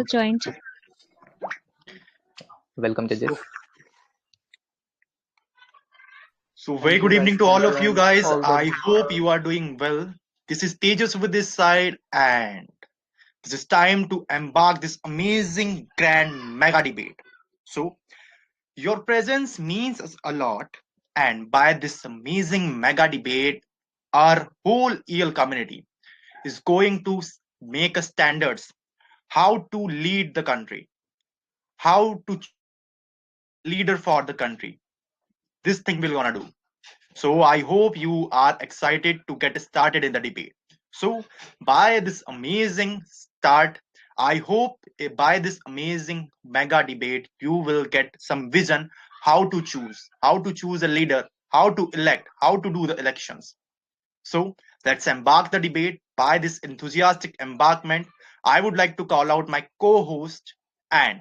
joined. Welcome, judges. So very good evening to all of you guys. I hope you are doing well. This is Tejas with this side, and this is time to embark this amazing grand mega debate. So your presence means us a lot, and by this amazing mega debate, our whole EL community is going to make a standards how to lead the country, how to leader for the country. This thing we're gonna do. So I hope you are excited to get started in the debate. So by this amazing start, I hope by this amazing mega debate, you will get some vision how to choose a leader, how to elect, how to do the elections. So let's embark the debate. By this enthusiastic embarkment, I would like to call out my co-host and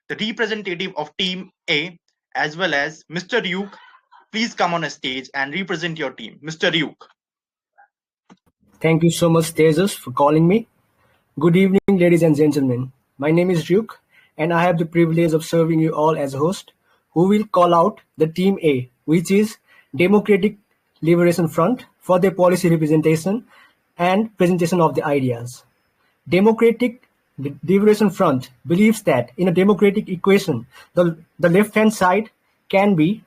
the representative of Team A, as well as Mr. Duke. Please come on a stage and represent your team. Mr. Ryuk. Thank you so much, Tejas, for calling me. Good evening, ladies and gentlemen. My name is Ryuk, and I have the privilege of serving you all as a host, who will call out the Team A, which is Democratic Liberation Front, for their policy representation and presentation of the ideas. Democratic Liberation Front believes that in a democratic equation, the left-hand side can be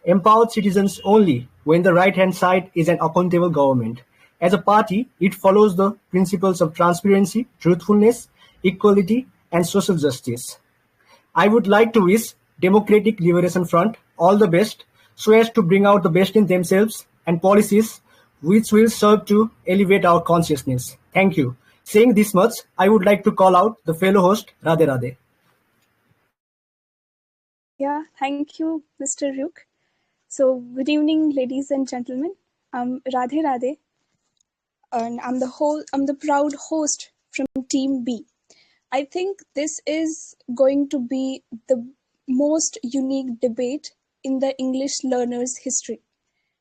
empowered citizens only when the right-hand side is an accountable government. As a party, it follows the principles of transparency, truthfulness, equality, and social justice. I would like to wish Democratic Liberation Front all the best so as to bring out the best in themselves and policies which will serve to elevate our consciousness. Thank you. Saying this much, I would like to call out the fellow host, Radhe Radhe. Yeah, thank you, Mr. Ryuk. So, good evening, ladies and gentlemen. I'm Radhe Radhe, and I'm the proud host from Team B. I think this is going to be the most unique debate in the English learners' history.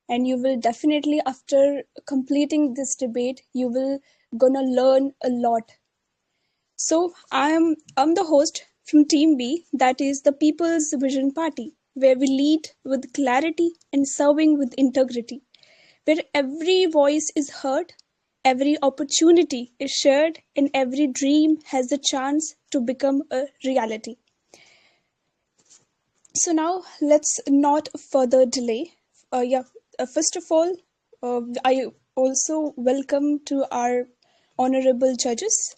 And you will definitely, after completing this debate, you will gonna learn a lot. So I'm the host from Team B, that is the People's Vision Party, where we lead with clarity and serving with integrity, where every voice is heard, every opportunity is shared, and every dream has the chance to become a reality. So now let's not further delay. First of all, I also welcome to our honorable judges.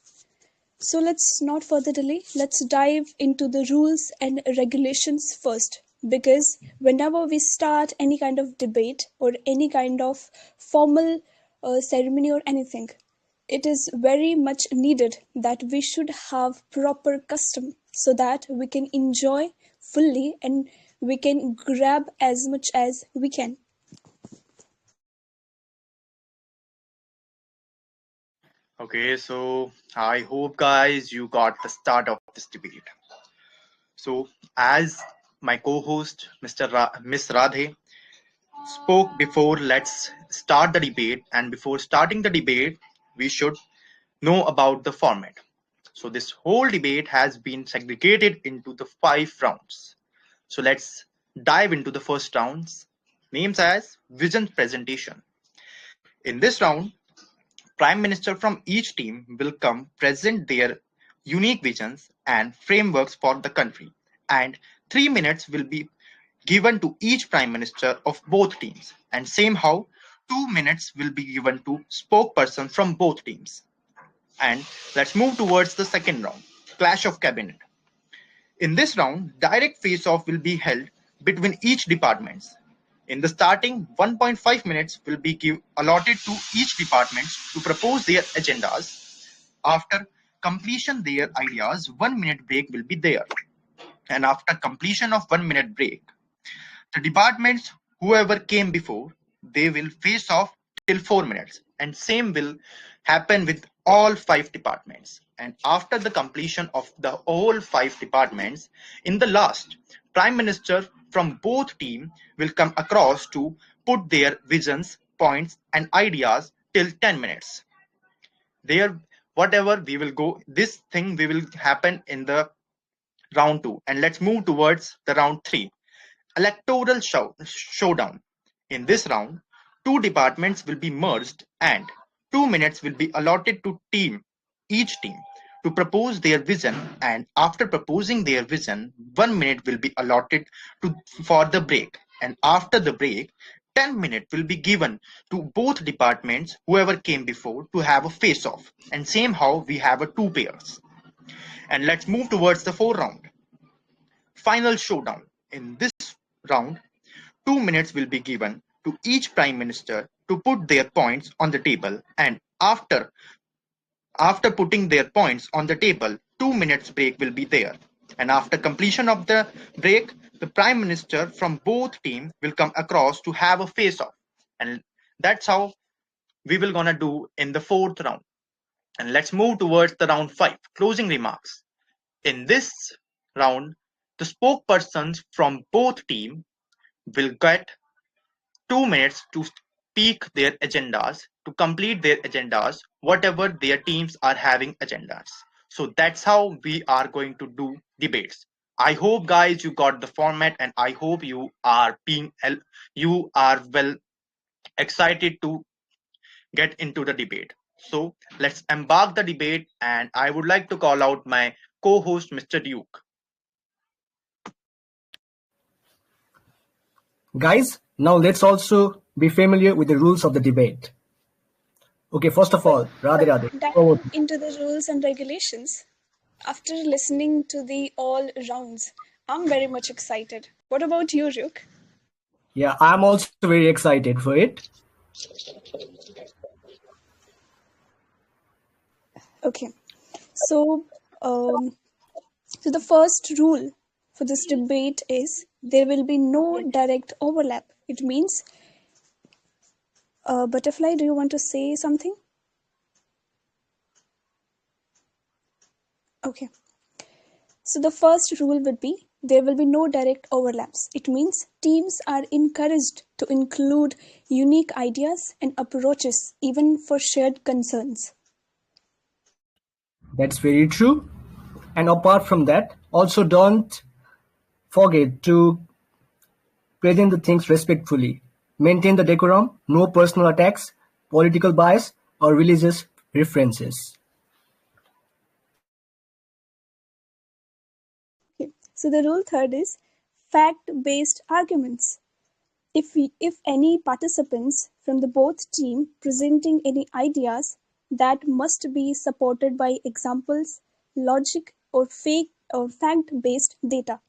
So let's not further delay. Let's dive into the rules and regulations first, because whenever we start any kind of debate or any kind of formal ceremony or anything, it is very much needed that we should have proper custom so that we can enjoy fully and we can grab as much as we can. Okay, so I hope guys you got the start of this debate. So as my co-host Miss Radhe spoke before, let's start the debate. And before starting the debate, we should know about the format. So this whole debate has been segregated into the 5 rounds. So let's dive into the first rounds, names as vision presentation. In this round, Prime Minister from each team will come present their unique visions and frameworks for the country, and 3 minutes will be given to each Prime Minister of both teams, and same how 2 minutes will be given to spokesperson from both teams. And let's move towards the second round, Clash of Cabinet. In this round, direct face-off will be held between each departments. In the starting, 1.5 minutes will be allotted to each department to propose their agendas. After completion their ideas, 1 minute break will be there. And after completion of 1 minute break, the departments, whoever came before, they will face off till 4 minutes. And same will happen with all 5 departments. And after the completion of the all 5 departments, in the last, Prime Minister from both teams will come across to put their visions, points, and ideas till 10 minutes. whatever we will go, this thing we will happen in the round 2. And let's move towards the round 3, electoral showdown. In this round, two departments will be merged and 2 minutes will be allotted to each team to propose their vision, and after proposing their vision 1 minute will be allotted for the break, and after the break 10 minutes will be given to both departments whoever came before to have a face off, and same how we have a two pairs. And let's move towards the fourth round, final showdown. In this round, 2 minutes will be given to each prime minister to put their points on the table, and after putting their points on the table, 2 minutes break will be there. And after completion of the break, the prime minister from both teams will come across to have a face off. And that's how we will gonna do in the fourth round. And let's move towards the round 5, closing remarks. In this round, the spokespersons from both teams will get 2 minutes to speak their agendas, to complete their agendas, whatever their teams are having agendas. So that's how we are going to do debates. I hope guys you got the format, and I hope you are well excited to get into the debate. So let's embark the debate, and I would like to call out my co-host Mr. Duke. Guys, now let's also be familiar with the rules of the debate. Okay, first of all, Radhe Radhe. Diving into the rules and regulations. After listening to the all rounds, I'm very much excited. What about you, Ryuk? Yeah, I'm also very excited for it. Okay, so so the first rule for this debate is there will be no direct overlap. It means, Butterfly, do you want to say something? Okay. So the first rule would be there will be no direct overlaps. It means teams are encouraged to include unique ideas and approaches, even for shared concerns. That's very true. And apart from that, also don't forget to present the things respectfully. Maintain the decorum, no personal attacks, political bias, or religious references. Okay. So the rule third is fact-based arguments. If any participants from the both team presenting any ideas, that must be supported by examples, logic, or fact-based data.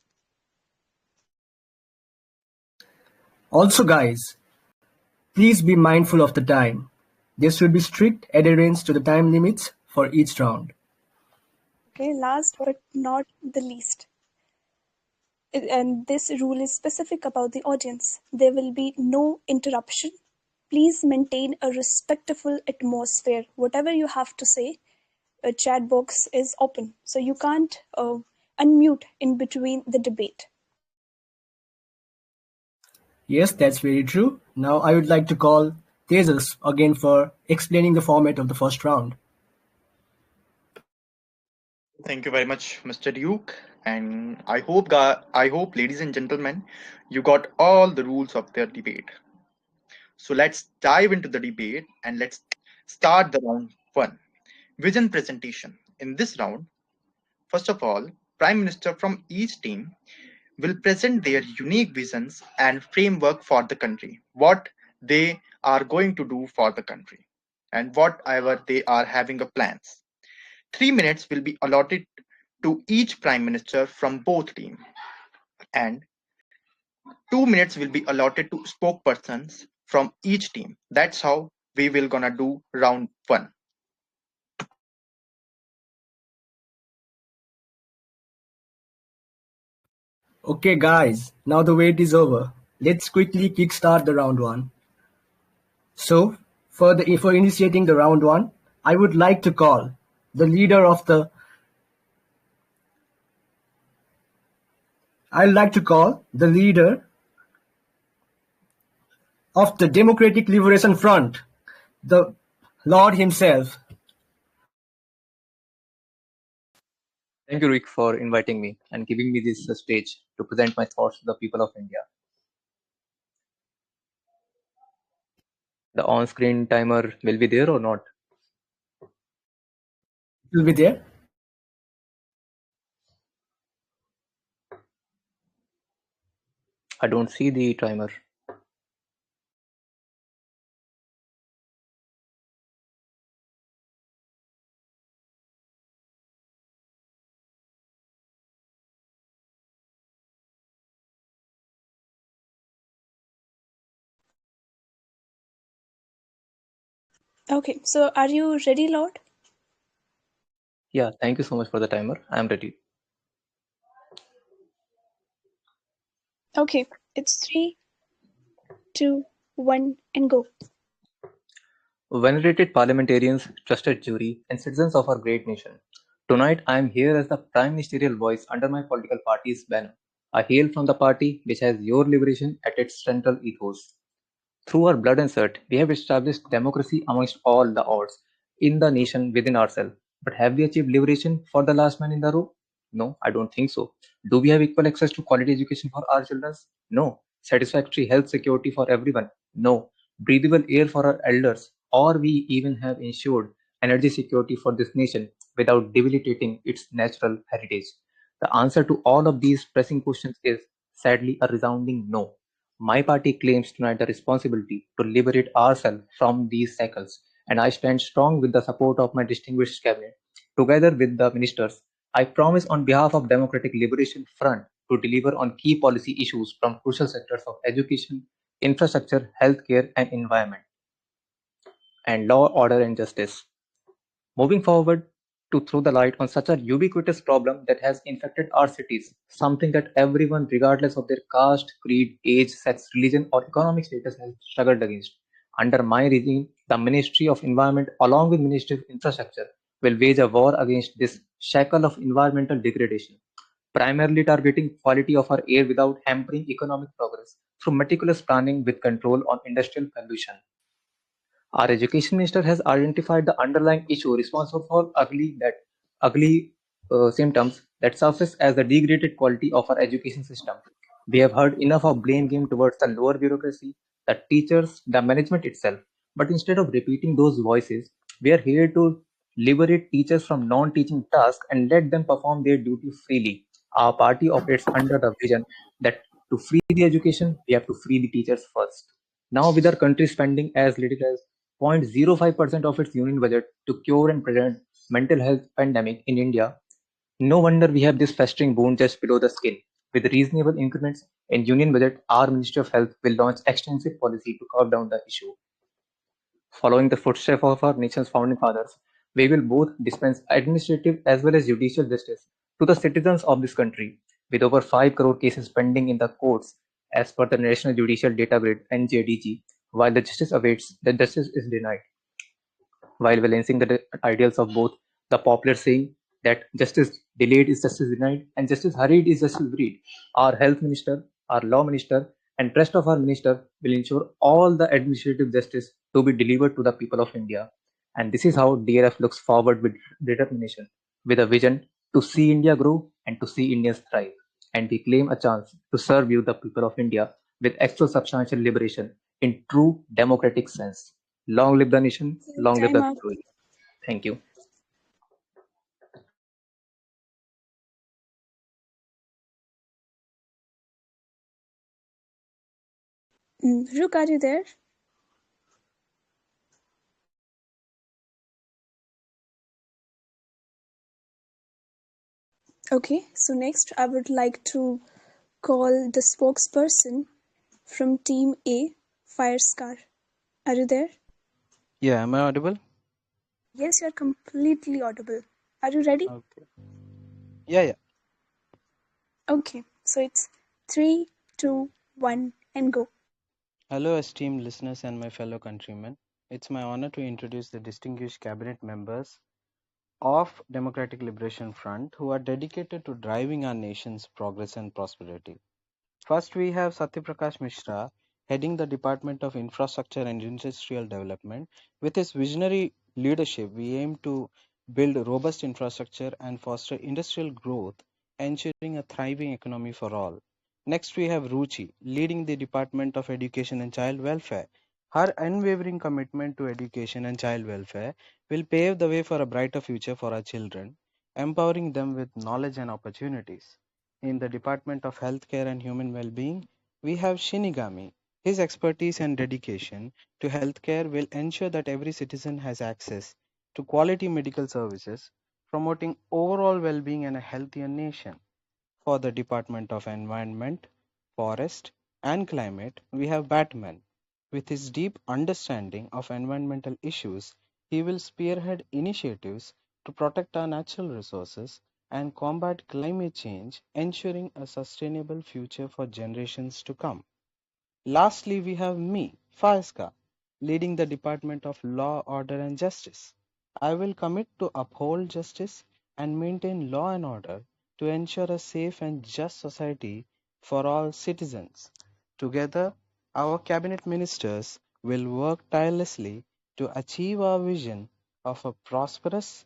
Also, guys, please be mindful of the time. There should be strict adherence to the time limits for each round. Okay, last but not the least, and this rule is specific about the audience. There will be no interruption. Please maintain a respectful atmosphere. Whatever you have to say, a chat box is open, so you can't unmute in between the debate. Yes, that's very true. Now I would like to call Tejas again for explaining the format of the first round. Thank you very much, Mr. Duke. And I hope, ladies and gentlemen, you got all the rules of the debate. So let's dive into the debate and let's start the round 1. Vision presentation. In this round, first of all, Prime Minister from each team will present their unique visions and framework for the country, what they are going to do for the country, and whatever they are having a plans. 3 minutes will be allotted to each prime minister from both teams, and 2 minutes will be allotted to spokespersons from each team. That's how we will gonna do round 1. Okay, guys, now the wait is over. Let's quickly kickstart the round 1. So, for initiating the round 1, I would like to call the leader of the Democratic Liberation Front, the Lord himself. Thank you, Rick, for inviting me and giving me this stage to present my thoughts to the people of India. The on-screen timer will be there or not? Will be there. I don't see the timer. Okay, so are you ready, Lord? Yeah, thank you so much for the timer. I'm ready. Okay, it's 3, 2, 1, and go. Venerated parliamentarians, trusted jury, and citizens of our great nation. Tonight I am here as the prime ministerial voice under my political party's banner. I hail from the party which has your liberation at its central ethos. Through our blood and sweat, we have established democracy amongst all the odds in the nation within ourselves. But have we achieved liberation for the last man in the row? No, I don't think so. Do we have equal access to quality education for our children? No. Satisfactory health security for everyone? No. Breathable air for our elders? Or we even have ensured energy security for this nation without debilitating its natural heritage? The answer to all of these pressing questions is sadly a resounding no. My party claims tonight the responsibility to liberate ourselves from these cycles, and I stand strong with the support of my distinguished cabinet. Together with the ministers, I promise on behalf of Democratic Liberation Front to deliver on key policy issues from crucial sectors of education, infrastructure, healthcare, and environment, and law, order, and justice. Moving forward to throw the light on such a ubiquitous problem that has infected our cities, something that everyone, regardless of their caste, creed, age, sex, religion, or economic status, has struggled against. Under my regime, the Ministry of Environment, along with Ministry of Infrastructure, will wage a war against this shackle of environmental degradation, primarily targeting quality of our air without hampering economic progress through meticulous planning with control on industrial pollution. Our education minister has identified the underlying issue responsible for ugly symptoms that surface as the degraded quality of our education system. We have heard enough of blame game towards the lower bureaucracy, the teachers, the management itself. But instead of repeating those voices, we are here to liberate teachers from non-teaching tasks and let them perform their duty freely. Our party operates under the vision that to free the education, we have to free the teachers first. Now, with our country spending as little as 0.05% of its union budget to cure and prevent mental health pandemic in India, no wonder we have this festering wound just below the skin. With reasonable increments in union budget, our Ministry of Health will launch extensive policy to curb down the issue. Following the footsteps of our nation's founding fathers, we will both dispense administrative as well as judicial justice to the citizens of this country, with over 5 crore cases pending in the courts as per the National Judicial Data Grid (NJDG). While the justice awaits, the justice is denied, while balancing the ideals of both the popular saying that justice delayed is justice denied and justice hurried is justice buried. Our health minister, our law minister, and rest of our minister will ensure all the administrative justice to be delivered to the people of India. And this is how DLF looks forward with determination, with a vision to see India grow and to see Indians thrive. And we claim a chance to serve you, the people of India, with actual substantial liberation in true democratic sense. Long live the nation, long live Time the up. glory. Thank you. Rook, are you there? Okay, so next I would like to call the spokesperson from Team A, Firescar. Are you there? Yeah, am I audible? Yes, you are completely audible. Are you ready? Okay. Yeah. Okay, so it's 3, 2, 1, and go. Hello, esteemed listeners and my fellow countrymen. It's my honor to introduce the distinguished cabinet members of Democratic Liberation Front who are dedicated to driving our nation's progress and prosperity. First, we have Satya Prakash Mishra, heading the Department of Infrastructure and Industrial Development. With his visionary leadership, we aim to build robust infrastructure, and foster industrial growth, ensuring a thriving economy for all. Next, we have Ruchi, leading the Department of Education and Child Welfare. Her unwavering commitment to education and child welfare will pave the way for a brighter future for our children, empowering them with knowledge and opportunities. In the Department of Healthcare and Human Well-being, we have Shinigami. His expertise and dedication to healthcare will ensure that every citizen has access to quality medical services, promoting overall well-being and a healthier nation. For the Department of Environment, Forest, and Climate, we have Batman. With his deep understanding of environmental issues, he will spearhead initiatives to protect our natural resources and combat climate change, ensuring a sustainable future for generations to come. Lastly, we have me, Firescar, leading the Department of Law, Order and Justice. I will commit to uphold justice and maintain law and order to ensure a safe and just society for all citizens. Together, our cabinet ministers will work tirelessly to achieve our vision of a prosperous,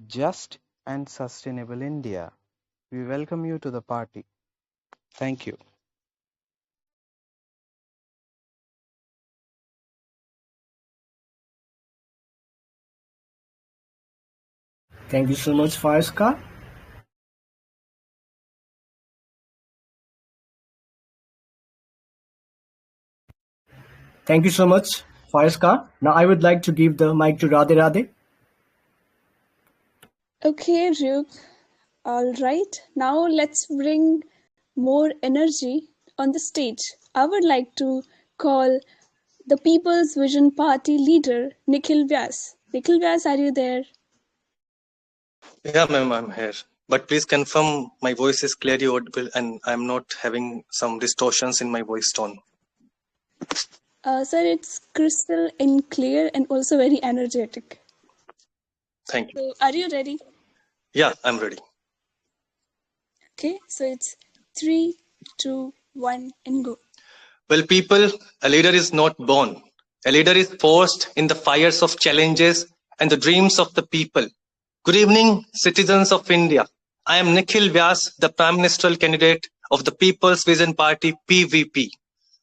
just, and sustainable India. We welcome you to the party. Thank you. Thank you so much, Firescar. Thank you so much, Firescar. Now I would like to give the mic to Radhe Radhe. Okay, Ryuk. All right. Now let's bring more energy on the stage. I would like to call the People's Vision Party leader, Nikhil Vyas. Nikhil Vyas, are you there? Yeah, ma'am, I'm here. But please confirm my voice is clearly audible and I'm not having some distortions in my voice tone. Sir, it's crystal and clear and also very energetic. Thank you. So, are you ready? Yeah, I'm ready. Okay, so it's 3, 2, 1, and go. Well, people, a leader is not born. A leader is forged in the fires of challenges and the dreams of the people. Good evening, citizens of India. I am Nikhil Vyas, the Prime Ministerial candidate of the People's Vision Party, PVP.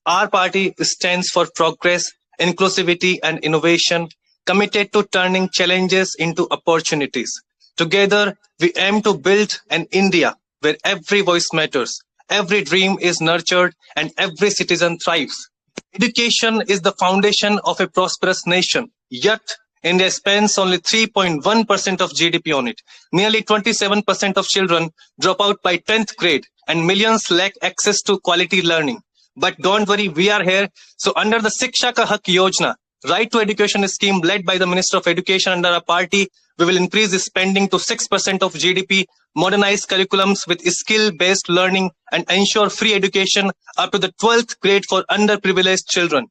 Our party stands for progress, inclusivity, and innovation, committed to turning challenges into opportunities. Together, we aim to build an India where every voice matters, every dream is nurtured, and every citizen thrives. Education is the foundation of a prosperous nation, yet India spends only 3.1% of GDP on it. Nearly 27% of children drop out by 10th grade, and millions lack access to quality learning. But don't worry, we are here. So under the Shiksha Ka Hak Yojana, Right to Education scheme led by the Minister of Education under our party, we will increase the spending to 6% of GDP, modernize curriculums with skill-based learning, and ensure free education up to the 12th grade for underprivileged children.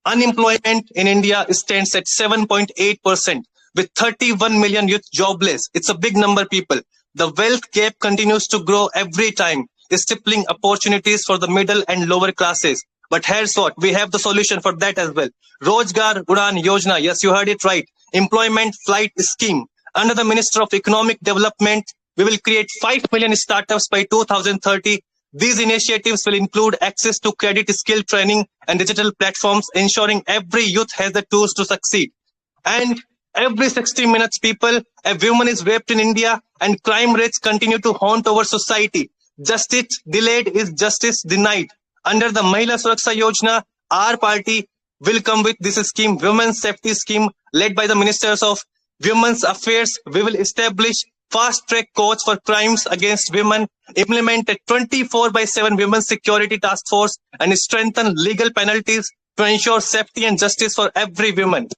Unemployment in India stands at 7.8%, with 31 million youth jobless. It's a big number, people. The wealth gap continues to grow every time, stippling opportunities for the middle and lower classes. But here's what, we have the solution for that as well. Rozgar Udan Yojana, yes, you heard it right. Employment Flight Scheme. Under the Minister of Economic Development, we will create 5 million startups by 2030. These initiatives will include access to credit skill training and digital platforms, ensuring every youth has the tools to succeed. And every 60 minutes, people, a woman is raped in India and crime rates continue to haunt our society. Justice delayed is justice denied. Under the Mahila Suraksha Yojana, our party will come with this scheme, Women's Safety Scheme, led by the Ministers of Women's Affairs. We will establish fast-track courts for crimes against women, implement a 24/7 Women's Security Task Force, and strengthen legal penalties to ensure safety and justice for every woman.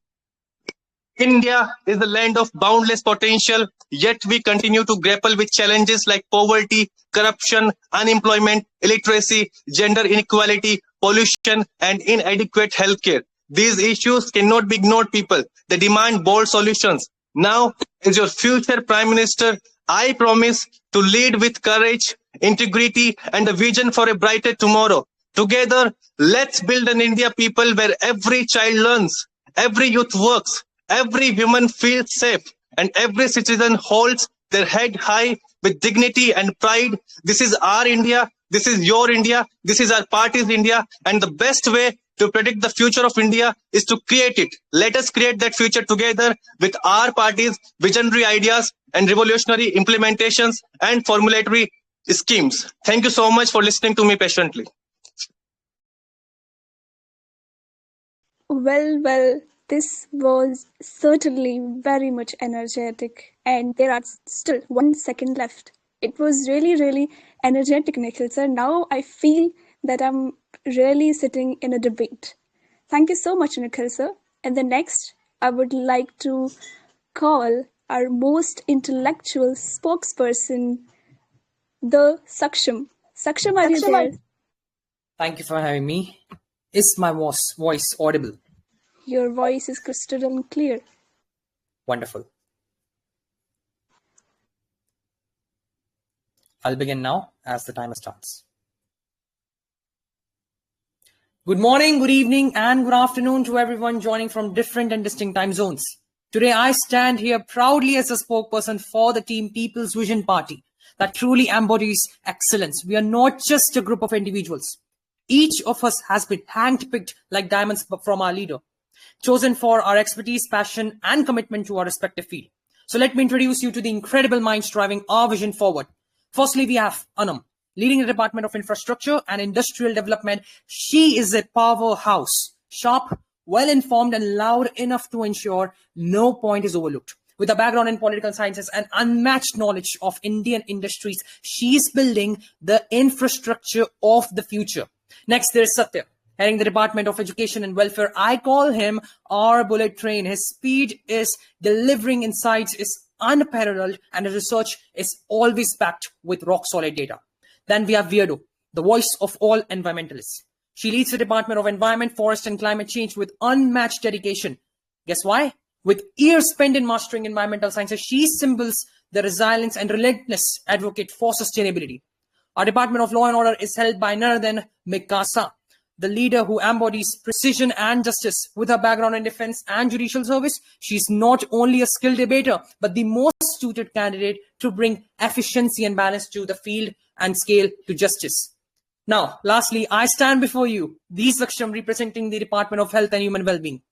India is the land of boundless potential, yet we continue to grapple with challenges like poverty, corruption, unemployment, illiteracy, gender inequality, pollution, and inadequate healthcare. These issues cannot be ignored, people. They demand bold solutions. Now, as your future Prime Minister, I promise to lead with courage, integrity, and a vision for a brighter tomorrow. Together, let's build an India, people, where every child learns, every youth works, every woman feels safe, and every citizen holds their head high with dignity and pride. This is our India. This is your India. This is our party's India. And the best way to predict the future of India is to create it. Let us create that future together with our party's visionary ideas and revolutionary implementations and formulatory schemes. Thank you so much for listening to me patiently. Well, this was certainly very much energetic, and there are still 1 second left. It was really energetic, Nikhil sir. Now I feel that I'm really sitting in a debate. Thank you so much, Nikhil sir. And the next, I would like to call our most intellectual spokesperson, the Saksham. Saksham, are you there? Thank you for having me. Is my voice audible? Your voice is crystal clear. Wonderful. I'll begin now as the timer starts. Good morning, good evening, and good afternoon to everyone joining from different and distinct time zones. Today, I stand here proudly as a spokesperson for the Team People's Vision Party that truly embodies excellence. We are not just a group of individuals. Each of us has been handpicked like diamonds from our leader, chosen for our expertise, passion, and commitment to our respective field. So let me introduce you to the incredible minds driving our vision forward. Firstly, we have Anam, leading the Department of Infrastructure and Industrial Development. She is a powerhouse, sharp, well-informed, and loud enough to ensure no point is overlooked. With a background in political sciences and unmatched knowledge of Indian industries, she is building the infrastructure of the future. Next, there is Sathya, heading the Department of Education and Welfare. I call him our bullet train. His speed is delivering insights is unparalleled, and his research is always backed with rock-solid data. Then we have Werido, the voice of all environmentalists. She leads the Department of Environment, Forest and Climate Change with unmatched dedication. Guess why? With years spent in mastering environmental sciences, she symbols the resilience and relentless advocate for sustainability. Our Department of Law and Order is held by none other than Mikasa, the leader who embodies precision and justice. With her background in defense and judicial service, she's not only a skilled debater, but the most suited candidate to bring efficiency and balance to the field and scale to justice. Now, lastly, I stand before you, the Saksham, representing the Department of Health and Human Wellbeing.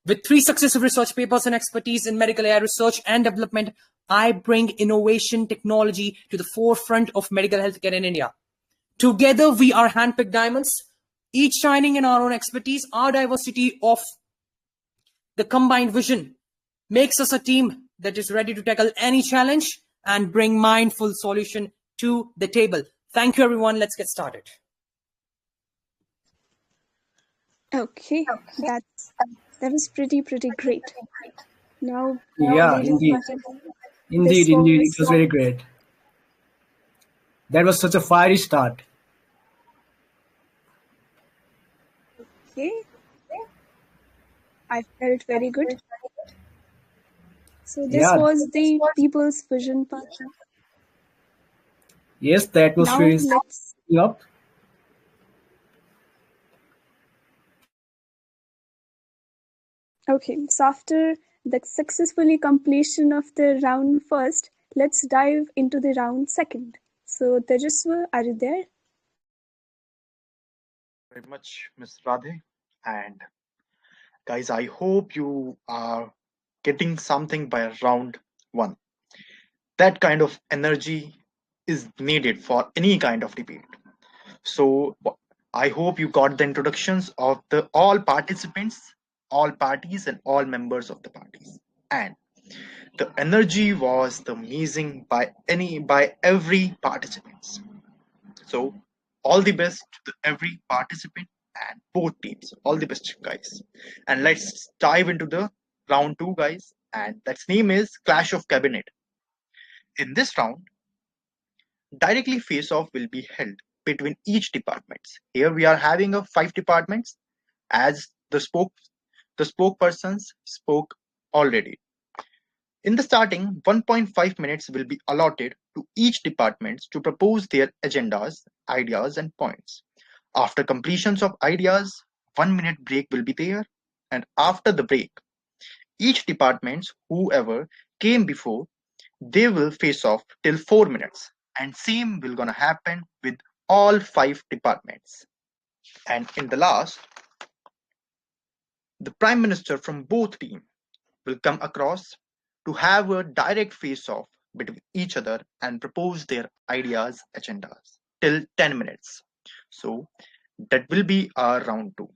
With 3 successive research papers and expertise in medical AI research and development, I bring innovation technology to the forefront of medical healthcare in India. Together, we are handpicked diamonds, each shining in our own expertise. Our diversity of the combined vision makes us a team that is ready to tackle any challenge and bring mindful solution to the table. Thank you, everyone. Let's get started. Okay, that was pretty great. Now, Yeah, ladies indeed. and gentlemen, Indeed, it was very great. That was such a fiery start. Okay, I felt very good. So this was the People's Vision Party. Yes, the atmosphere is up. Okay, so after the successfully completion of the round first, let's dive into the round second. So Tejaswa, are you there? Very much, Ms. Radhe. And guys, I hope you are getting something by round 1. That kind of energy is needed for any kind of debate. So I hope you got the introductions of the all participants, all parties, and all members of the parties. And the energy was the amazing by every participants. So all the best to every participant and both teams. All the best, guys. And let's dive into the round 2, guys. And that's name is Clash of Cabinet. In this round, directly face-off will be held between each departments. Here we are having 5 departments, as the spokespersons spoke already. In the starting, 1.5 minutes will be allotted to each department to propose their agendas, ideas, and points. After completions of ideas, 1 minute break will be there, and after the break, Each department, whoever came before, they will face off till 4 minutes. And same will gonna happen with all 5 departments. And in the last, the Prime Minister from both teams will come across to have a direct face off between each other and propose their ideas, agendas till 10 minutes. So that will be our round 2.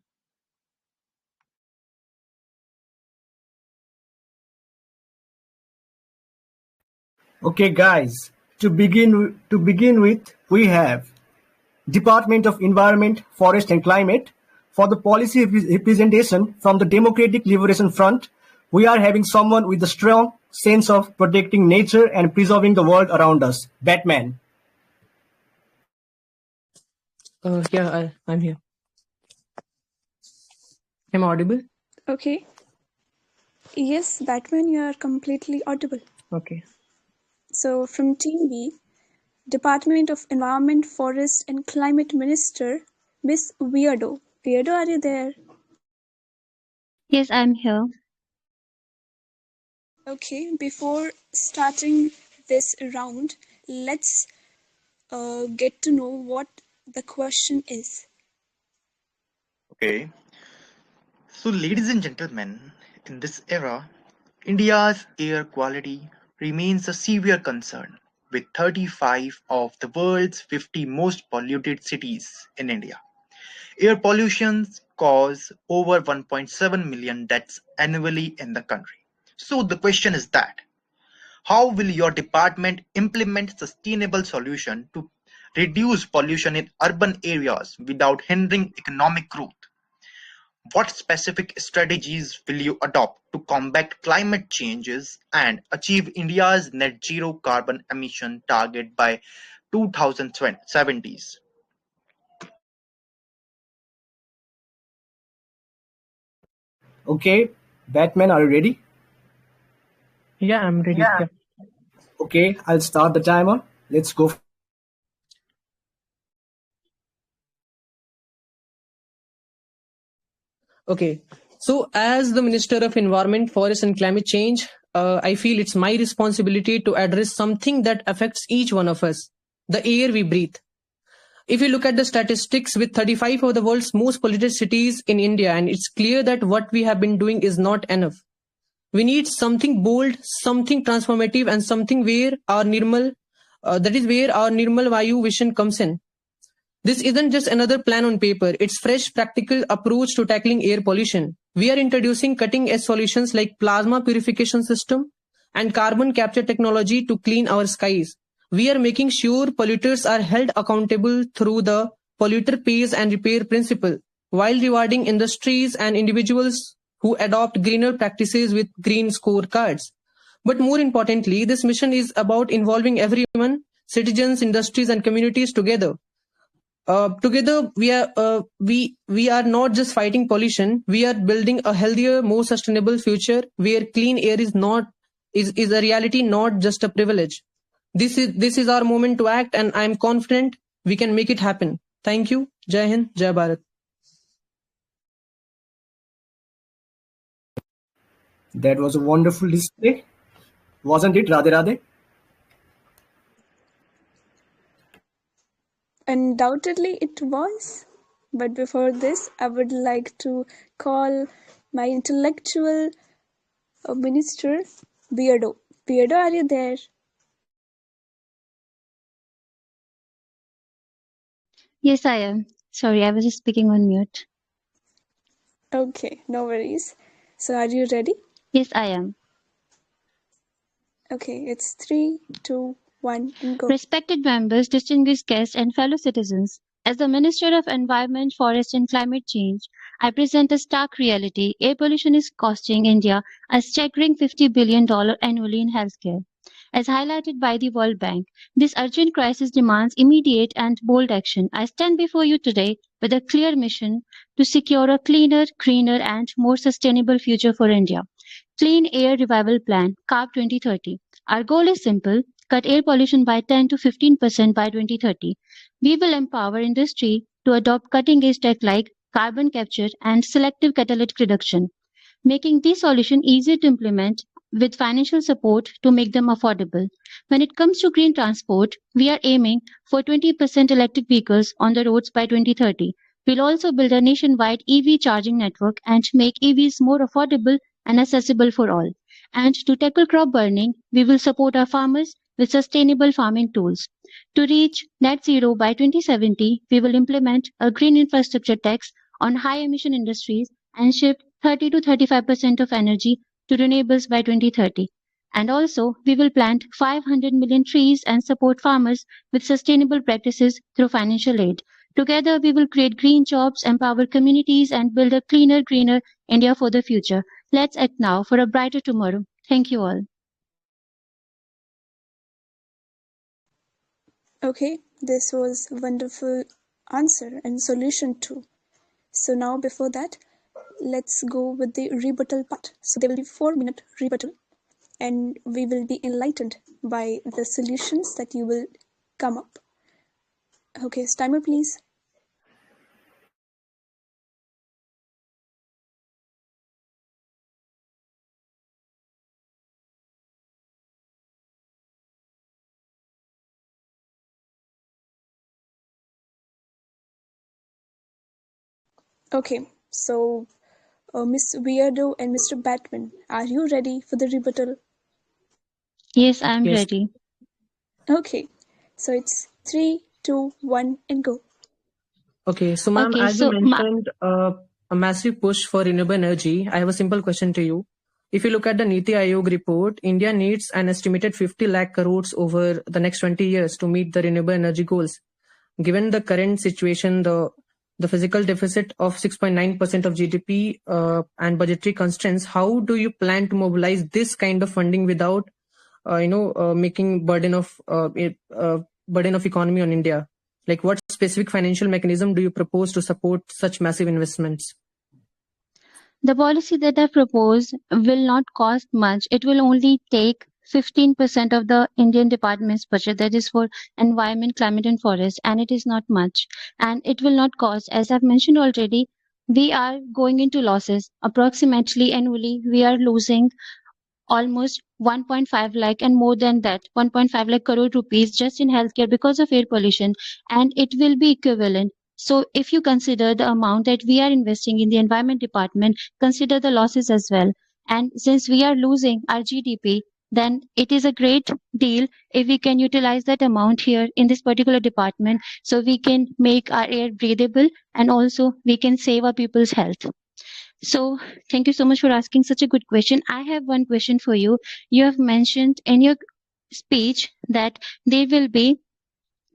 Okay, guys. To begin with, we have Department of Environment, Forest and Climate. For the policy representation from the Democratic Liberation Front, we are having someone with a strong sense of protecting nature and preserving the world around us. Batman. Yeah, I'm here. Am I audible? Okay. Yes, Batman, you are completely audible. Okay. So from Team B, Department of Environment, Forest and Climate Minister, Miss Werido. Werido, are you there? Yes, I'm here. Okay, before starting this round, let's get to know what the question is. Okay. So, ladies and gentlemen, in this era, India's air quality remains a severe concern, with 35 of the world's 50 most polluted cities in India. Air pollution causes over 1.7 million deaths annually in the country. So the question is that how will your department implement sustainable solution to reduce pollution in urban areas without hindering economic growth? What specific strategies will you adopt to combat climate changes and achieve India's net zero carbon emission target by 2070? Okay, Batman, are you ready? Yeah, I'm ready. Yeah. Okay, I'll start the timer. Let's go. Okay. So, as the Minister of Environment, Forest and Climate Change, I feel it's my responsibility to address something that affects each one of us, the air we breathe. If you look at the statistics with 35 of the world's most polluted cities in India, and it's clear that what we have been doing is not enough. We need something bold, something transformative, and something where our Nirmal, that is where our Nirmal Vayu vision comes in. This isn't just another plan on paper, it's fresh, practical approach to tackling air pollution. We are introducing cutting-edge solutions like plasma purification system and carbon capture technology to clean our skies. We are making sure polluters are held accountable through the polluter pays and repair principle, while rewarding industries and individuals who adopt greener practices with green scorecards. But more importantly, this mission is about involving everyone, citizens, industries, and communities together. Together, we are not just fighting pollution. We are building a healthier, more sustainable future where clean air is a reality, not just a privilege. This is our moment to act, and I am confident we can make it happen. Thank you. Jai Hind, Jai Bharat. That was a wonderful display, wasn't it, Radhe Radhe? Undoubtedly it was. But before this, I would like to call my intellectual minister, Werido. Werido, are you there? Yes, I am. Sorry, I was just speaking on mute. Okay, no worries. So are you ready? Yes, I am. Okay, it's 3, 2, 1, and go. Respected members, distinguished guests, and fellow citizens, as the Minister of Environment, Forest and Climate Change, I present a stark reality. Air pollution is costing India a staggering $50 billion annually in healthcare. As highlighted by the World Bank, this urgent crisis demands immediate and bold action. I stand before you today with a clear mission to secure a cleaner, greener, and more sustainable future for India. Clean Air Revival Plan, CARB 2030. Our goal is simple: cut air pollution by 10 to 15% by 2030. We will empower industry to adopt cutting-edge tech like carbon capture and selective catalytic reduction. making these solutions easier to implement with financial support to make them affordable. When it comes to green transport, we are aiming for 20% electric vehicles on the roads by 2030. We'll also build a nationwide EV charging network and make EVs more affordable and accessible for all. And to tackle crop burning, we will support our farmers with sustainable farming tools. To reach net zero by 2070, we will implement a green infrastructure tax on high emission industries and shift 30 to 35% of energy to renewables by 2030. And also, we will plant 500 million trees and support farmers with sustainable practices through financial aid. Together, we will create green jobs, empower communities, and build a cleaner, greener India for the future. Let's act now for a brighter tomorrow. Thank you all. Okay, this was a wonderful answer and solution too. So now before that, let's go with the rebuttal part. So there will be 4-minute rebuttal and we will be enlightened by the solutions that you will come up. Okay, timer please. Okay, so Miss Werido and Mr. Batman, are you ready for the rebuttal? Yes, I'm Yes. ready. Okay, so it's 3, 2, 1, and go. Okay, so ma'am, Okay, as you so mentioned, a massive push for renewable energy. I have a simple question to you. If you look at the Niti Aayog report, India needs an estimated 50 lakh crores over the next 20 years to meet the renewable energy goals. Given the current situation, the physical deficit of 6.9% of GDP and budgetary constraints, how do you plan to mobilize this kind of funding without, making burden of economy on India? Like, what specific financial mechanism do you propose to support such massive investments? the policy that I propose will not cost much. It will only take 15% of the Indian department's budget, that is for environment, climate, and forest, and it is not much. And it will not cost, as I've mentioned already, we are going into losses. Approximately annually, we are losing almost 1.5 lakh and more than that 1.5 lakh crore rupees just in healthcare because of air pollution, and it will be equivalent. So if you consider the amount that we are investing in the environment department, consider the losses as well. And since we are losing our GDP, then it is a great deal if we can utilize that amount here in this particular department, so we can make our air breathable and also we can save our people's health. So, thank you so much for asking such a good question. I have one question for you. You have mentioned in your speech that there will be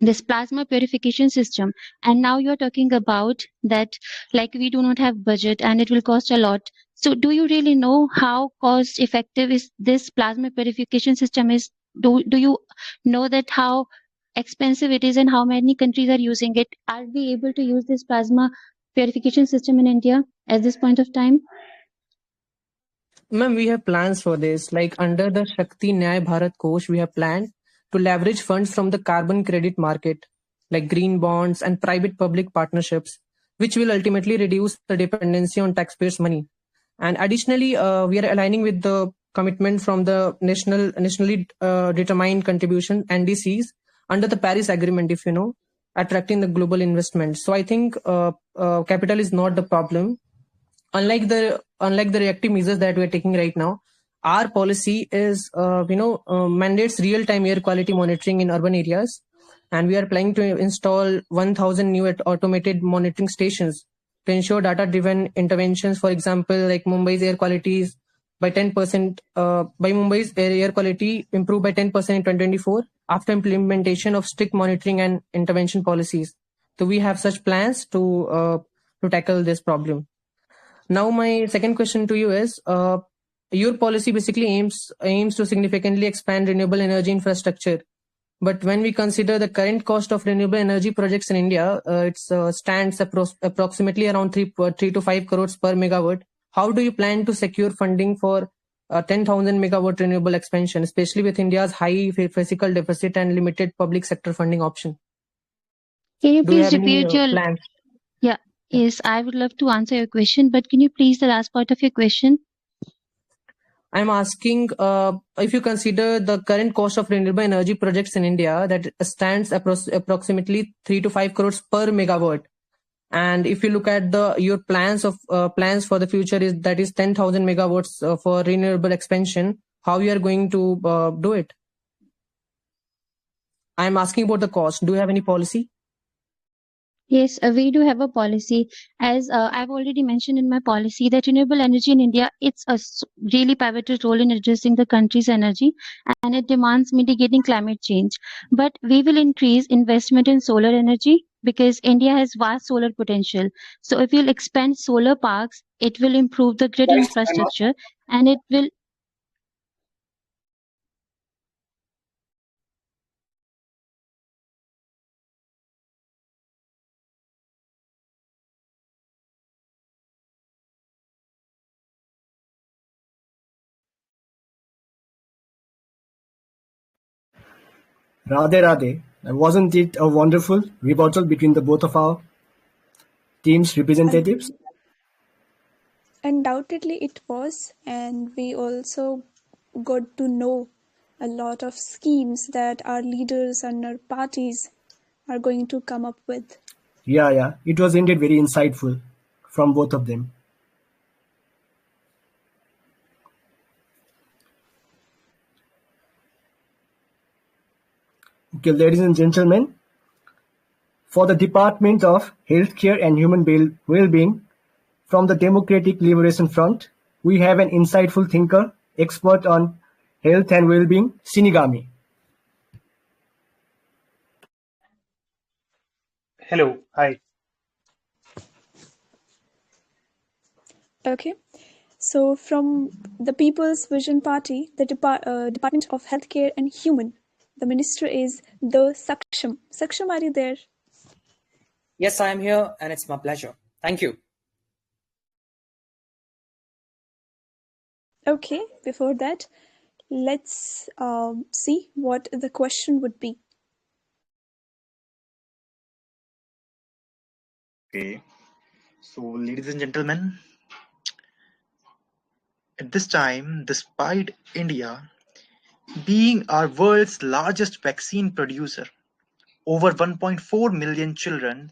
this plasma purification system, and now you're talking about that like we do not have budget and it will cost a lot. So, do you really know how cost effective is this plasma purification system is? Do you know that how expensive it is and how many countries are using it? Are we able to use this plasma purification system in India at this point of time? Ma'am, we have plans for this. Like under the Shakti Nyay Bharat Kosh, we have planned to leverage funds from the carbon credit market, like green bonds and private public partnerships, which will ultimately reduce the dependency on taxpayers' money. And additionally, we are aligning with the commitment from the nationally determined contribution NDCs under the Paris Agreement, if you know, attracting the global investment. So I think capital is not the problem. Unlike the reactive measures that we are taking right now, our policy is mandates real-time air quality monitoring in urban areas, and we are planning to install 1,000 new automated monitoring stations to ensure data-driven interventions. For example, like Mumbai's air qualities by 10%. By Mumbai's air quality improved by 10% in 2024 after implementation of strict monitoring and intervention policies. So we have such plans to tackle this problem. Now, my second question to you is, your policy basically aims to significantly expand renewable energy infrastructure. But when we consider the current cost of renewable energy projects in India, it stands approximately around 3 to 5 crores per megawatt. How do you plan to secure funding for 10,000 megawatt renewable expansion, especially with India's high physical deficit and limited public sector funding option? Can you Do you please have any repeat your plans? Yeah, yes, I would love to answer your question, but can you please the last part of your question? I'm asking if you consider the current cost of renewable energy projects in India, that stands approximately 3 to 5 crores per megawatt. And if you look at your plans for the future, is 10,000 megawatts for renewable expansion, how you are going to do it? I'm asking about the cost. Do you have any policy? Yes, we do have a policy. As I've already mentioned in my policy, that renewable energy in India, it's a really pivotal role in addressing the country's energy, and it demands mitigating climate change. But we will increase investment in solar energy because India has vast solar potential. So if you'll expand solar parks, it will improve the grid Guys, I'm not. infrastructure, and it will. Radhe Radhe. Wasn't it a wonderful rebuttal between the both of our team's representatives? Undoubtedly, it was, and we also got to know a lot of schemes that our leaders and our parties are going to come up with. Yeah. It was indeed very insightful from both of them. Okay, ladies and gentlemen, for the Department of Healthcare and Human Well-being, from the Democratic Liberation Front, we have an insightful thinker, expert on health and well-being, Shinigami. Hello, hi. Okay, so from the People's Vision Party, the Department of Healthcare and Human, the minister is the Saksham. Saksham, are you there? Yes, I am here, and it's my pleasure. Thank you. Okay, before that, let's see what the question would be. Okay. So, ladies and gentlemen, at this time, despite India being our world's largest vaccine producer, over 1.4 million children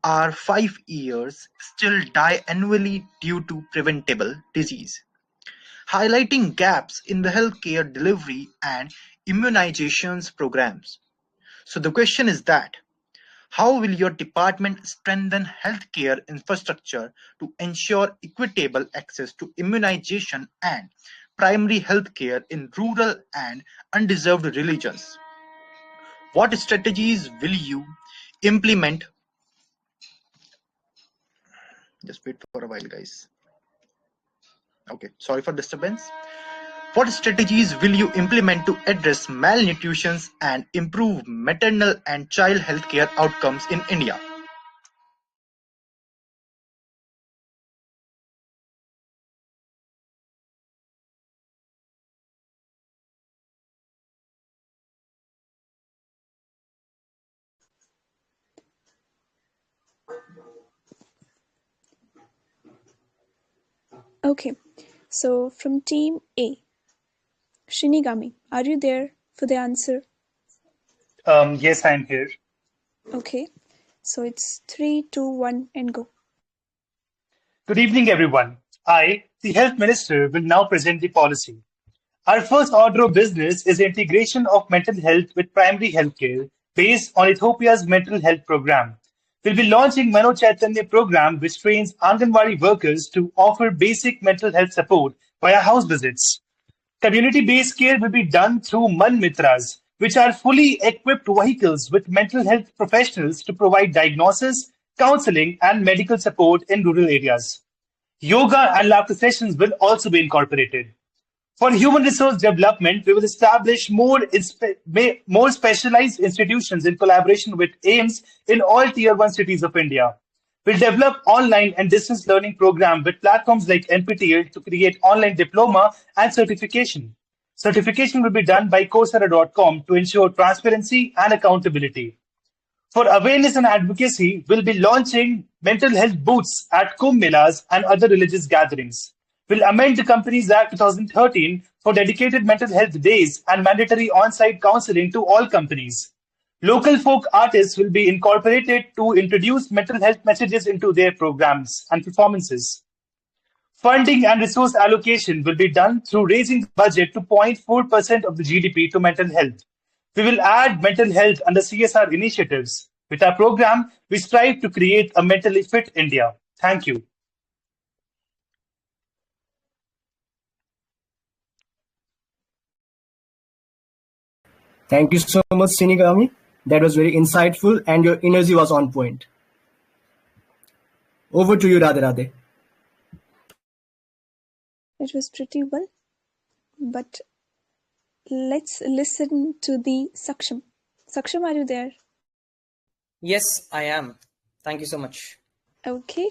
are 5 years still die annually due to preventable disease, highlighting gaps in the healthcare delivery and immunizations programs. So the question is that how will your department strengthen healthcare infrastructure to ensure equitable access to immunization and primary healthcare in rural and undeserved regions? What strategies will you implement? Just wait for a while, guys. Okay, sorry for disturbance. What strategies will you implement to address malnutrition and improve maternal and child healthcare outcomes in India? Okay, so from Team A, Shinigami, are you there for the answer? Yes, I'm here. Okay, so it's 3, 2, 1, and go. Good evening, everyone. I, the Health Minister, will now present the policy. Our first order of business is the integration of mental health with primary healthcare based on Ethiopia's mental health program. We'll be launching Mano Chaitanya program, which trains Anganwadi workers to offer basic mental health support via house visits. Community-based care will be done through Man Mitras, which are fully equipped vehicles with mental health professionals to provide diagnosis, counseling, and medical support in rural areas. Yoga and laughter sessions will also be incorporated. For human resource development, we will establish more specialized institutions in collaboration with AIMS in all Tier 1 cities of India. We'll develop online and distance learning program with platforms like NPTEL to create online diploma and certification. Certification will be done by Coursera.com to ensure transparency and accountability. For awareness and advocacy, we'll be launching mental health booths at Kumbh Melas and other religious gatherings. We'll amend the Companies Act 2013 for dedicated mental health days and mandatory on-site counseling to all companies. Local folk artists will be incorporated to introduce mental health messages into their programs and performances. Funding and resource allocation will be done through raising the budget to 0.4% of the GDP to mental health. We will add mental health under CSR initiatives. With our program, we strive to create a mentally fit India. Thank you. Thank you so much, Shinigami. That was very insightful and your energy was on point. Over to you, Radhe Radhe. It was pretty well, but let's listen to the Saksham. Saksham, are you there? Yes, I am. Thank you so much. Okay,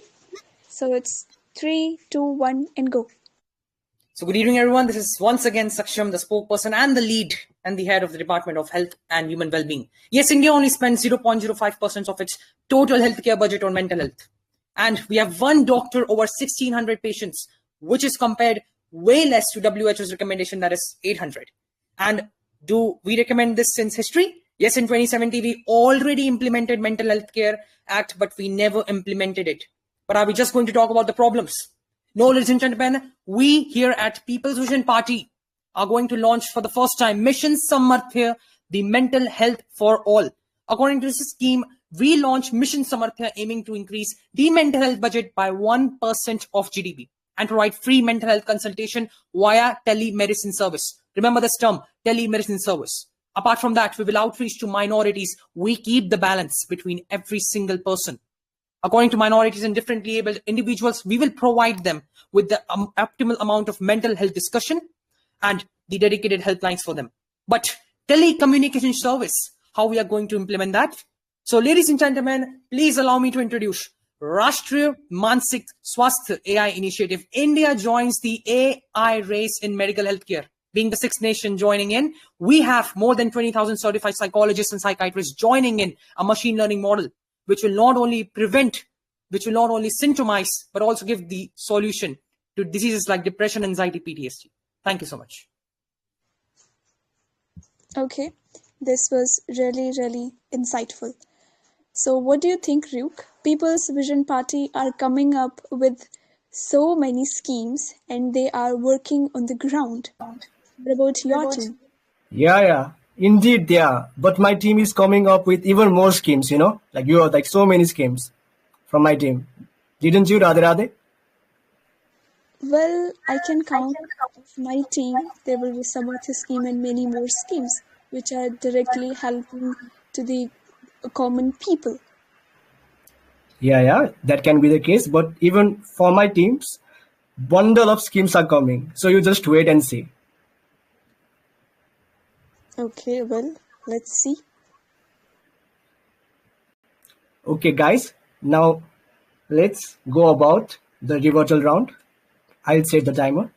so it's 3, 2, 1, and go. So good evening, everyone. This is once again Saksham, the spokesperson and the lead and the head of the Department of Health and Human Wellbeing. Yes, India only spends 0.05% of its total healthcare budget on mental health. And we have one doctor over 1,600 patients, which is compared way less to WHO's recommendation, that is 800. And do we recommend this since history? Yes, in 2017, we already implemented Mental Health Care Act, but we never implemented it. But are we just going to talk about the problems? No, ladies and gentlemen, we here at People's Vision Party are going to launch for the first time Mission Samarthya, the mental health for all. According to this scheme, we launched Mission Samarthya aiming to increase the mental health budget by 1% of GDP and provide free mental health consultation via telemedicine service. Remember this term, telemedicine service. Apart from that, we will outreach to minorities. We keep the balance between every single person. According to minorities and differently abled individuals, we will provide them with the optimal amount of mental health discussion and the dedicated helplines for them. But telecommunication service, how we are going to implement that? So ladies and gentlemen, please allow me to introduce Rashtriya Mansik Swasthya AI Initiative. India joins the AI race in medical healthcare. Being the sixth nation joining in, we have more than 20,000 certified psychologists and psychiatrists joining in a machine learning model, which will not only prevent, which will not only symptomize, but also give the solution to diseases like depression, anxiety, PTSD. Thank you so much. Okay, this was really, really insightful. So what do you think, Ryuk? People's Vision Party are coming up with so many schemes and they are working on the ground. What about your team? Yeah. Indeed, yeah. But my team is coming up with even more schemes, Like you are like so many schemes from my team. Didn't you, Radhe Radhe? Well, I can count of my team. There will be Samarthya scheme and many more schemes which are directly helping to the common people. Yeah, that can be the case. But even for my teams, bundle of schemes are coming. So you just wait and see. Okay, well, let's see. Okay, guys. Now let's go about the rebuttal round. I'll set the timer.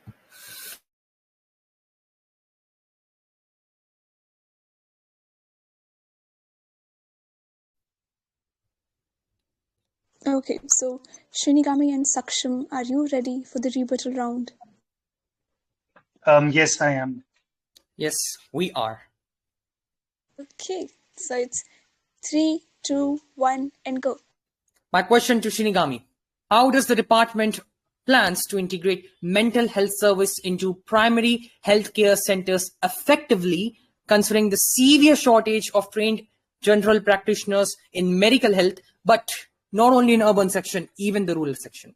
Okay, so Shinigami and Saksham, are you ready for the rebuttal round? Yes, I am. Yes, we are. Okay, so it's 3, 2, 1, and go. My question to Shinigami: how does the department plans to integrate mental health service into primary healthcare centers effectively, considering the severe shortage of trained general practitioners in medical health, but not only in urban section, even the rural section?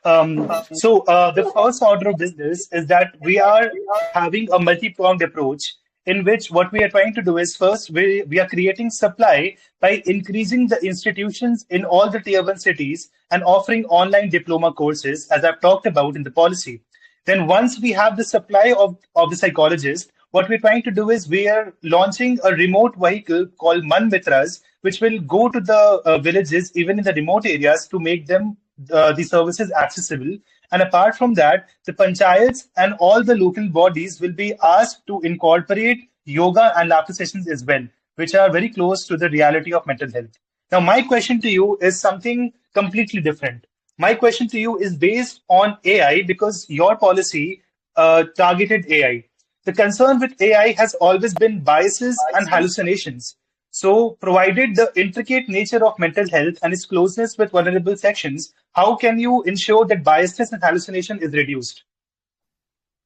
So the first order of business is that we are having a multi-pronged approach in which what we are trying to do is first, we are creating supply by increasing the institutions in all the tier 1 cities and offering online diploma courses, as I've talked about in the policy. Then once we have the supply of the psychologists, what we're trying to do is we are launching a remote vehicle called Man Mitras, which will go to the villages, even in the remote areas, to make them the services accessible. And apart from that, the panchayats and all the local bodies will be asked to incorporate yoga and laughter sessions as well, which are very close to the reality of mental health. Now, my question to you is something completely different. My question to you is based on AI because your policy targeted AI. The concern with AI has always been biases and hallucinations. So, provided the intricate nature of mental health and its closeness with vulnerable sections, how can you ensure that biasness and hallucination is reduced?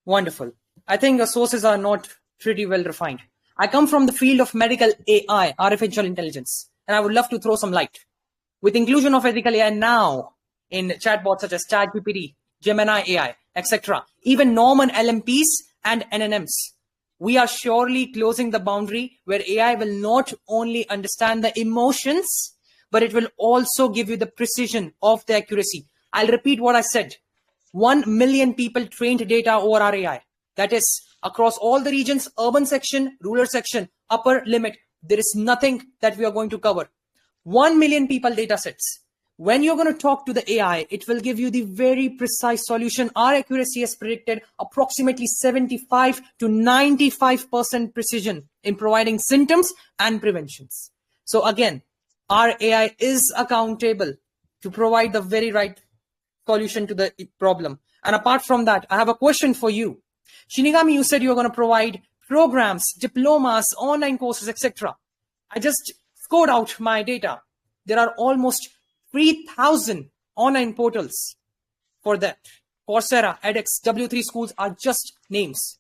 Wonderful. I think the sources are not pretty well refined. I come from the field of medical AI, artificial intelligence, and I would love to throw some light. With inclusion of ethical AI now in chatbots such as ChatGPT, Gemini AI, etc., even Norman LMPs and NNMs, we are surely closing the boundary where AI will not only understand the emotions, but it will also give you the precision of the accuracy. I'll repeat what I said. 1 million people trained data over our AI. That is across all the regions, urban section, rural section, upper limit. There is nothing that we are going to cover. 1 million people data sets. When you're going to talk to the AI, it will give you the very precise solution. Our accuracy has predicted approximately 75 to 95% precision in providing symptoms and preventions. So again, our AI is accountable to provide the very right solution to the problem. And apart from that, I have a question for you. Shinigami, you said you're going to provide programs, diplomas, online courses, etc. I just scored out my data. There are almost 3,000 online portals for that. Coursera, edX, W3 schools are just names.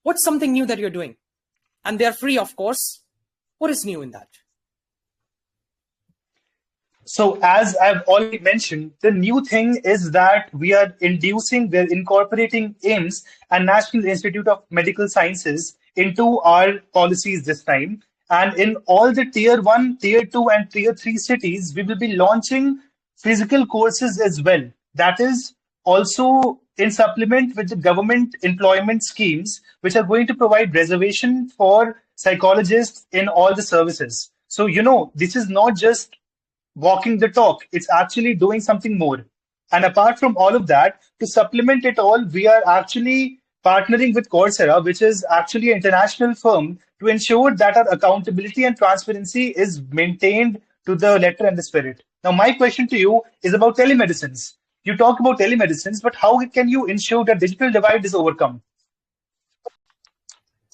What's something new that you're doing? And they're free, of course. What is new in that? So, as I've already mentioned, the new thing is that we're incorporating AIMS and National Institute of Medical Sciences into our policies this time. And in all the tier 1, tier 2, and tier 3 cities, we will be launching physical courses as well. That is also in supplement with the government employment schemes, which are going to provide reservation for psychologists in all the services. So, this is not just walking the talk. It's actually doing something more. And apart from all of that, to supplement it all, we are actually partnering with Coursera, which is actually an international firm, to ensure that our accountability and transparency is maintained to the letter and the spirit. Now, my question to you is about telemedicines. You talk about telemedicines, but how can you ensure that digital divide is overcome?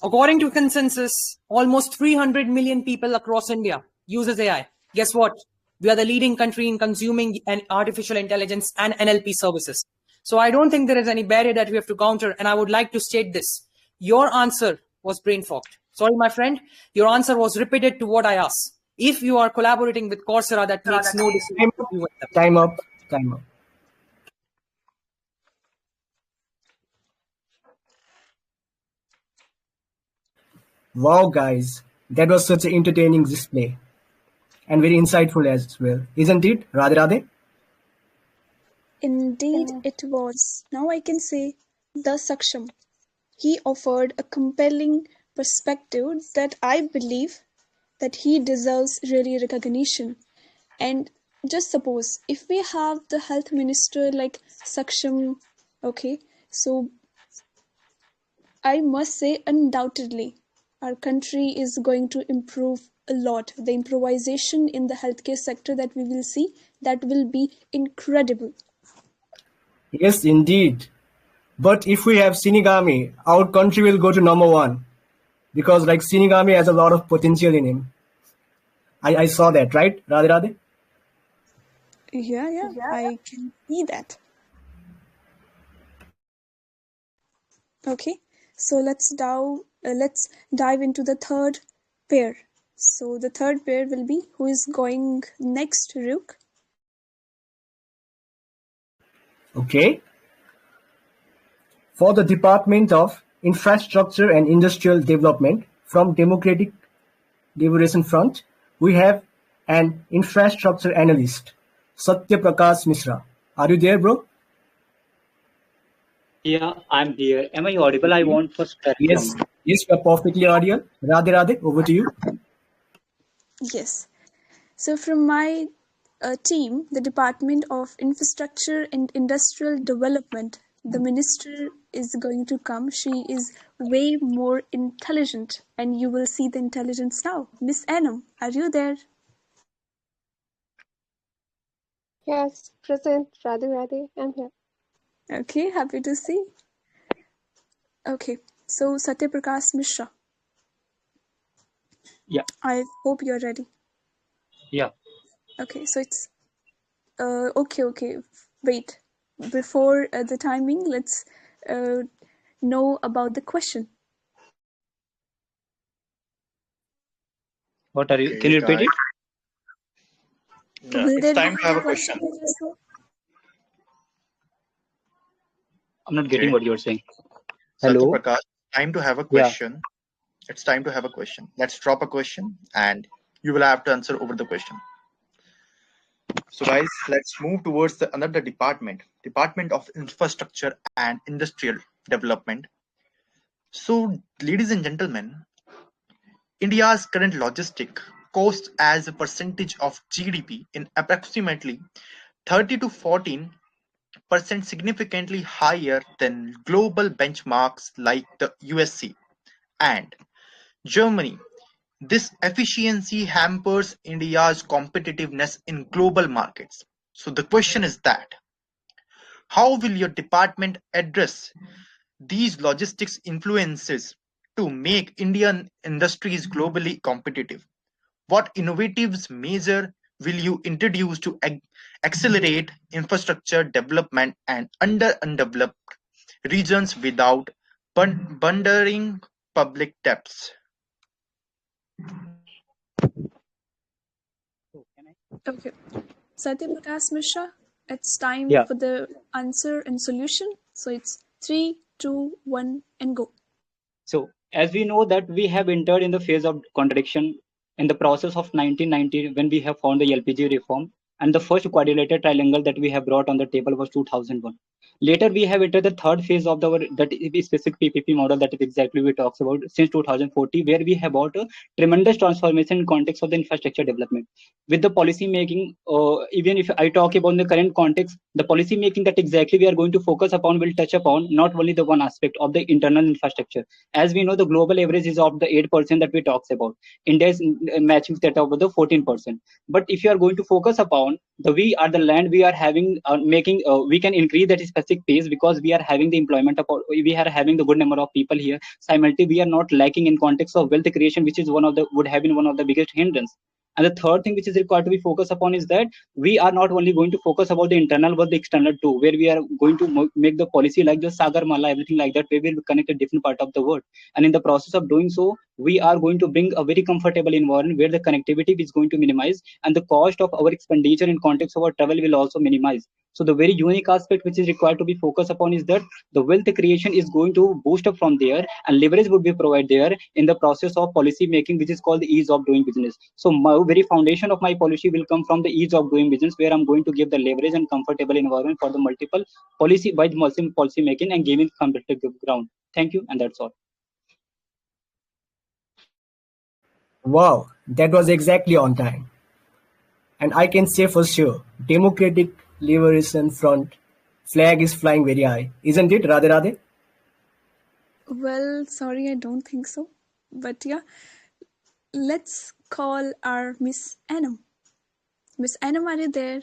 According to consensus, almost 300 million people across India uses AI. Guess what? We are the leading country in consuming artificial intelligence and NLP services. So I don't think there is any barrier that we have to counter. And I would like to state this. Your answer was brain fogged. Sorry, my friend. Your answer was repeated to what I asked. If you are collaborating with Coursera, that makes no difference. Time up. Wow, guys, that was such an entertaining display and very insightful as well, isn't it, Radhe Radhe? Indeed, it was. Now I can say the Saksham. He offered a compelling perspective that I believe that he deserves really recognition. And just suppose if we have the health minister like Saksham, okay, so I must say undoubtedly our country is going to improve a lot. The improvisation in the healthcare sector that we will see, that will be incredible. Yes, indeed. But if we have Shinigami, our country will go to number 1 because like Shinigami has a lot of potential in him. I saw that, right, Radhe Radhe? Yeah, I can see that. Okay, so let's dive into the third pair. So the third pair will be who is going next, Ruk? Okay. For the Department of Infrastructure and Industrial Development from Democratic Liberation Front, we have an infrastructure analyst, Satya Prakash Mishra. Are you there, bro? Yeah, I'm here. Am I audible? I want for Yes, spectrum. you are perfectly audible. Radhe Radhe, over to you. Yes. So from my team, the Department of Infrastructure and Industrial Development, the minister is going to come. She is way more intelligent, and you will see the intelligence now. Miss Anam, are you there? Yes, present. Radhe Radhe. I'm here. Okay, happy to see. Okay, so Satya Prakash Mishra. Yeah. I hope you're ready. Yeah. Okay, so it's okay. Wait, before the timing, let's know about the question. What are you? Okay, Can you repeat guys. it? Yeah, Will it's there be time to have any a question. questions as well? I'm not getting Okay, what you're saying. Satya Hello. Prakash, time to have a Yeah. question. It's time to have a question. Let's drop a question and you will have to answer over the question. So guys, let's move towards the another Department of Infrastructure and Industrial Development. So, ladies and gentlemen, India's current logistic costs as a percentage of GDP in approximately 30 to 14%, significantly higher than global benchmarks like the USC and Germany. This efficiency hampers India's competitiveness in global markets. So the question is that how will your department address these logistics influences to make Indian industries globally competitive? What innovative measure will you introduce to accelerate infrastructure development and undeveloped regions without bundling public debts? Okay, Satya Prakash Mishra, it's time Yeah. for the answer and solution. So it's 3, 2, 1, and go. So, as we know that we have entered in the phase of contradiction in the process of 1990 when we have found the LPG reform, and the first quadrilateral triangle that we have brought on the table was 2001. Later, we have entered the third phase of that specific PPP model that is exactly we talks about since 2040, where we have brought a tremendous transformation in context of the infrastructure development. With the policy making, even if I talk about the current context, the policy making that exactly we are going to focus upon will touch upon not only the one aspect of the internal infrastructure. As we know, the global average is of the 8% that we talks about. India is matching that of the 14%. But if you are going to focus upon we are the land we are having making we can increase that specific pace because we are having the employment of we are having the good number of people here. Simultaneously, we are not lacking in context of wealth creation, which is would have been one of the biggest hindrance. And the third thing which is required to be focused upon is that we are not only going to focus about the internal but the external too, where we are going to make the policy like the Sagar Mala, everything like that, where we will connect a different part of the world. And in the process of doing so, we are going to bring a very comfortable environment where the connectivity is going to minimize and the cost of our expenditure in context of our travel will also minimize. So the very unique aspect which is required to be focused upon is that the wealth creation is going to boost up from there and leverage would be provided there in the process of policy making, which is called the ease of doing business. So my very foundation of my policy will come from the ease of doing business, where I'm going to give the leverage and comfortable environment for the multiple policy by the policy making and giving competitive ground. Thank you, and that's all. Wow, that was exactly on time. And I can say for sure, Democratic Liberation Front flag is flying very high. Isn't it, Radhe Radhe? Well, sorry, I don't think so. But yeah, let's call our Miss Anam. Miss Anam, are you there?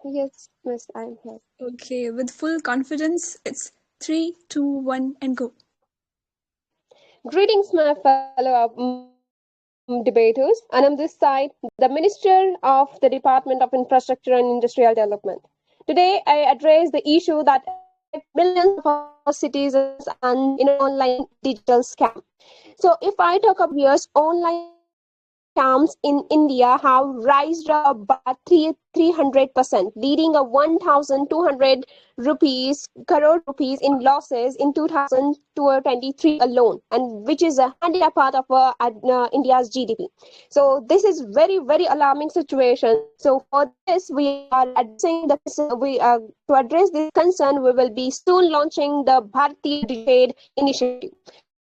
Yes, Miss, I'm here. Okay, with full confidence, it's 3, 2, 1, and go. Greetings, my fellow debaters. And on this side, the Minister of the Department of Infrastructure and Industrial Development. Today, I address the issue that affects millions of our citizens and in online digital scam. So, if I talk about years, online scams in India have risen up by 300%, leading a 1,200 crore rupees in losses in 2023 alone, and which is a handicap part of India's GDP. So this is very alarming situation. So for this, we are addressing to address this concern, we will be soon launching the Bharatiya Digital Initiative.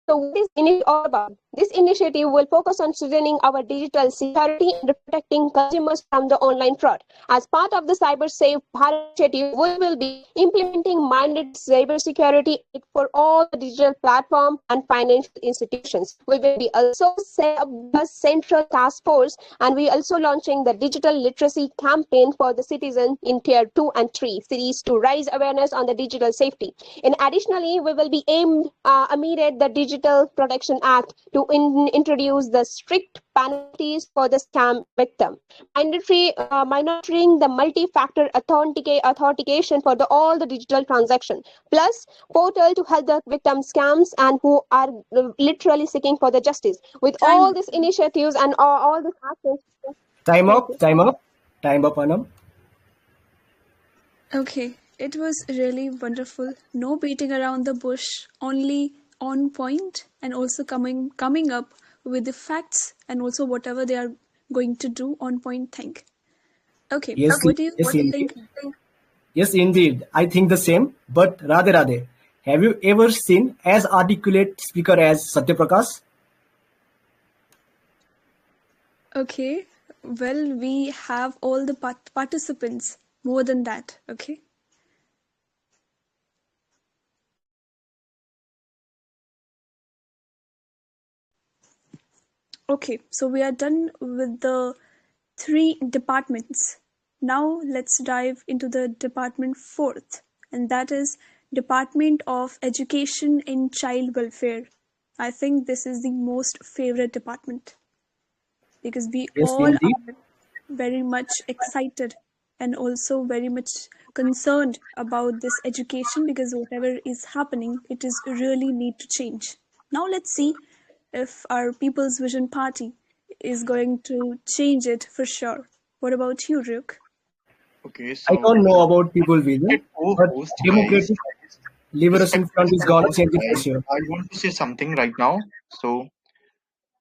So what is it all about? This initiative will focus on strengthening our digital security and protecting consumers from the online fraud. As part of the Cyber Safe Bharat initiative, we will be implementing mandatory cybersecurity for all the digital platforms and financial institutions. We will be also set up the central task force, and we also launching the digital literacy campaign for the citizen in tier 2 and 3 cities to raise awareness on the digital safety. And additionally, we will be aimed amid the Digital Protection Act to introduce the strict penalties for the scam victim. Monitoring the multi-factor authentication for all the digital transaction. Plus, portal to help the victim scams and who are literally seeking for the justice. With all these initiatives and all these actions. Time Thank you. up, time up, time up, Anam. Okay, it was really wonderful. No beating around the bush, only on point, and also coming up with the facts and also whatever they are going to do on point thing. Okay, Yes, what do you yes, indeed. think? Yes, indeed. I think the same. But Radhe Radhe, have you ever seen as articulate speaker as Satya Prakash? Okay, well, we have all the participants more than that. Okay. Okay, so we are done with the 3 departments. Now let's dive into the department 4th, and that is Department of Education and Child Welfare. I think this is the most favorite department because we Yes, all indeed. are very much excited and also very much concerned about this education because whatever is happening, it is really need to change. Now let's see if our People's Vision Party is going to change it for sure. What about you, Ryuk? Okay, I so don't know about people vision, but co-host guys, Democratic Liberation Front is respected gonna co-host change it for guys, sure. I want to say something right now. So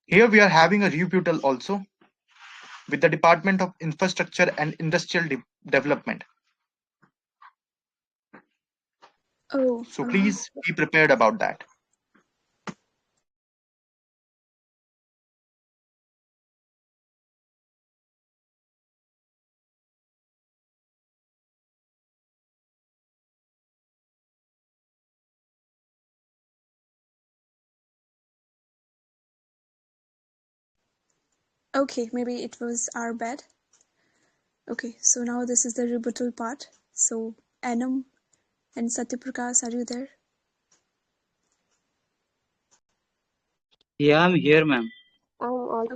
here we are having a rebuttal also with the Department of Infrastructure and Industrial Development. Oh, So please be prepared about that. okay, maybe it was our bad. Okay, so now this is the rebuttal part. So, Anam and Satya Prakash, are you there? Yeah, I'm here, ma'am. All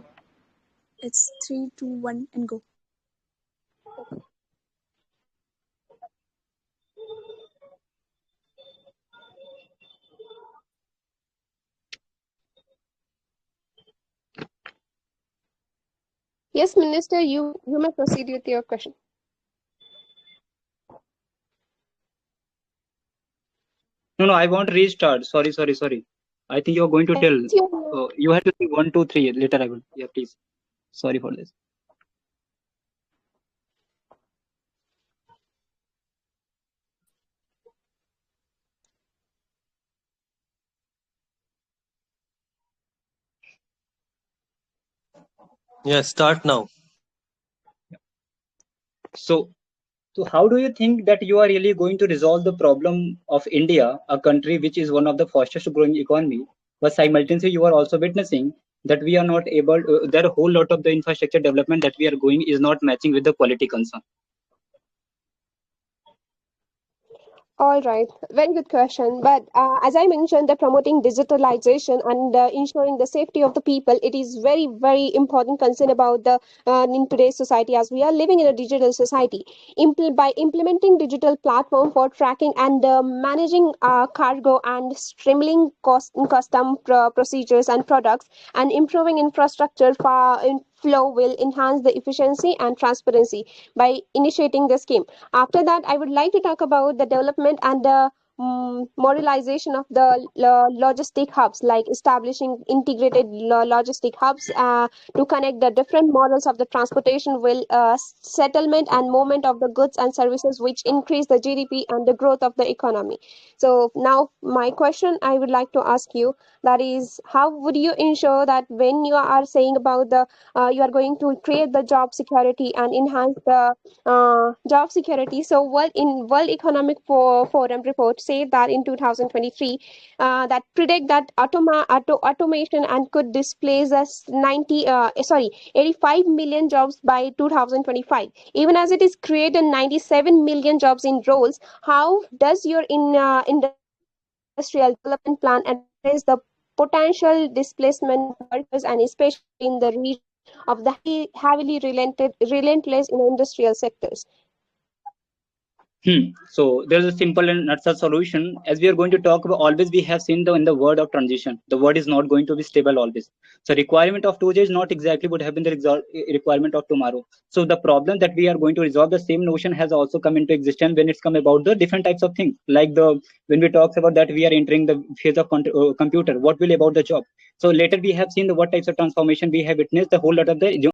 It's 3, 2, 1, and go. Yes, Minister, you may proceed with your question. No, I want to restart. Sorry. I think you're going to tell. Yes, you You have to say 1, 2, 3. Later I will. Yeah, please. Sorry for this. Yeah, start now. So, so how do you think that you are really going to resolve the problem of India, a country which is one of the fastest growing economy, but simultaneously you are also witnessing that we are not able. There are a whole lot of the infrastructure development that we are going is not matching with the quality concern. All right, very good question. But as I mentioned, the promoting digitalization and ensuring the safety of the people, it is very, very important concern about the in today's society as we are living in a digital society. By implementing digital platform for tracking and managing cargo and streamlining custom procedures and products and improving infrastructure flow will enhance the efficiency and transparency by initiating the scheme. After that, I would like to talk about the development and the moralization of the logistic hubs, like establishing integrated logistic hubs to connect the different models of the transportation will settlement and movement of the goods and services, which increase the GDP and the growth of the economy. So now my question I would like to ask you, that is, how would you ensure that when you are saying about the you are going to create the job security and enhance the job security? So World Economic Forum report said that in 2023 that predict that automation and could displace us 85 million jobs by 2025, even as it is created 97 million jobs in roles. How does your industrial development plan address the potential displacement of workers, and especially in the region of the heavily relentless in industrial sectors? So there's a simple and nutshell solution. As we are going to talk about, always we have seen in the word of transition, the word is not going to be stable always. So requirement of today is not exactly would have been the requirement of tomorrow. So the problem that we are going to resolve, the same notion has also come into existence when it's come about the different types of things. Like when we talk about that we are entering the phase of computer, what will about the job? So later we have seen what types of transformation we have witnessed. The whole lot of the job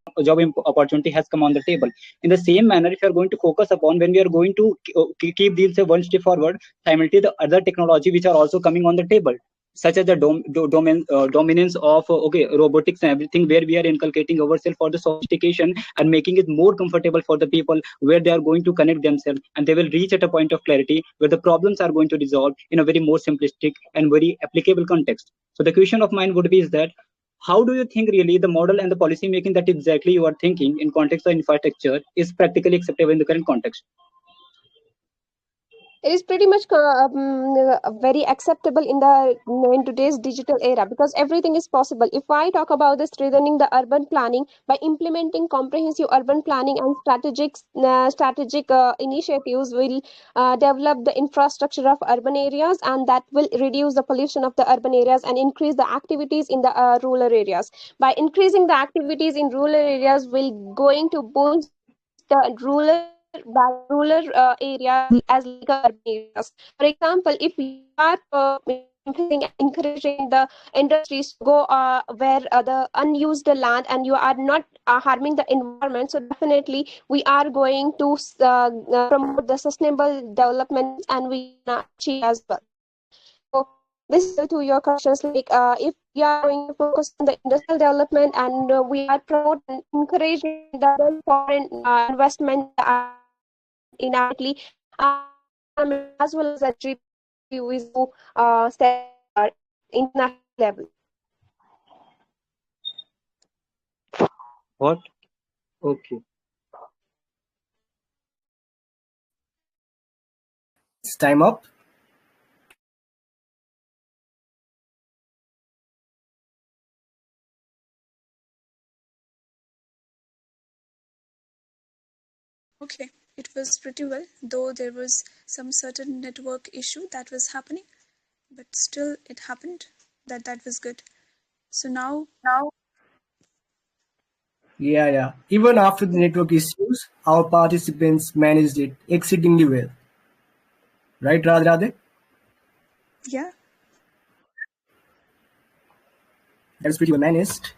opportunity has come on the table. In the same manner, if you are going to focus upon when we are going to keep these one step forward, simultaneously the other technology which are also coming on the table, such as the dominance of robotics and everything, where we are inculcating ourselves for the sophistication and making it more comfortable for the people, where they are going to connect themselves and they will reach at a point of clarity where the problems are going to resolve in a very more simplistic and very applicable context. So the question of mine would be is that how do you think really the model and the policy making that exactly you are thinking in context of infrastructure is practically acceptable in the current context? It is pretty much very acceptable in today's digital era, because everything is possible. If I talk about the strengthening the urban planning by implementing comprehensive urban planning and strategic initiatives will develop the infrastructure of urban areas, and that will reduce the pollution of the urban areas and increase the activities in the rural areas. By increasing the activities in rural areas will going to boost the rural areas as like urban areas. For example, if we are emphasizing and encouraging the industries to go where the unused land and you are not harming the environment, so definitely we are going to promote the sustainable development and we can achieve as well. So this is to your questions, like if we are going to focus on the industrial development and we are promoting encouraging the foreign investment inevitably as well as the GDP is to step international level. What? Okay. It's time up. Okay, it was pretty well, though there was some certain network issue that was happening, but still it happened. That was good. So now, Yeah. Even after the network issues, our participants managed it exceedingly well. Right, Radhe? yeah, That's pretty well managed.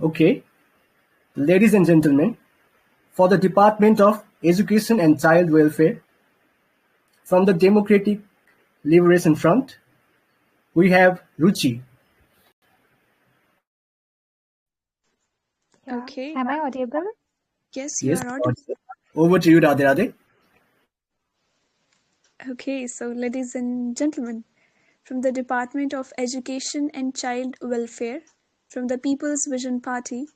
Okay, ladies and gentlemen, for the Department of Education and Child Welfare, from the Democratic Liberation Front, we have Ruchi. Yeah. okay. Am I audible? Yes, you Yes, are audible. over to you, Radhe. Okay, so ladies and gentlemen, from the Department of Education and Child Welfare, from the People's Vision Party,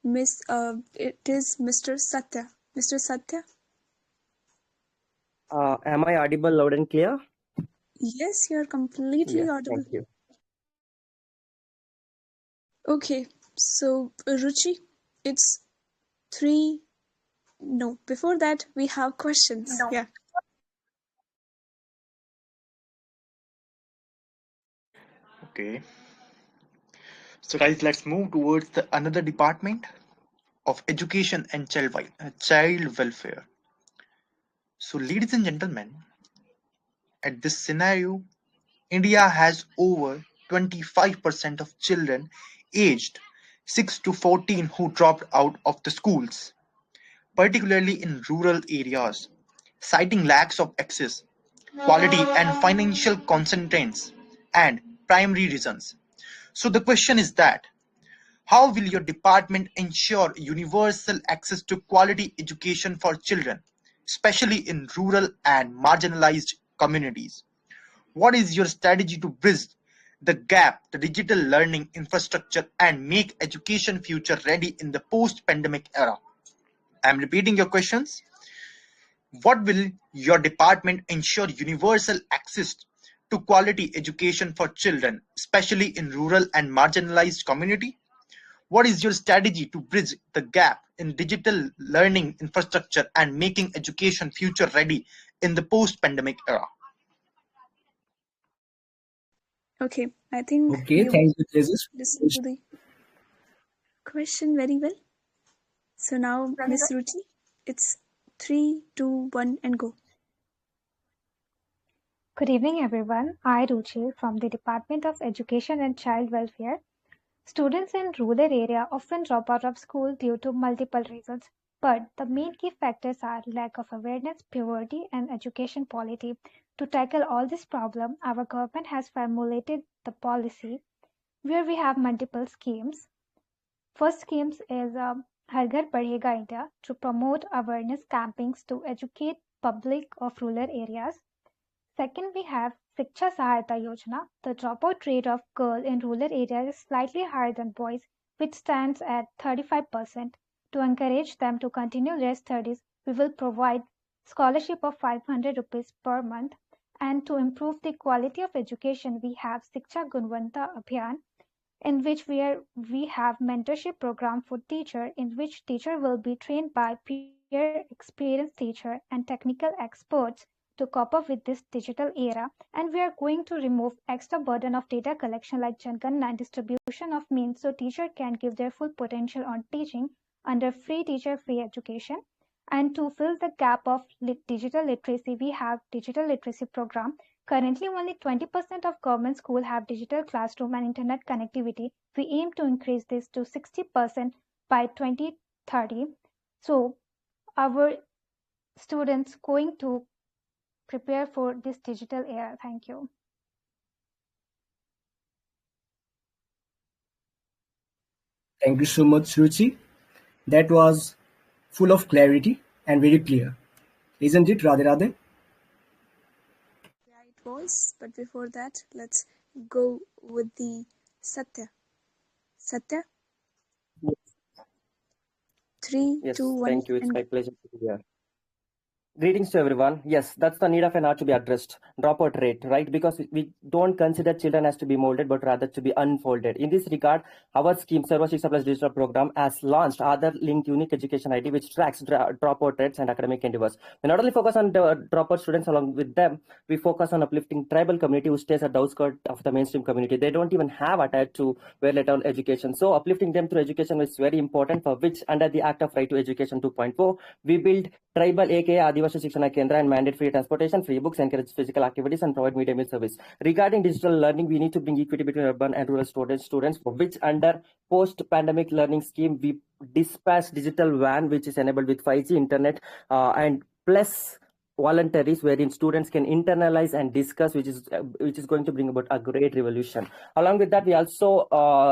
it is Mr. Satya. Mr. Satya? Am I audible loud and clear? Yes, you are completely Yes, audible. thank you. Okay, so Ruchi, it's three. No, before that, we have questions. No. Yeah. Okay. So guys, let's move towards the another department of Education and Child Welfare. So, ladies and gentlemen, at this scenario, India has over 25% of children aged 6 to 14 who dropped out of the schools, particularly in rural areas, citing lacks of access, quality, and financial constraints and primary reasons. So the question is that how will your department ensure universal access to quality education for children, especially in rural and marginalized communities? What is your strategy to bridge the gap, the digital learning infrastructure, and make education future ready in the post-pandemic era? I'm repeating your questions. What will your department ensure universal access to quality education for children, especially in rural and marginalized community? What is your strategy to bridge the gap in digital learning infrastructure and making education future ready in the post-pandemic era? Okay, I think Okay, you thank you, Jesus. listened to the question very well. So now, Miss Ruchi, it's 3, 2, 1, and go. Good evening, everyone. I, Ruchi, from the Department of Education and Child Welfare. Students in rural area often drop out of school due to multiple reasons, but the main key factors are lack of awareness, poverty, and education quality. To tackle all this problem, our government has formulated the policy where we have multiple schemes. First schemes is Har Ghar Padhega India to promote awareness campaigns to educate public of rural areas. Second, we have Shiksha Sahayata Yojana. The dropout rate of girls in rural areas is slightly higher than boys, which stands at 35%. To encourage them to continue their studies, we will provide scholarship of 500 rupees per month. And to improve the quality of education, we have Shiksha Gunvanta Abhiyan, in which we have mentorship program for teacher, in which teacher will be trained by peer experienced teacher and technical experts to cope up with this digital era. And we are going to remove extra burden of data collection like Janganna and distribution of means so teacher can give their full potential on teaching under free teacher free education. And to fill the gap of digital literacy, we have digital literacy program. Currently, only 20% of government schools have digital classroom and internet connectivity. We aim to increase this to 60% by 2030. So our students going to prepare for this digital era. Thank you. Thank you so much, Ruchi. That was full of clarity and very clear. Isn't it, Radhe Radhe? Yeah, it was. But before that, let's go with the Satya. Satya, three, Yes, two, one, thank you. It's and my go. pleasure to be here. Greetings to everyone. Yes, that's the need of an hour to be addressed. Dropout rate, right? Because we don't consider children as to be molded, but rather to be unfolded. In this regard, our scheme, Servo Shiksha Plus Digital Program, has launched Aadhaar linked unique education ID, which tracks dropout rates and academic endeavors. We not only focus on the dropout students, along with them, we focus on uplifting tribal community who stays at the outskirts of the mainstream community. They don't even have attached to well-level education. So uplifting them through education is very important, for which under the Act of Right to Education 2.4, we build tribal aka Adivasi Shikshana Kendra and mandate free transportation, free books, encourage physical activities, and provide midday meal service. Regarding digital learning, we need to bring equity between urban and rural students, for which under post-pandemic learning scheme, we dispatch digital van, which is enabled with 5G internet and plus voluntaries wherein students can internalize and discuss, which is going to bring about a great revolution. Along with that, we also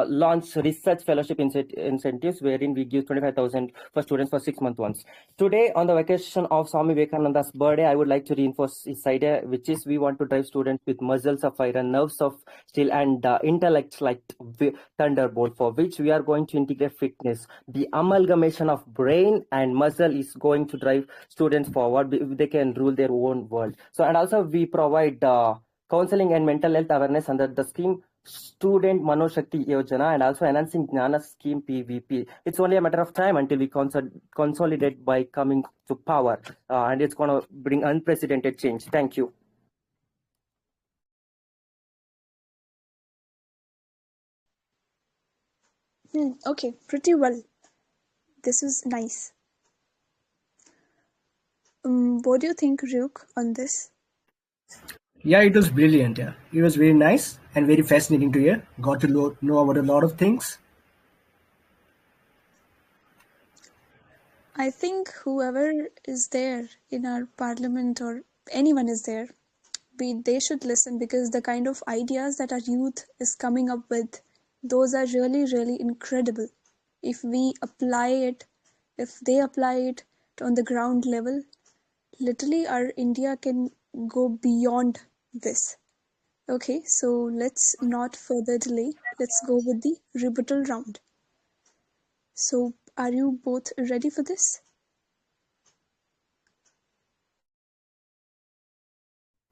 launch research fellowship incentives wherein we give 25,000 for students for 6 months once. Today, on the occasion of Swami Vivekananda's birthday, I would like to reinforce his idea, which is we want to drive students with muscles of iron, nerves of steel, and intellects like thunderbolt, for which we are going to integrate fitness. The amalgamation of brain and muscle is going to drive students forward. They can rule their own world. So, and also we provide counseling and mental health awareness under the scheme Student Mano Shakti Yojana, and also enhancing Jnana scheme PVP. It's only a matter of time until we consolidate by coming to power, and it's going to bring unprecedented change. Thank you. Okay, pretty well. This is nice. What do you think, Ryuk, on this? Yeah, it was brilliant. Yeah, it was very nice and very fascinating to hear. Got to know about a lot of things. I think whoever is there in our parliament or anyone is there, they should listen, because the kind of ideas that our youth is coming up with, those are really, really incredible. If we apply it, if they apply it on the ground level, literally our India can go beyond this. Okay, so let's not further delay. Let's go with the rebuttal round. So, are you both ready for this?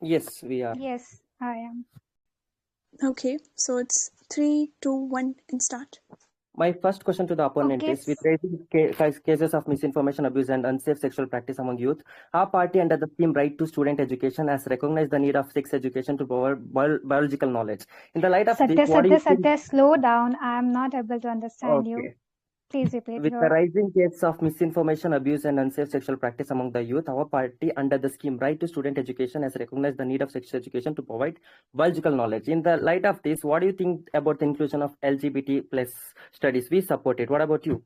Yes, we are. Yes, I am. Okay, so it's 3, 2, 1, and start. My first question to the opponent Okay. is, with raising cases of misinformation, abuse, and unsafe sexual practice among youth, our party under the scheme Right to Student Education has recognized the need of sex education to provide biological knowledge. In the light of this, what do you think? Satya, slow down. I am not able to understand you. Okay. Please repeat With the your... rising cases of misinformation, abuse, and unsafe sexual practice among the youth, our party, under the scheme Right to Student Education, has recognized the need of sex education to provide biological knowledge. In the light of this, what do you think about the inclusion of LGBT plus studies? We support it. What about you?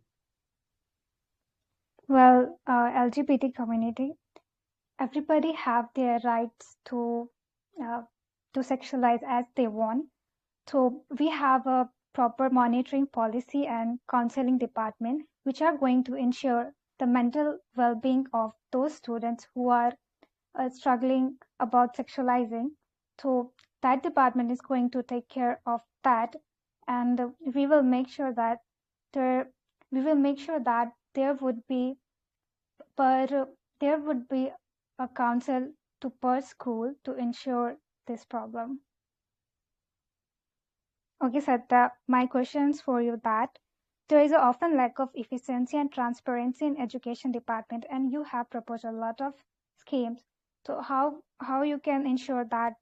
Well, LGBT community, everybody have their rights to sexualize as they want. So we have a proper monitoring policy and counseling department, which are going to ensure the mental well-being of those students who are struggling about sexualizing. So that department is going to take care of that, and we will make sure that there would be a council to per school to ensure this problem. Okay, Satya, my questions for you that there is often lack of efficiency and transparency in education department, and you have proposed a lot of schemes. So how you can ensure that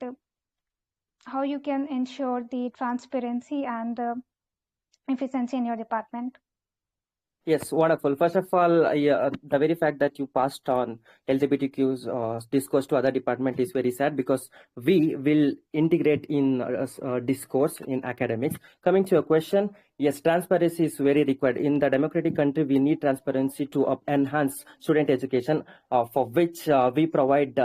how you can ensure the transparency and efficiency in your department? Yes, wonderful. First of all, the very fact that you passed on LGBTQ's discourse to other department is very sad, because we will integrate in discourse in academics. Coming to your question, yes, transparency is very required. In the democratic country, we need transparency to enhance student education, for which we provide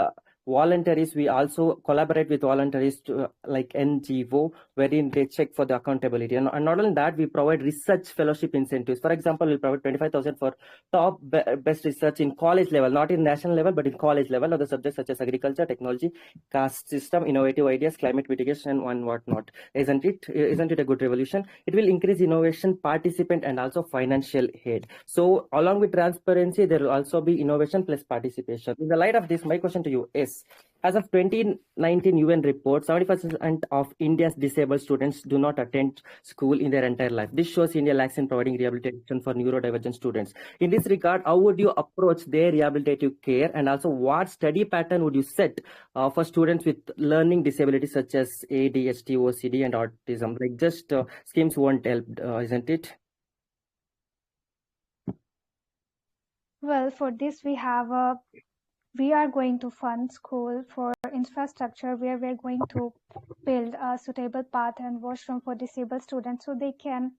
voluntaries. We also collaborate with voluntaries to, like NGO, wherein they check for the accountability. And not only that, we provide research fellowship incentives. For example, we provide 25,000 for top best research in college level, not in national level, but in college level, of the subjects such as agriculture, technology, caste system, innovative ideas, climate mitigation, and whatnot. Isn't it a good revolution? It will increase innovation, participant, and also financial aid. So along with transparency, there will also be innovation plus participation. In the light of this, my question to you is, as of 2019 UN report, 75% of India's disabled students do not attend school in their entire life. This shows India lacks in providing rehabilitation for neurodivergent students. In this regard, how would you approach their rehabilitative care, and also what study pattern would you set for students with learning disabilities such as ADHD, OCD, and autism? Like, just schemes won't help, isn't it? Well, for this we are going to fund school for infrastructure, where we're going to build a suitable path and washroom for disabled students so they can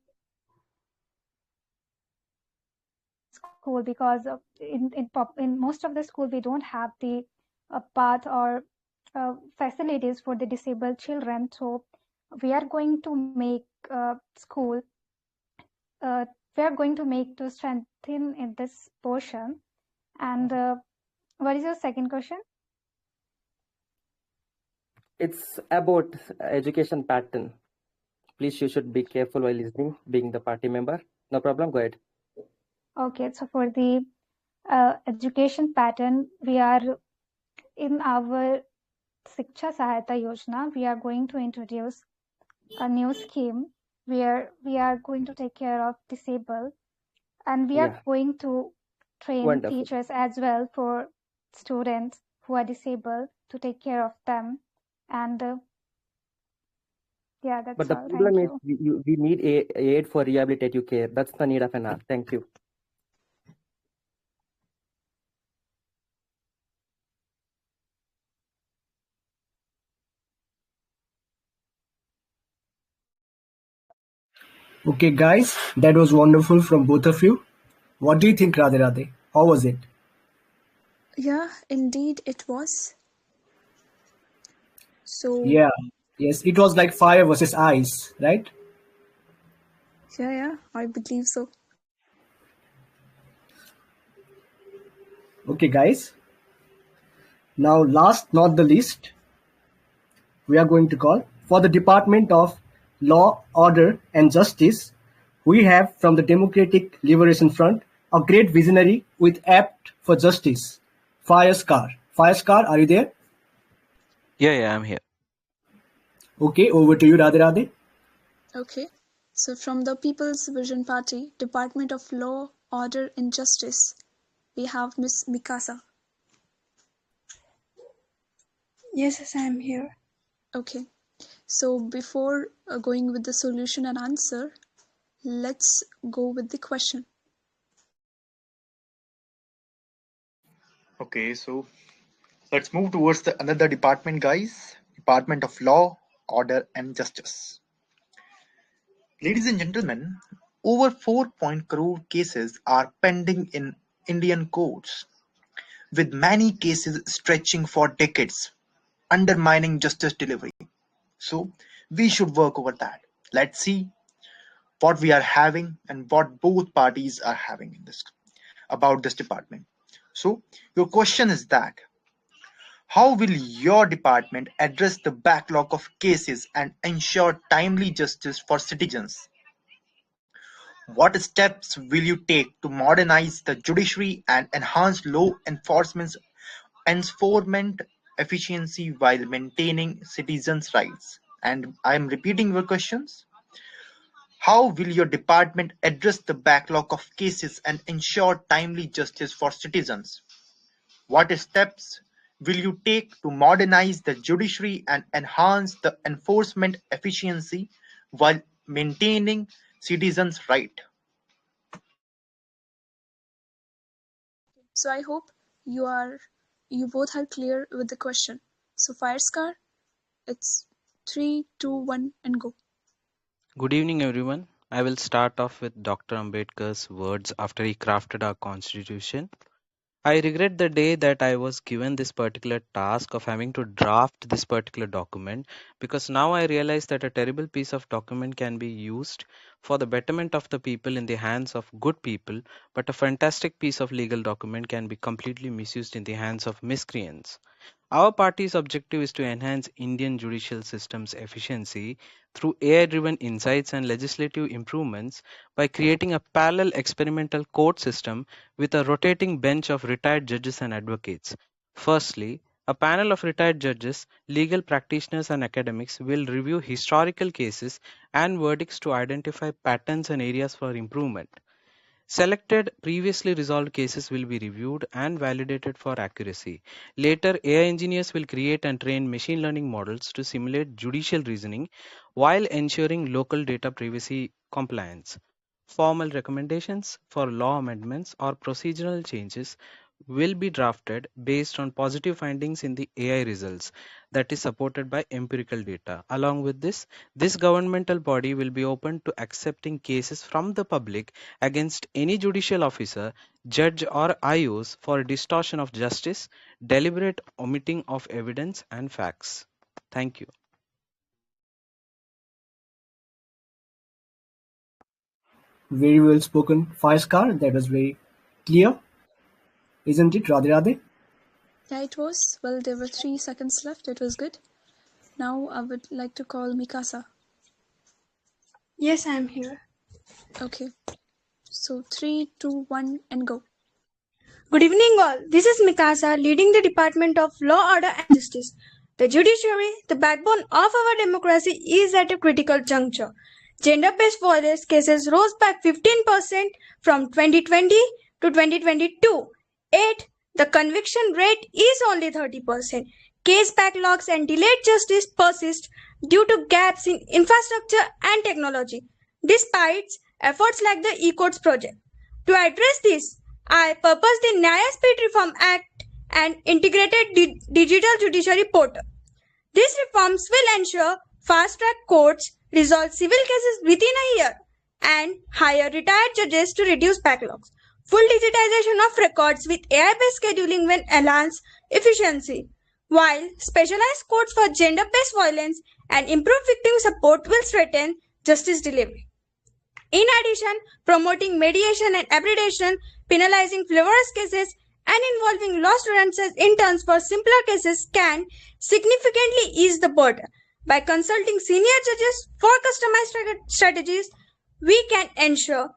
school, because in most of the school we don't have the path or facilities for the disabled children. So we are going to make school we are going to make to strengthen in this portion. And what is your second question? It's about education pattern. Please, you should be careful while listening, being the party member. No problem, go ahead. Okay, so for the education pattern, we are in our Shiksha Sahayata Yojana, we are going to introduce a new scheme where we are going to take care of disabled, and we are going to train teachers as well for students who are disabled to take care of them. And yeah, that's but the all. problem Thank is you. we need aid for rehabilitative care. That's the need of an hour. Thank you. Okay, guys, that was wonderful from both of you. What do you think, Radhe Radhe? How was it? Yeah, indeed it was. So, Yeah, yes, it was like fire versus ice, right? yeah, I believe so. Okay, guys. Now, last not the least, we are going to call for the Department of Law, Order and Justice. We have from the Democratic Liberation Front a great visionary with apt for justice, Firescar. Firescar, are you there? Yeah, I'm here. Okay, over to you, Radhe Radhe. Okay. So from the People's Vision Party, Department of Law, Order and Justice, we have Miss Mikasa. Yes, I am here. Okay. So before going with the solution and answer, let's go with the question. Okay, so let's move towards the another department, guys. Department of Law, Order and Justice. Ladies and gentlemen, over 4 crore cases are pending in Indian courts, with many cases stretching for decades, undermining justice delivery. So we should work over that. Let's see what we are having and what both parties are having in this about this department. So your question is that how will your department address the backlog of cases and ensure timely justice for citizens? What steps will you take to modernize the judiciary and enhance law enforcement efficiency while maintaining citizens' rights? And I am repeating your questions. How will your department address the backlog of cases and ensure timely justice for citizens? What steps will you take to modernize the judiciary and enhance the enforcement efficiency while maintaining citizens' rights? So I hope you both are clear with the question. So Firescar, it's 3, 2, 1 and go. Good evening, everyone. I will start off with Dr. Ambedkar's words after he crafted our constitution. I regret the day that I was given this particular task of having to draft this particular document, because now I realize that a terrible piece of document can be used for the betterment of the people in the hands of good people, but a fantastic piece of legal document can be completely misused in the hands of miscreants. Our party's objective is to enhance Indian judicial system's efficiency through AI-driven insights and legislative improvements by creating a parallel experimental court system with a rotating bench of retired judges and advocates. Firstly, a panel of retired judges, legal practitioners, and academics will review historical cases and verdicts to identify patterns and areas for improvement. Selected previously resolved cases will be reviewed and validated for accuracy. Later, AI engineers will create and train machine learning models to simulate judicial reasoning while ensuring local data privacy compliance. Formal recommendations for law amendments or procedural changes will be drafted based on positive findings in the AI results, that is supported by empirical data. Along with this governmental body will be open to accepting cases from the public against any judicial officer, judge, or IOs for distortion of justice, deliberate omitting of evidence and facts. Thank you. Very well spoken, Firescar. That was very clear, isn't it, Radhe Radhe? Yeah, it was. Well, there were 3 seconds left. It was good. Now I would like to call Mikasa. Yes, I am here. Okay. So 3, 2, 1 and go. Good evening, all. This is Mikasa, leading the Department of Law, Order and Justice. The judiciary, the backbone of our democracy, is at a critical juncture. Gender-based violence cases rose by 15% from 2020 to 2022. Yet, the conviction rate is only 30%. Case backlogs and delayed justice persist due to gaps in infrastructure and technology, despite efforts like the e-courts project. To address this, I purpose the Nyaya Speed Reform Act and integrated digital judiciary portal. These reforms will ensure fast-track courts resolve civil cases within a year and hire retired judges to reduce backlogs. Full digitization of records with AI-based scheduling will enhance efficiency, while specialized courts for gender-based violence and improved victim support will strengthen justice delivery. In addition, promoting mediation and arbitration, penalizing frivolous cases, and involving law students as interns for simpler cases can significantly ease the burden. By consulting senior judges for customized strategies, we can ensure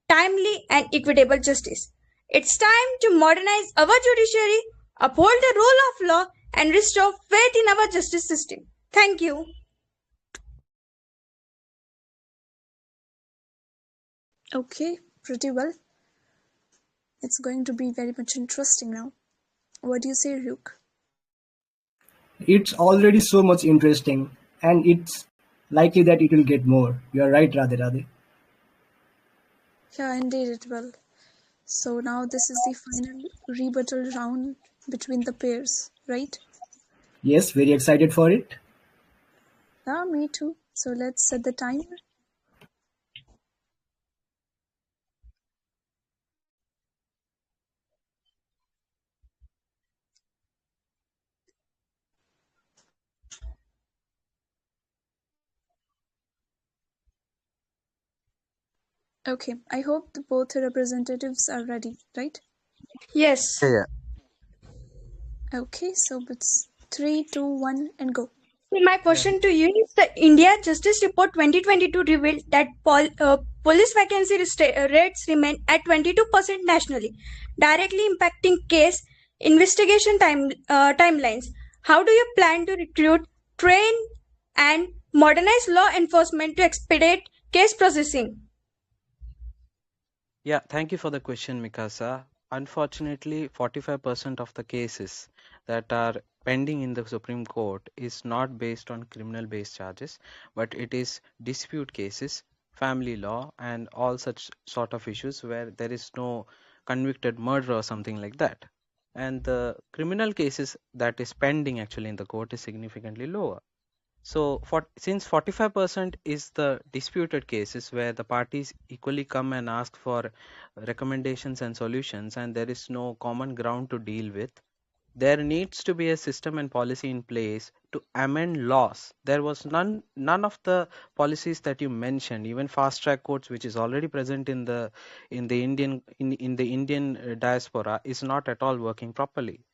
timely and equitable justice. It's time to modernize our judiciary, uphold the rule of law, and restore faith in our justice system. Thank you. Okay, pretty well. It's going to be very much interesting now. What do you say, Ryuk? It's already so much interesting, and it's likely that it will get more. You are right, Radhe Radhe. Yeah, indeed it will. So now this is the final rebuttal round between the pairs, right? Yes, very excited for it. Yeah, me too. So let's set the timer. Okay, I hope both representatives are ready, right? Yes. Yeah. Okay, so it's 3, 2, 1, and go. So my question to you is: the India Justice Report 2022 revealed that police vacancy rates remain at 22% nationally, directly impacting case investigation timelines. How do you plan to recruit, train, and modernize law enforcement to expedite case processing? Yeah, thank you for the question, Mikasa. Unfortunately, 45% of the cases that are pending in the Supreme Court is not based on criminal based charges, but it is dispute cases, family law, and all such sort of issues where there is no convicted murder or something like that. And the criminal cases that is pending actually in the court is significantly lower. So, since 45% is the disputed cases where the parties equally come and ask for recommendations and solutions, and there is no common ground to deal with, there needs to be a system and policy in place to amend laws. There was none of the policies that you mentioned, even fast track courts, which is already present in the Indian diaspora, is not at all working properly.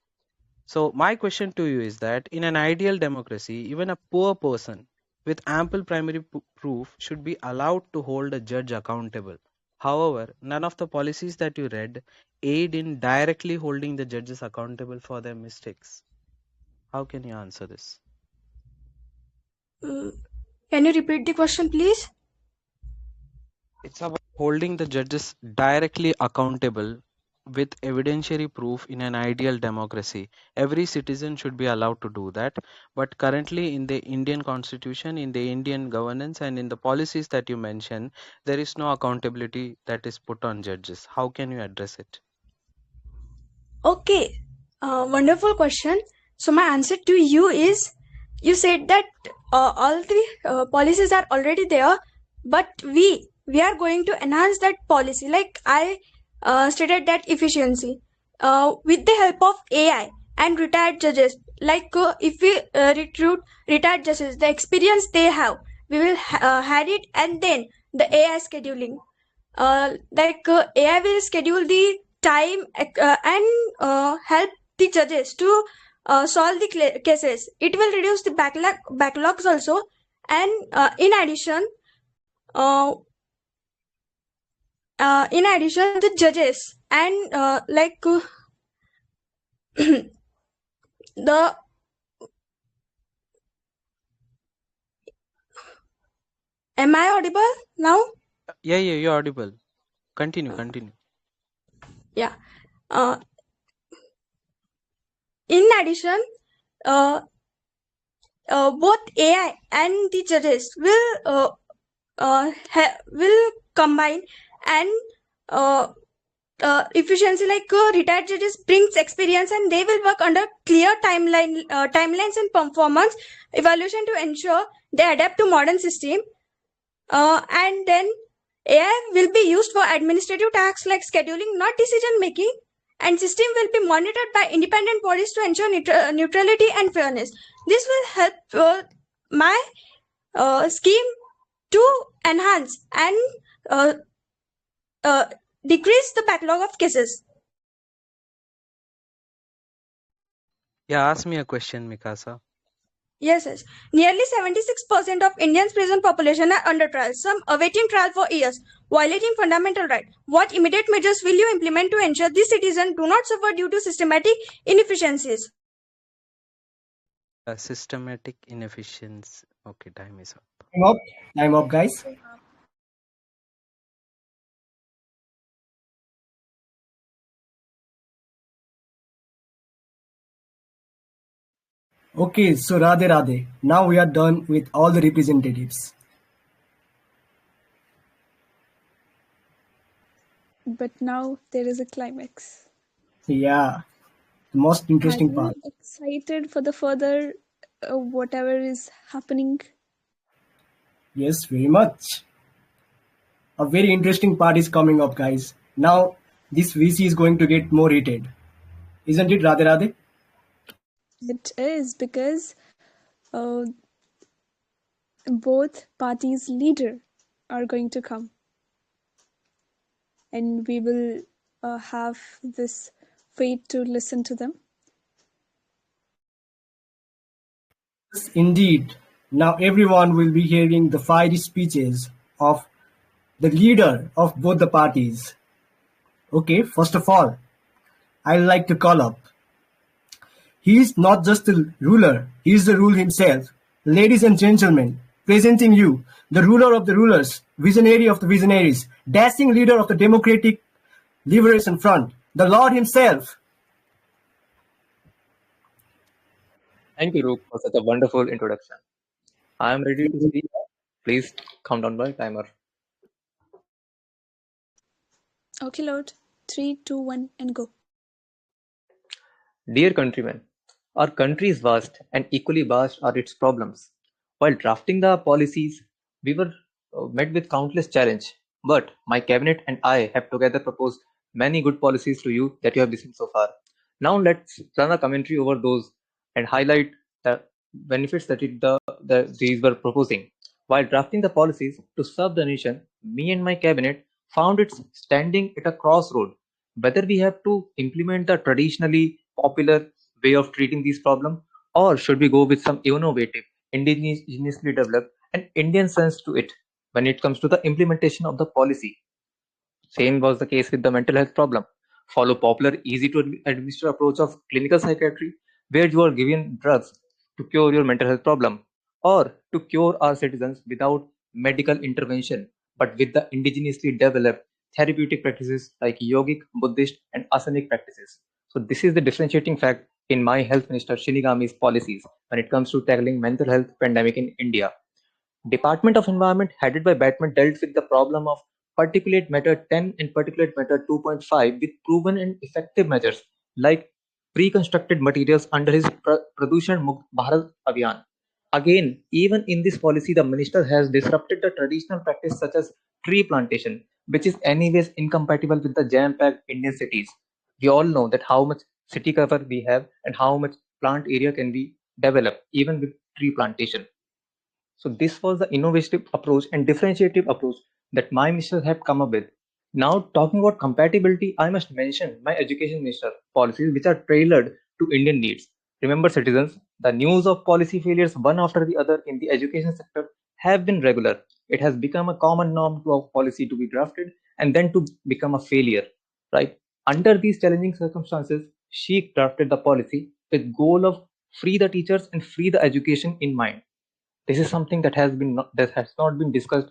So my question to you is that in an ideal democracy, even a poor person with ample primary proof should be allowed to hold a judge accountable. However, none of the policies that you read aid in directly holding the judges accountable for their mistakes. How can you answer this? Can you repeat the question, please? It's about holding the judges directly accountable with evidentiary proof in an ideal democracy. Every citizen should be allowed to do that. But currently, in the Indian constitution, in the Indian governance, and in the policies that you mentioned, there is no accountability that is put on judges. How can you address it? Okay, wonderful question. So my answer to you is: you said that all the policies are already there, but we are going to enhance that policy. Like I stated that efficiency with the help of AI and retired judges. Like if we recruit retired judges, the experience they have, we will had it, and then the AI scheduling. AI will schedule the time and help the judges to solve the cases. It will reduce the backlogs also, and in addition, the judges and the am I audible now? Yeah, you're audible. Continue. Yeah. In addition, both AI and the judges will combine, and efficiency, like retired judges brings experience, and they will work under clear timelines and performance evaluation to ensure they adapt to modern system. And then AI will be used for administrative tasks like scheduling, not decision making, and system will be monitored by independent bodies to ensure neutrality and fairness. This will help my scheme to enhance and uh, uh, decrease the backlog of cases. Yeah, ask me a question, Mikasa. Yes. Nearly 76% of Indians' prison population are under trial, some awaiting trial for years, violating fundamental rights. What immediate measures will you implement to ensure these citizens do not suffer due to systematic inefficiencies? Systematic inefficiency. Okay, time is up. Time up, guys. Okay, so Radhe Radhe. Now we are done with all the representatives. But now there is a climax. Yeah, the most Are interesting you part. excited for the further whatever is happening? Yes, very much. A very interesting part is coming up, guys. Now, this VC is going to get more heated. Isn't it, Radhe Radhe? It is because uh, both parties' leader are going to come, and we will have this fate to listen to them. Yes, indeed. Now everyone will be hearing the fiery speeches of the leader of both the parties. Okay, first of all, I'd like to call up. He is not just the ruler, he is the rule himself. Ladies and gentlemen, presenting you, the ruler of the rulers, visionary of the visionaries, dashing leader of the Democratic Liberation Front, the Lord himself. Thank you, Roop, for such a wonderful introduction. I am ready to speak. Please count down my timer. Okay, Lord. 3, 2, 1, and go. Dear countrymen, our country is vast and equally vast are its problems. While drafting the policies, we were met with countless challenges. But my cabinet and I have together proposed many good policies to you that you have listened so far. Now let's run a commentary over those and highlight the benefits that these were proposing. While drafting the policies to serve the nation, me and my cabinet found it standing at a crossroad whether we have to implement the traditionally popular way of treating these problems or should we go with some innovative, indigenously developed and Indian sense to it when it comes to the implementation of the policy. Same was the case with the mental health problem. Follow popular, easy to administer approach of clinical psychiatry, where you are given drugs to cure your mental health problem, or to cure our citizens without medical intervention, but with the indigenously developed therapeutic practices like yogic, Buddhist, and asanic practices. So this is the differentiating fact in my health minister Shinigami's policies when it comes to tackling mental health pandemic in India. Department of Environment headed by Batman dealt with the problem of particulate matter 10 and particulate matter 2.5 with proven and effective measures like pre-constructed materials under his Pradushan Mukt Bharat Abhiyan. Again, even in this policy, the minister has disrupted the traditional practice such as tree plantation, which is anyways incompatible with the jam-packed Indian cities. We all know that how much city cover we have and how much plant area can be developed even with tree plantation. So this was the innovative approach and differentiative approach that my minister had come up with. Now talking about compatibility, I must mention my education minister policies which are tailored to Indian needs. Remember citizens, the news of policy failures one after the other in the education sector have been regular. It has become a common norm to a policy to be drafted and then to become a failure, right? Under these challenging circumstances, she drafted the policy with goal of free the teachers and free the education in mind. This is something that has not been discussed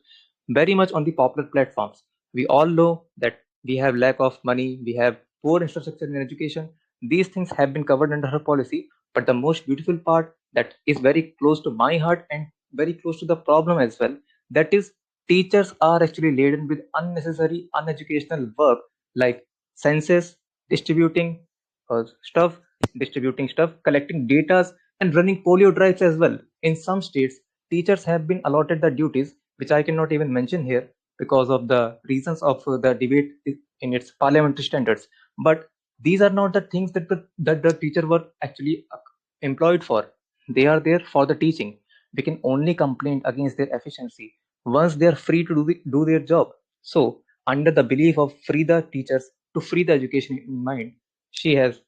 very much on the popular platforms. We all know that we have lack of money, we have poor infrastructure in education. These things have been covered under her policy, but the most beautiful part that is very close to my heart and very close to the problem as well, that is teachers are actually laden with unnecessary uneducational work like census, distributing stuff, collecting data, and running polio drives as well. In some states, teachers have been allotted the duties, which I cannot even mention here, because of the reasons of the debate in its parliamentary standards. But these are not the things that the teacher were actually employed for. They are there for the teaching. We can only complain against their efficiency once they are free to do their job. So, under the belief of free the teachers to free the education in mind, she has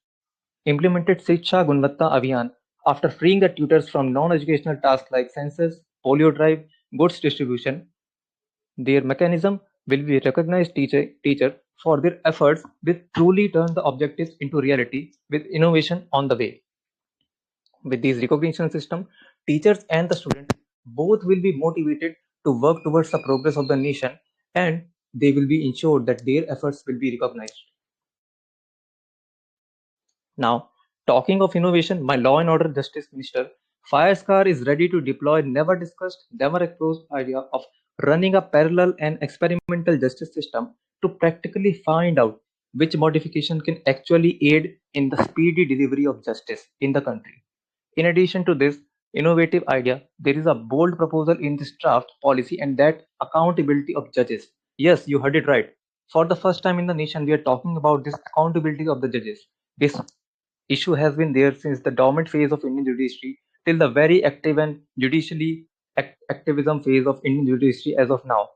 implemented Shiksha Gunvatta Abhiyan after freeing the tutors from non-educational tasks like census, polio drive, goods distribution. Their mechanism will be recognized teacher for their efforts which truly turn the objectives into reality with innovation on the way. With these recognition system, teachers and the students both will be motivated to work towards the progress of the nation, and they will be ensured that their efforts will be recognized. Now, talking of innovation, my Law and Order Justice Minister Firescar is ready to deploy never discussed, never approached idea of running a parallel and experimental justice system to practically find out which modification can actually aid in the speedy delivery of justice in the country. In addition to this innovative idea, there is a bold proposal in this draft policy, and that accountability of judges. Yes, you heard it right. For the first time in the nation, we are talking about this accountability of the judges. This issue has been there since the dormant phase of Indian judiciary till the very active and judicially activism phase of Indian judiciary as of now.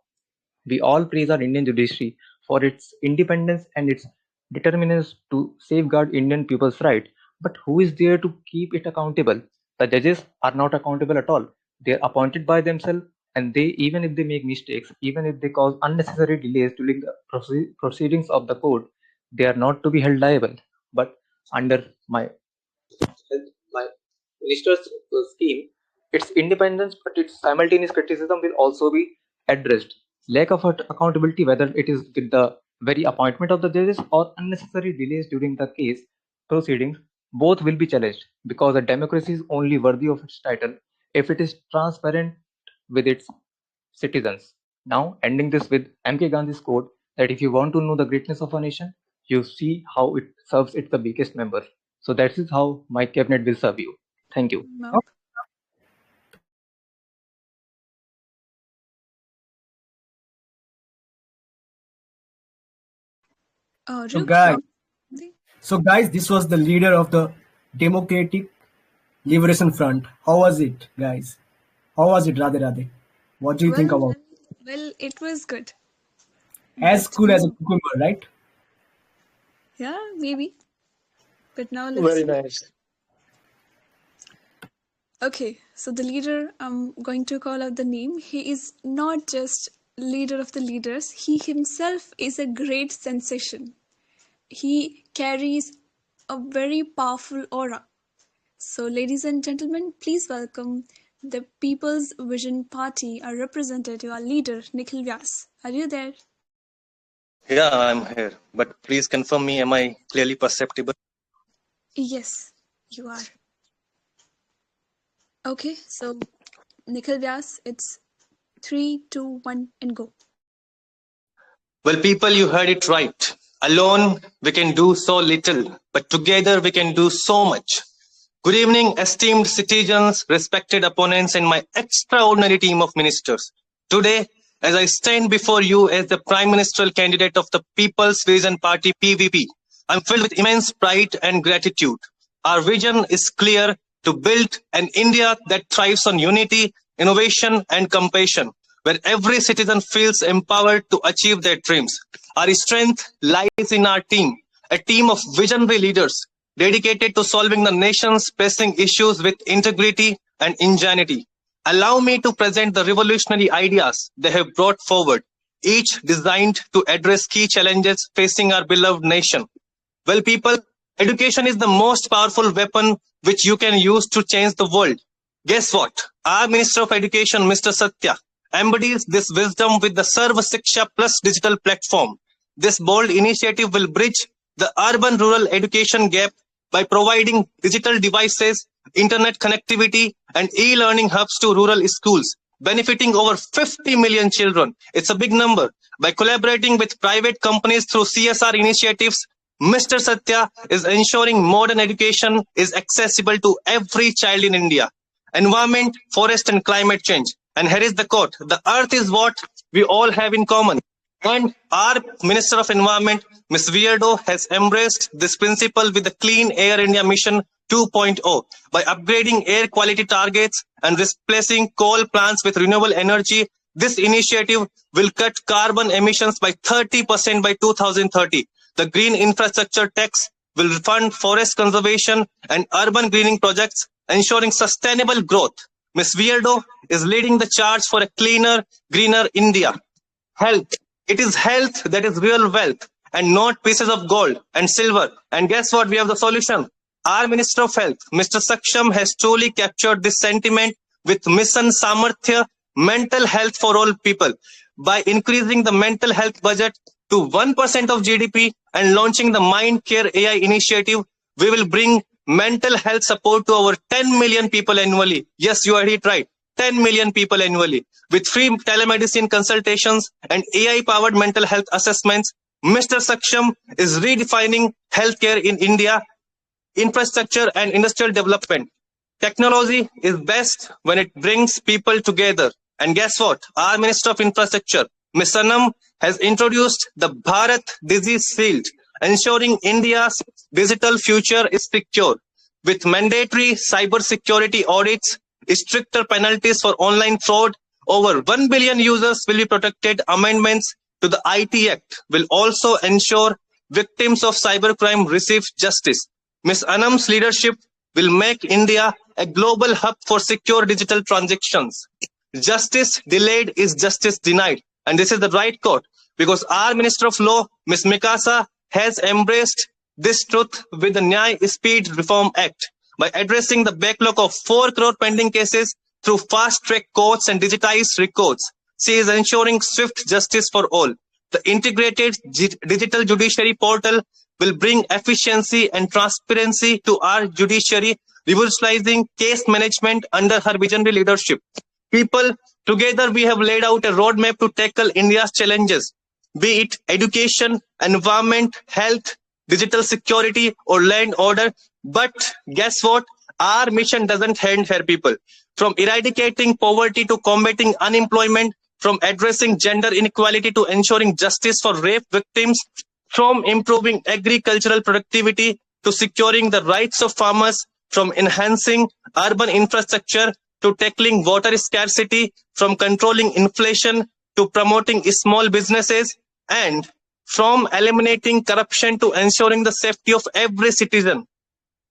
We all praise our Indian judiciary for its independence and its determination to safeguard Indian people's right. But who is there to keep it accountable? The judges are not accountable at all. They are appointed by themselves, and they, even if they make mistakes, even if they cause unnecessary delays during the proceedings of the court, they are not to be held liable. But under my minister's scheme, its independence but its simultaneous criticism will also be addressed. Lack of accountability, whether it is with the very appointment of the judges or unnecessary delays during the case proceedings, both will be challenged because a democracy is only worthy of its title if it is transparent with its citizens. Now, ending this with M.K. Gandhi's quote that if you want to know the greatness of a nation, you see how it serves its the biggest member. So that is how my cabinet will serve you. Thank you. No. So Ruk, guys, this was the leader of the Democratic Liberation Front. How was it, guys? How was it, Radhe Radhe? What do you think about? Well, it was good. As cool as a cucumber, right? Yeah, maybe. But now let's Very see. nice. Okay, so the leader, I'm going to call out the name. He is not just leader of the leaders. He himself is a great sensation. He carries a very powerful aura. So, ladies and gentlemen, please welcome the People's Vision Party, our representative, our leader, Nikhil Vyas. Are you there? Yeah, I'm here. But please confirm me, am I clearly perceptible? Yes, you are. Okay, so Nikhil Vyas, it's 3, 2, 1, and go. Well, people, you heard it right. Alone, we can do so little, but together we can do so much. Good evening, esteemed citizens, respected opponents, and my extraordinary team of ministers. Today, as I stand before you as the Prime Ministerial candidate of the People's Vision Party PVP, I'm filled with immense pride and gratitude. Our vision is clear: to build an India that thrives on unity, innovation, and compassion, where every citizen feels empowered to achieve their dreams. Our strength lies in our team, a team of visionary leaders dedicated to solving the nation's pressing issues with integrity and ingenuity. Allow me to present the revolutionary ideas they have brought forward, each designed to address key challenges facing our beloved nation. Well, people, education is the most powerful weapon which you can use to change the world. Guess what? Our Minister of Education, Mr. Sathya, embodies this wisdom with the Sarva Shiksha Plus digital platform. This bold initiative will bridge the urban-rural education gap by providing digital devices, internet connectivity, and e-learning hubs to rural schools, benefiting over 50 million children. It's a big number. By collaborating with private companies through CSR initiatives, Mr. Sathya is ensuring modern education is accessible to every child in India. Environment, forest, and climate change. And here is the quote: the earth is what we all have in common. And our Minister of Environment, Ms. Werido, has embraced this principle with the Clean Air India Mission 2.0 by upgrading air quality targets and replacing coal plants with renewable energy. This initiative will cut carbon emissions by 30% by 2030. The green infrastructure tax will fund forest conservation and urban greening projects, ensuring sustainable growth. Ms. Werido is leading the charge for a cleaner, greener India. Health. It is health that is real wealth and not pieces of gold and silver. And guess what? We have the solution. Our Minister of Health, Mr. Saksham, has truly captured this sentiment with Mission Samarthya, mental health for all people, by increasing the mental health budget to 1% of GDP and launching the Mind Care AI initiative. We will bring mental health support to over 10 million people annually. Yes, you heard it right. 10 million people annually with free telemedicine consultations and AI-powered mental health assessments. Mr. Saksham is redefining healthcare in India, infrastructure and industrial development. Technology is best when it brings people together. And guess what? Our Minister of Infrastructure, Ms. Anam, has introduced the Bharat Disease Shield, ensuring India's digital future is secure. With mandatory cyber security audits, stricter penalties for online fraud, over 1 billion users will be protected. Amendments to the IT Act will also ensure victims of cybercrime receive justice. Ms. Anam's leadership will make India a global hub for secure digital transactions. Justice delayed is justice denied. And this is the right quote, because our Minister of Law, Ms. Mikasa, has embraced this truth with the Nyaya Speed Reform Act by addressing the backlog of 4 crore pending cases through fast-track courts and digitized records. She is ensuring swift justice for all. The integrated digital judiciary portal will bring efficiency and transparency to our judiciary, revolutionizing case management under her visionary leadership. People, together we have laid out a roadmap to tackle India's challenges, be it education, environment, health, digital security, or land order. But guess what? Our mission doesn't end here, people. From eradicating poverty to combating unemployment, from addressing gender inequality to ensuring justice for rape victims, from improving agricultural productivity to securing the rights of farmers, from enhancing urban infrastructure to tackling water scarcity, from controlling inflation to promoting small businesses, and from eliminating corruption to ensuring the safety of every citizen.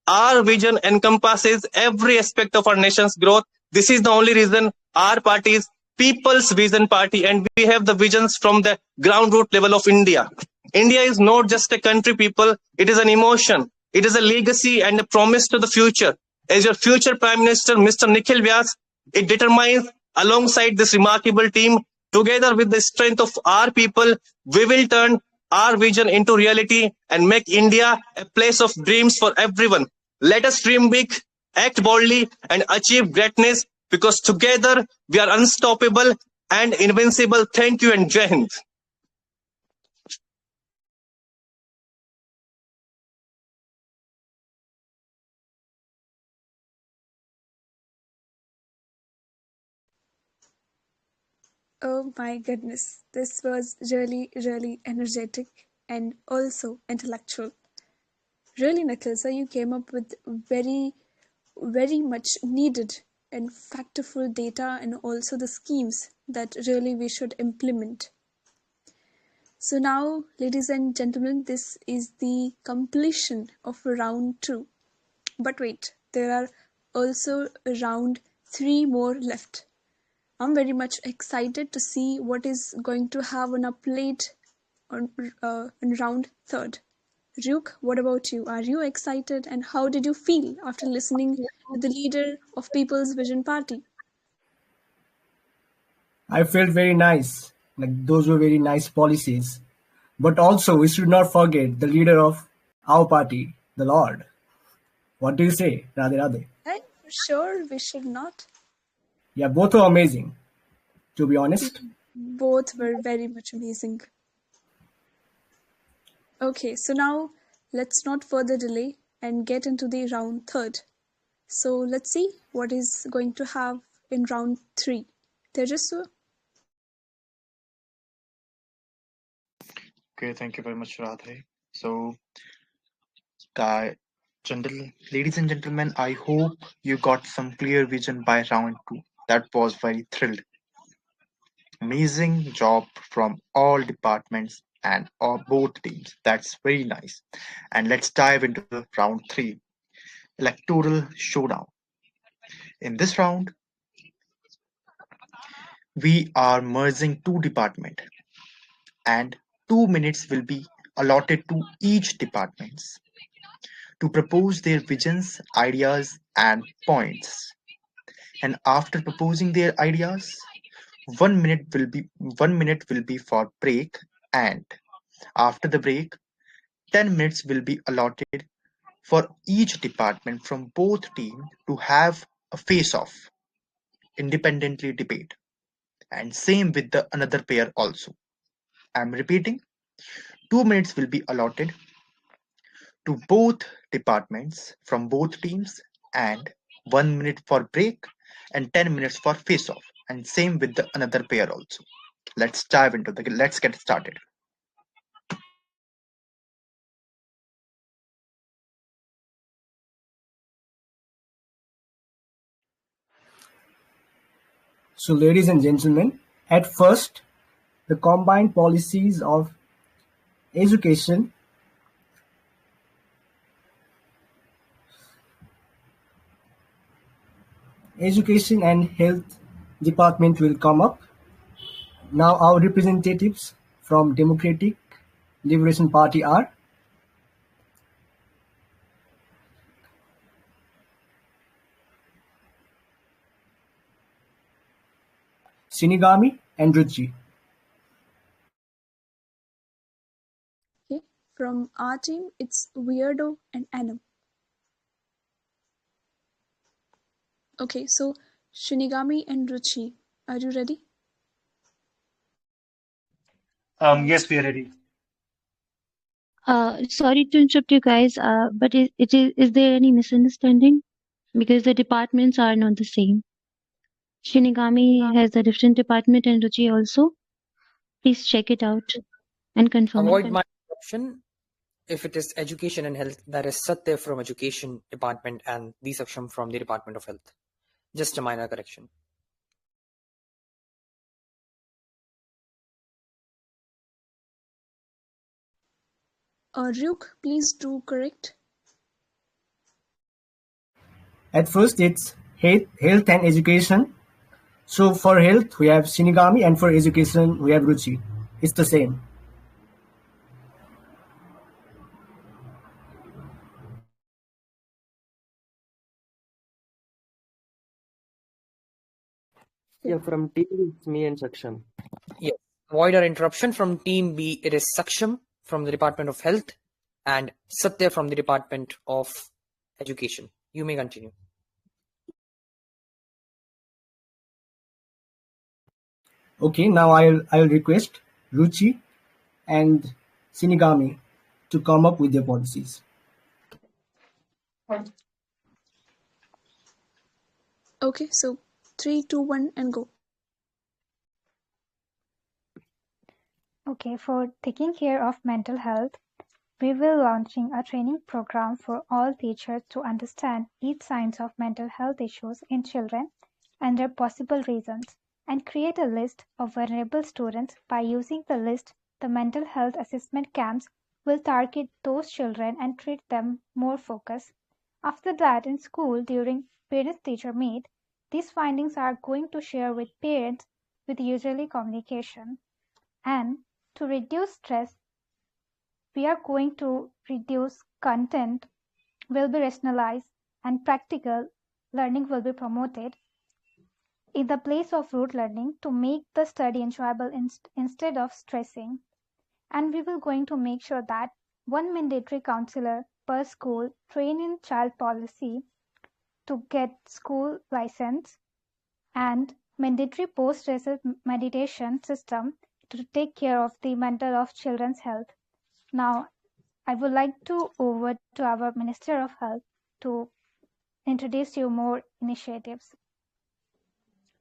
Our vision encompasses every aspect of our nation's growth. This is the only reason our party is People's Vision Party, and we have the visions from the ground root level of India. India is not just a country, people. It is an emotion. It is a legacy and a promise to the future. As your future Prime Minister, Mr. Nikhil Vyas, it determines, alongside this remarkable team, together with the strength of our people, we will turn our vision into reality and make India a place of dreams for everyone. Let us dream big, act boldly, and achieve greatness, because together we are unstoppable and invincible. Thank you and Jai Hind. Oh my goodness, this was really, really energetic and also intellectual. Really, Nikhil, so you came up with very, very much needed and factful data and also the schemes that really we should implement. So now, ladies and gentlemen, this is the completion of round 2. But wait, there are also round 3 more left. I'm very much excited to see what is going to have on a plate on in round 3rd. Ryuk, what about you? Are you excited, and how did you feel after listening to the leader of People's Vision Party? I felt very nice. Like those were very nice policies. But also, we should not forget the leader of our party, the Lord. What do you say, Radhe Radhe? I'm sure we should not. Yeah, both are amazing, to be honest. Both were very much amazing. Okay, so now let's not further delay and get into the round 3rd. So let's see what is going to have in round 3. Tejaswa? Okay, thank you very much, Radhe. So, guy, ladies and gentlemen, I hope you got some clear vision by round two. That was very thrilled. Amazing job from all departments and all both teams. That's very nice. And let's dive into the round three, electoral showdown. In this round, we are merging two departments, and 2 minutes will be allotted to each departments to propose their visions, ideas, and points. And after proposing their ideas, 1 minute will be for break, and after the break, 10 minutes will be allotted for each department from both teams to have a face-off, independently debate, and same with the another pair also. I'm repeating, 2 minutes will be allotted to both departments from both teams, and 1 minute for break and 10 minutes for face off, and same with the another pair also. Let's get started. So, ladies and gentlemen, at first, the combined policies of education, education and health department will come up. Now, our representatives from Democratic Liberation Party are Shinigami and Ruchi. Okay. From our team, it's Werido and Anam. Okay, so Shinigami and Ruchi, are you ready? Yes, we are ready. Sorry to interrupt you guys, but is there any misunderstanding? Because the departments are not the same. Shinigami has a different department and Ruchi also. Please check it out and confirm Avoid it. my interruption. If it is education and health, that is Satya from education department and the Saksham from the Department of Health. Just a minor correction. Ryuk, please do correct. At first, it's health and education. So, for health, we have Shinigami, and for education, we have Ruchi. It's the same. Yeah, from team it's me and Saksham. Yes. Avoid our interruption. From team B, it is Saksham from the Department of Health and Satya from the Department of Education. You may continue. Okay, now I'll request Ruchi and Shinigami to come up with their policies. Okay, so 3, 2, 1, and go. Okay, for taking care of mental health, we will launching a training program for all teachers to understand each signs of mental health issues in children and their possible reasons, and create a list of vulnerable students. By using the list, the mental health assessment camps will target those children and treat them more focused. After that, in school during parents-teacher meet, these findings are going to share with parents with usually communication. And to reduce stress, we are going to reduce content will be rationalized and practical learning will be promoted in the place of rote learning to make the study enjoyable instead of stressing. And we will going to make sure that one mandatory counselor per school train in child policy to get school license, and mandatory post-recess meditation system to take care of the mental of children's health. Now, I would like to over to our Minister of Health to introduce you more initiatives.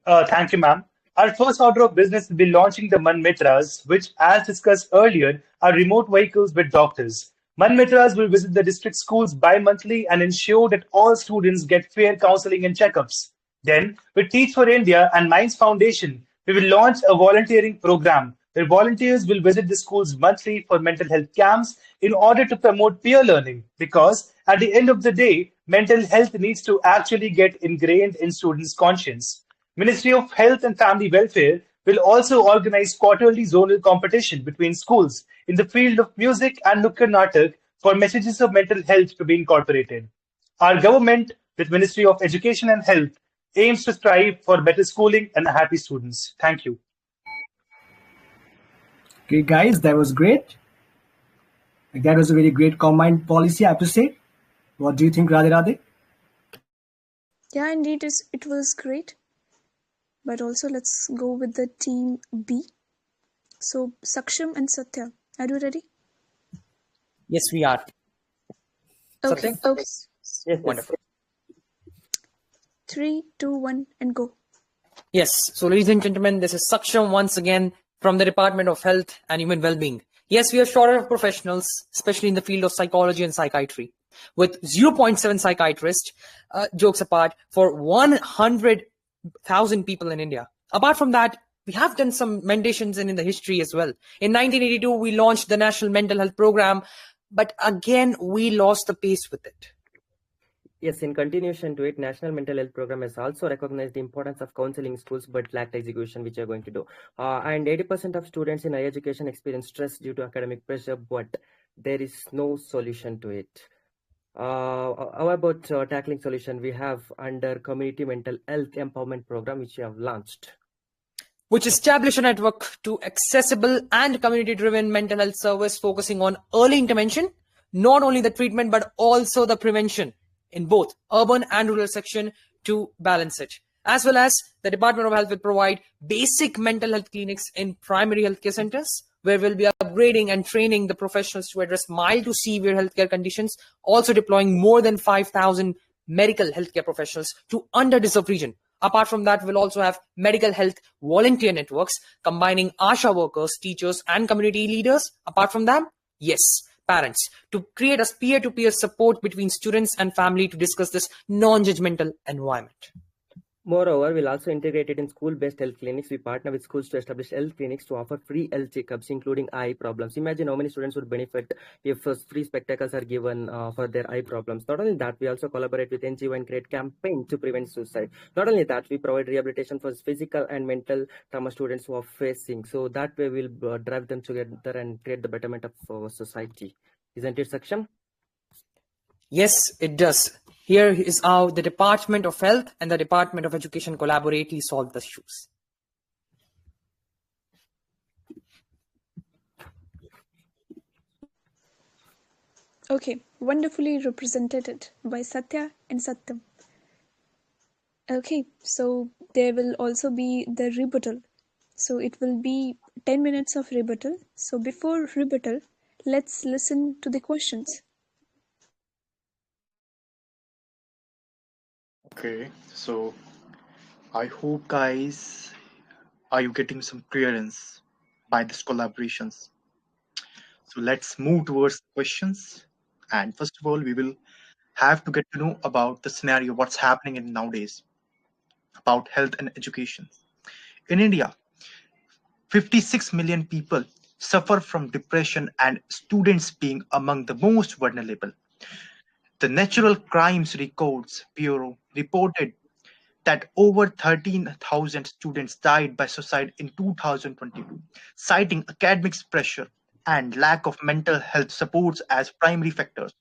Thank you, ma'am. Our first order of business will be launching the Manmitras, which, as discussed earlier, are remote vehicles with doctors. Manmitras will visit the district schools bi-monthly and ensure that all students get fair counseling and checkups. Then, with Teach for India and Minds Foundation, we will launch a volunteering program where volunteers will visit the schools monthly for mental health camps in order to promote peer learning. Because at the end of the day, mental health needs to actually get ingrained in students' conscience. Ministry of Health and Family Welfare will also organize quarterly zonal competition between schools in the field of music and Nukkad Natak for messages of mental health to be incorporated. Our government, with Ministry of Education and Health, aims to strive for better schooling and happy students. Thank you. Okay, guys, that was great. That was a very great combined policy, I have to say. What do you think, Radhe Radhe? Yeah, indeed, it was great. But also, let's go with the team B. So, Saksham and Sathya, are you ready? Yes, we are. Okay. Satya? Yes, Wonderful. 3, 2, 1, and go. Yes. So, ladies and gentlemen, this is Saksham once again from the Department of Health and Human Wellbeing. Yes, we are short of professionals, especially in the field of psychology and psychiatry, with 0.7 psychiatrists, jokes apart, for 100,000 people in India. Apart from that, we have done some mendations in the history as well. In 1982, we launched the National Mental Health Program, but again, we lost the pace with it. Yes, in continuation to it, National Mental Health Program has also recognized the importance of counseling schools but lacked execution, which we are going to do. And 80% of students in higher education experience stress due to academic pressure, but there is no solution to it. How about tackling solution? We have under Community Mental Health Empowerment Program, which we have launched, which established a network to accessible and community-driven mental health service focusing on early intervention, not only the treatment, but also the prevention in both urban and rural section to balance it. As well as the Department of Health will provide basic mental health clinics in primary healthcare centers, where we'll be upgrading and training the professionals to address mild to severe healthcare conditions, also deploying more than 5,000 medical healthcare professionals to underdeserved region. Apart from that, we'll also have medical health volunteer networks combining ASHA workers, teachers, and community leaders. Apart from that, yes, parents, to create a peer-to-peer support between students and family to discuss this non-judgmental environment. Moreover, we'll also integrate it in school-based health clinics. We partner with schools to establish health clinics to offer free health checkups, including eye problems. Imagine how many students would benefit if free spectacles are given for their eye problems. Not only that, we also collaborate with NGO and create campaign to prevent suicide. Not only that, we provide rehabilitation for physical and mental trauma students who are facing. So that way, we'll drive them together and create the betterment of society. Isn't it, Saksham? Yes, it does. Here is how the Department of Health and the Department of Education collaboratively solve the issues. Okay, wonderfully represented by Satya and Satyam. Okay, so there will also be the rebuttal. So it will be 10 minutes of rebuttal. So before rebuttal, let's listen to the questions. Okay, so I hope guys, are you getting some clearance by this collaborations? So let's move towards questions. And first of all, we will have to get to know about the scenario, what's happening in nowadays about health and education. In India, 56 million people suffer from depression, and students being among the most vulnerable. The Natural Crimes Records Bureau reported that over 13,000 students died by suicide in 2022, citing academic pressure and lack of mental health supports as primary factors.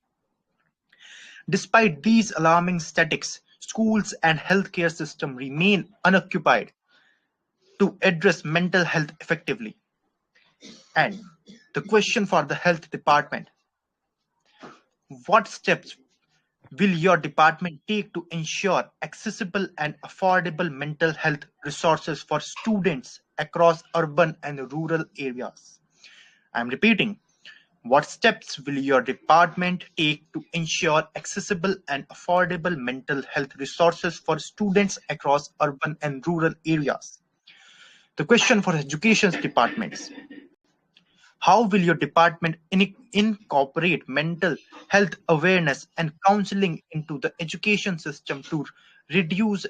Despite these alarming statistics, schools and healthcare system remain unoccupied to address mental health effectively. And the question for the health department: what steps will your department take to ensure accessible and affordable mental health resources for students across urban and rural areas? I'm repeating. What steps will your department take to ensure accessible and affordable mental health resources for students across urban and rural areas? The question for education departments: how will your department incorporate mental health awareness and counseling into the education system to reduce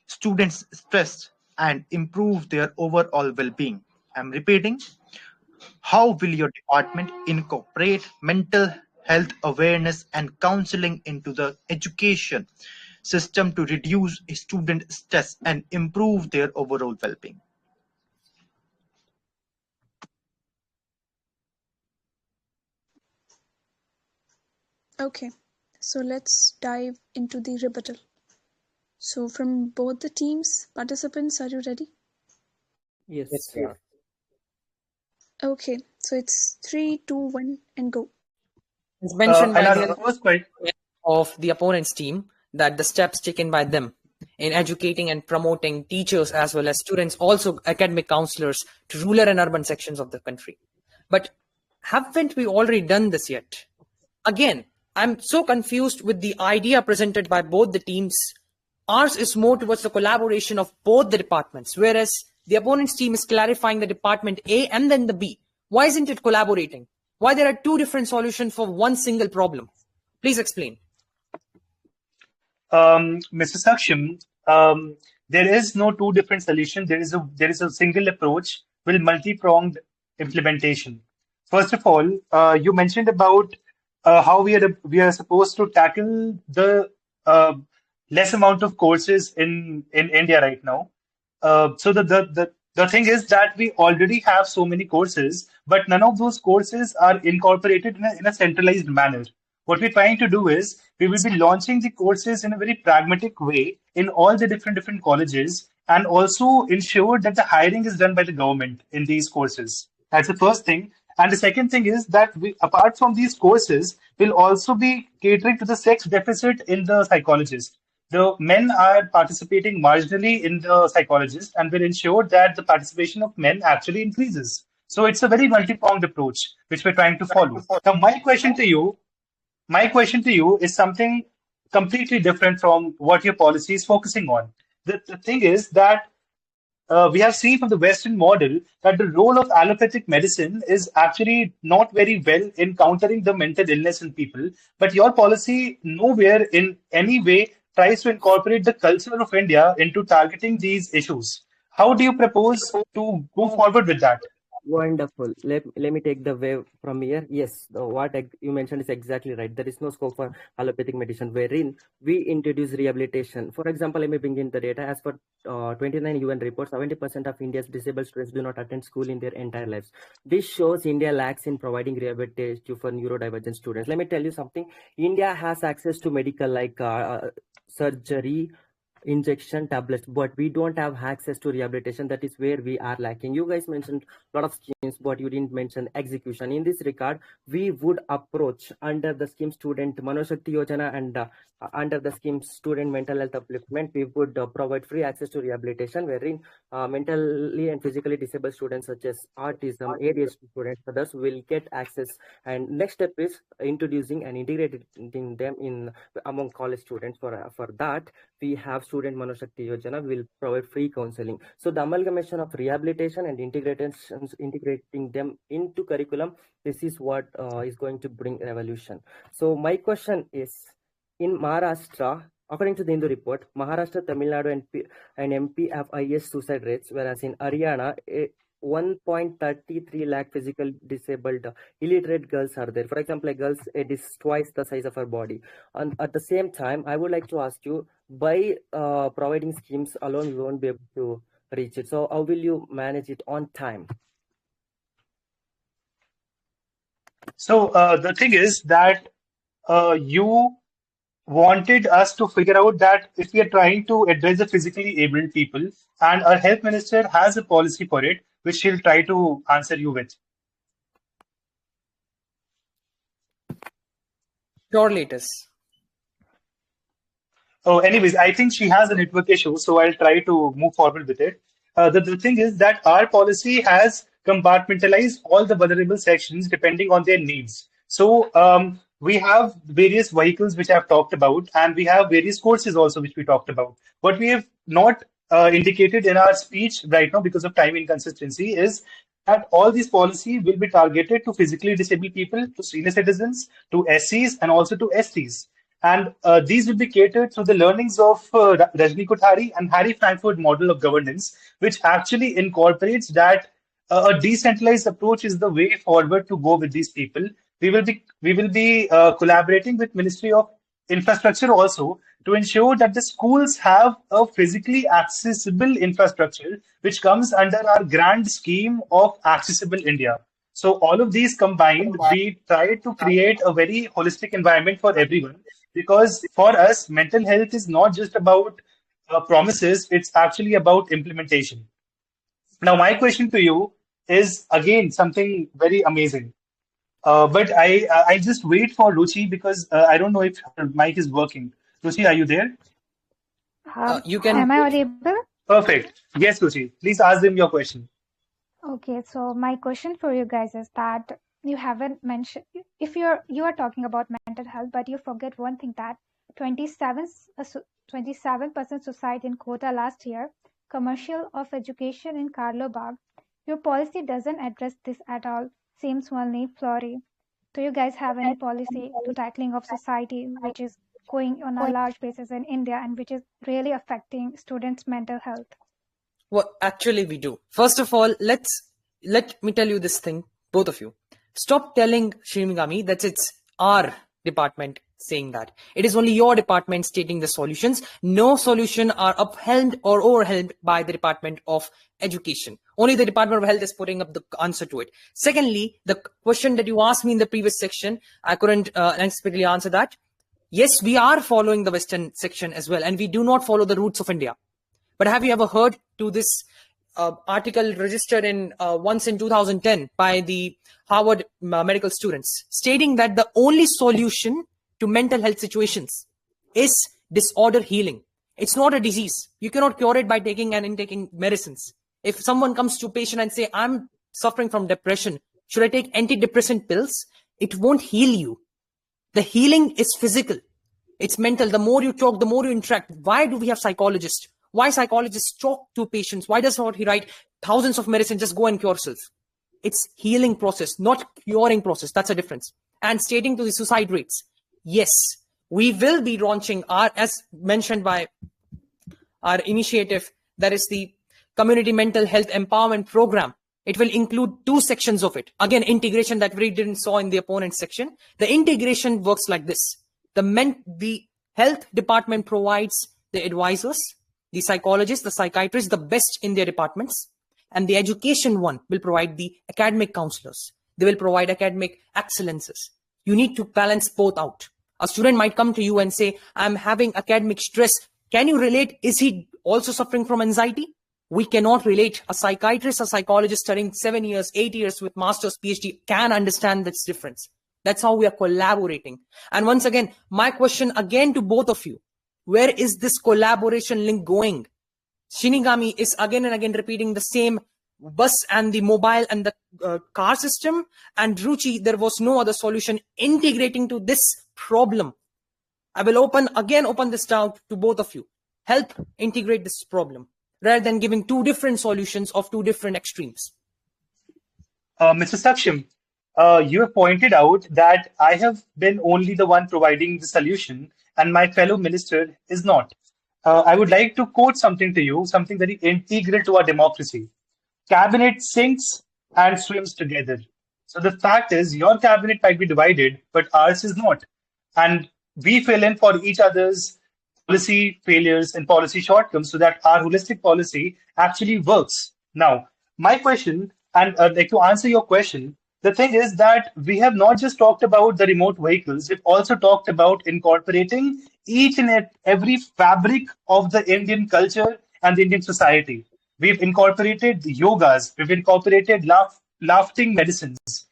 students' stress and improve their overall well-being? I'm repeating, how will your department incorporate mental health awareness and counseling into the education system to reduce student stress and improve their overall well-being? Okay, so let's dive into the rebuttal. So from both the teams, participants, are you ready? Yes. Yes. Okay, so it's 3, 2, 1, and go. It's mentioned by And the our first question. of the opponent's team that the steps taken by them in educating and promoting teachers as well as students, also academic counselors, to rural and urban sections of the country. But haven't we already done this yet? Again, I'm so confused with the idea presented by both the teams. Ours is more towards the collaboration of both the departments, whereas the opponent's team is clarifying the department A and then the B. Why isn't it collaborating? Why there are two different solutions for one single problem? Please explain. Mr. Saksham, there is no two different solutions. There is a single approach with multi-pronged implementation. First of all, you mentioned about how we are supposed to tackle the uh, less amount of courses in India right now. So the thing is that we already have so many courses, but none of those courses are incorporated in a centralized manner. What we're trying to do is we will be launching the courses in a very pragmatic way in all the different colleges, and also ensure that the hiring is done by the government in these courses. That's the first thing. And the second thing is that apart from these courses, we'll also be catering to the sex deficit in the psychologist. The men are participating marginally in the psychologist, and will ensure that the participation of men actually increases. So it's a very multi-pronged approach which we're trying to follow. Now, my question to you is something completely different from what your policy is focusing on. The thing is that we have seen from the Western model that the role of allopathic medicine is actually not very well in countering the mental illness in people. But your policy nowhere in any way tries to incorporate the culture of India into targeting these issues. How do you propose to go forward with that? Wonderful. Let me take the wave from here. Yes, what you mentioned is exactly right. There is no scope for allopathic medicine, wherein we introduce rehabilitation. For example, let me bring in the data. As per 29 UN reports, 70% of India's disabled students do not attend school in their entire lives. This shows India lacks in providing rehabilitation for neurodivergent students. Let me tell you something. India has access to medical like surgery, injection, tablets, but we don't have access to rehabilitation. That is where we are lacking. You guys mentioned a lot of schemes, but you didn't mention execution. In this regard, we would approach under the scheme student Manoshakti Yojana and under the scheme student mental health upliftment, we would provide free access to rehabilitation, wherein mentally and physically disabled students such as autism, ADHD students, others will get access. And next step is introducing and integrating them in among college students. For that, we have student Manoshakti Yojana will provide free counseling. So the amalgamation of rehabilitation and integrating them into curriculum, this is what is going to bring revolution. So my question is, in Maharashtra, according to the Hindu report, Maharashtra, Tamil Nadu and MP have highest suicide rates, whereas in Haryana, 1.33 lakh physical disabled illiterate girls are there. For example, a girl it is twice the size of her body. And at the same time, I would like to ask you, by providing schemes alone, we won't be able to reach it. So how will you manage it on time? So the thing is that you wanted us to figure out that if we are trying to address the physically abled people, and our health minister has a policy for it, which she'll try to answer you with. Surely it is. Oh, anyways, I think she has a network issue, so I'll try to move forward with it. The thing is that our policy has compartmentalized all the vulnerable sections depending on their needs. So we have various vehicles which I've talked about, and we have various courses also which we talked about. But we have not indicated in our speech right now because of time inconsistency is that all these policies will be targeted to physically disabled people, to senior citizens, to SCs, and also to STs. And these will be catered through the learnings of Rajni Kothari and Harry Frankfurt model of governance, which actually incorporates that a decentralized approach is the way forward to go with these people. We will be collaborating with Ministry of Infrastructure also to ensure that the schools have a physically accessible infrastructure which comes under our grand scheme of accessible India. So all of these combined, we try to create a very holistic environment for everyone, because for us, mental health is not just about promises, it's actually about implementation. Now, my question to you is again something very amazing. But I just wait for Ruchi because I don't know if her mic is working. Ruchi, are you there? You can. Am I audible? Perfect. Yes, Ruchi. Please ask them your question. Okay, so my question for you guys is that you haven't mentioned, if you are talking about mental health, but you forget one thing, that 27% suicide in Kota last year, commercial of education in Carlo Bagh. Your policy doesn't address this at all. Seems only flurry. Do you guys have any policy to tackling of society which is going on a large basis in India and which is really affecting students' mental health? Well, actually, we do. First of all, let me tell you this thing, both of you. Stop telling Shinigami that it's our department saying that. It is only your department stating the solutions. No solution are upheld or overwhelmed by the Department of Education. Only the Department of Health is putting up the answer to it. Secondly, the question that you asked me in the previous section, I couldn't unexpectedly answer that. Yes, we are following the Western section as well, and we do not follow the roots of India. But have you ever heard to this article registered in once in 2010 by the Harvard medical students, stating that the only solution to mental health situations is disorder healing. It's not a disease. You cannot cure it by taking and intaking medicines. If someone comes to a patient and say, I'm suffering from depression, should I take antidepressant pills? It won't heal you. The healing is physical. It's mental. The more you talk, the more you interact. Why do we have psychologists? Why psychologists talk to patients? Why does not he write thousands of medicine, just go and cure yourself? It's healing process, not curing process. That's a difference. And stating to the suicide rates, yes, we will be launching our, as mentioned by our initiative, that is the Community Mental Health Empowerment Program. It will include 2 sections of it. Again, integration that we didn't saw in the opponent section. The integration works like this. The health department provides the advisors, the psychologists, the psychiatrists, the best in their departments. And the education one will provide the academic counselors. They will provide academic excellences. You need to balance both out. A student might come to you and say, I'm having academic stress. Can you relate? Is he also suffering from anxiety? We cannot relate. A psychiatrist, a psychologist studying 7 years, 8 years with master's PhD can understand this difference. That's how we are collaborating. And once again, my question again to both of you, where is this collaboration link going? Shinigami is again and again repeating the same bus and the mobile and the car system. And Ruchi, there was no other solution integrating to this problem. I will open this down to both of you. Help integrate this problem rather than giving 2 different solutions of 2 different extremes. Mr. Saksham, you have pointed out that I have been only the one providing the solution and my fellow minister is not. I would like to quote something to you, something very integral to our democracy. Cabinet sinks and swims together. So the fact is, your cabinet might be divided, but ours is not. And we fill in for each other's policy failures and policy shortcomings so that our holistic policy actually works. Now, my question, and like to answer your question, the thing is that we have not just talked about the remote vehicles, we've also talked about incorporating each and every fabric of the Indian culture and the Indian society. We've incorporated yogas, we've incorporated laughing medicines.